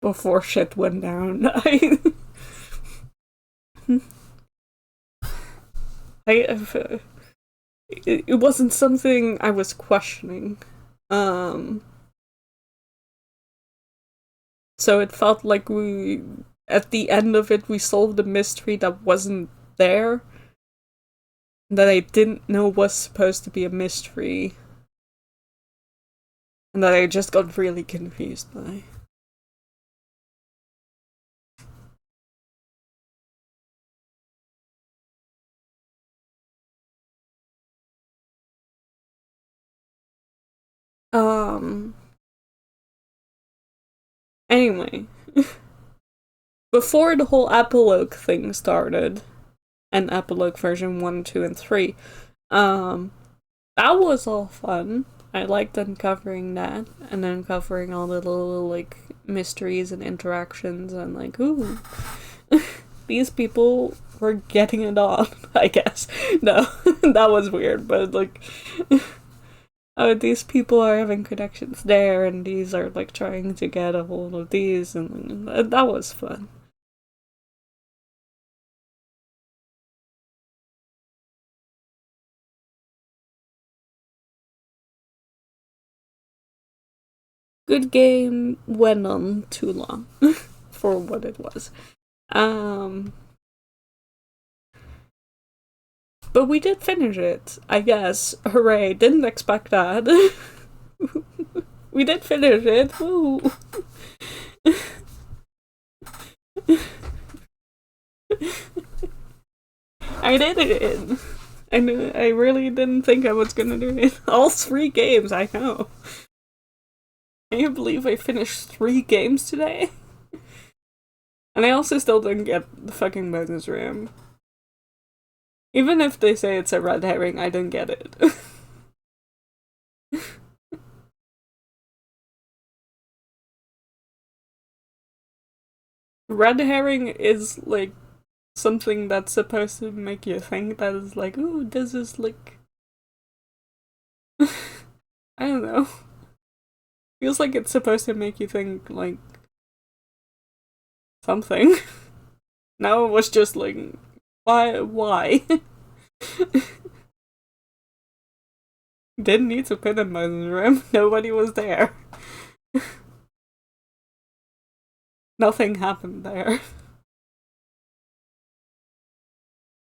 before shit went down. I it wasn't something I was questioning. Um, so it felt like at the end of it, we solved a mystery that wasn't there, that I didn't know was supposed to be a mystery, and that I just got really confused by. Um, anyway, before the whole epilogue thing started, and epilogue version 1, 2, and 3, um, that was all fun. I liked uncovering that and uncovering all the little like mysteries and interactions and like, ooh, these people were getting it on. I guess no, that was weird, but like, oh, these people are having connections there, and these are like trying to get a hold of these, and that was fun. Good game went on too long for what it was. Um, but we did finish it, I guess. Hooray, didn't expect that. We did finish it. Woo. I did it. I really didn't think I was gonna do it. All 3 games, I know. Can you believe I finished 3 games today? And I also still didn't get the fucking bonus room. Even if they say it's a red herring, I don't get it. Red herring is like something that's supposed to make you think that is like, ooh, this is like I don't know. Feels like it's supposed to make you think like something. Now it was just like why? Didn't need to put him in the room. Nobody was there. Nothing happened there.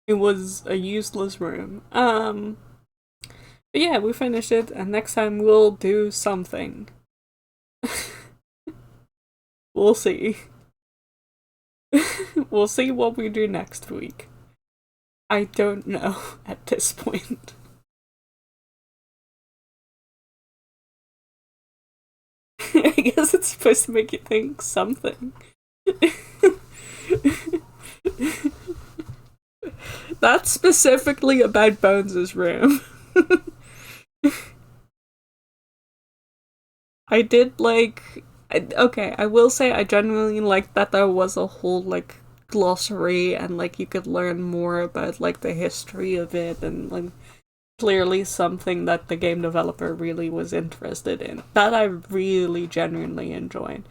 It was a useless room. But yeah, we finished it, and next time we'll do something. We'll see. We'll see what we do next week. I don't know at this point. I guess it's supposed to make you think something. That's specifically about Bones' room. I did like. Okay, I will say I genuinely liked that there was a whole like glossary and like you could learn more about like the history of it and like clearly something that the game developer really was interested in. That I really genuinely enjoyed.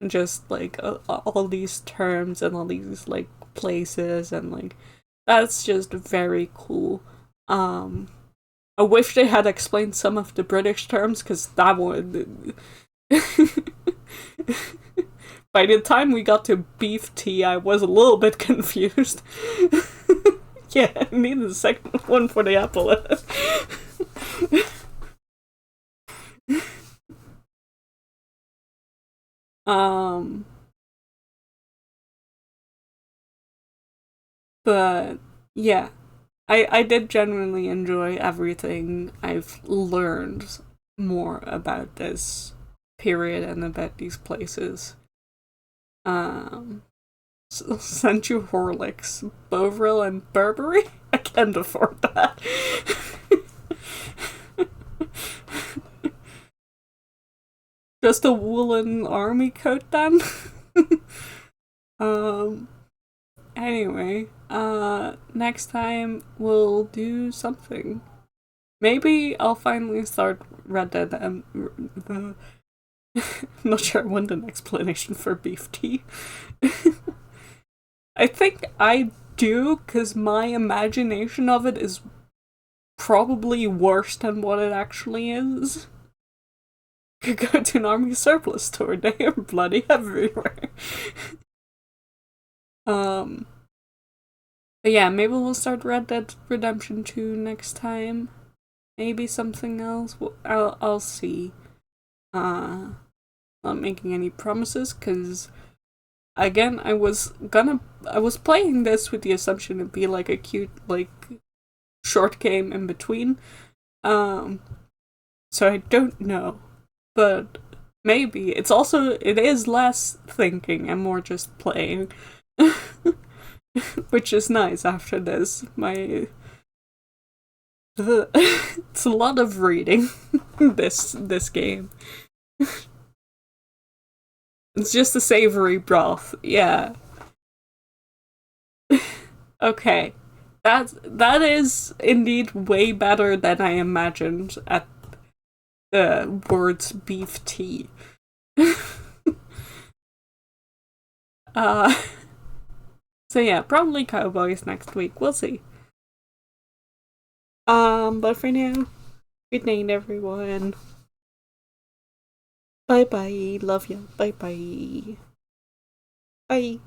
Just like all these terms and all these like places and like that's just very cool. Um I wish they had explained some of the British terms because that would. By the time we got to beef tea, I was a little bit confused. Yeah, I need a second one for the apple. um, but yeah, I did genuinely enjoy everything I've learned more about this period and about these places. Um, sent you Horlicks, Bovril, and Burberry? I can't afford that. Just a woolen army coat then? um, anyway, next time we'll do something. Maybe I'll finally start Red Dead. I'm not sure I want an explanation for beef tea. I think I do, because my imagination of it is probably worse than what it actually is. Could go to an army surplus store, they are bloody everywhere. um, but yeah, maybe we'll start Red Dead Redemption 2 next time. Maybe something else. I'll see. Not making any promises, because again, I was playing this with the assumption it'd be like a cute, like, short game in between. So I don't know. But maybe. It is less thinking and more just playing. Which is nice after this. It's a lot of reading, this game. It's just a savory broth, yeah. Okay. That is indeed way better than I imagined at the words beef tea. uh so yeah, probably cowboys next week. We'll see. But for now, good night everyone. Bye bye. Love ya. Bye bye. Bye.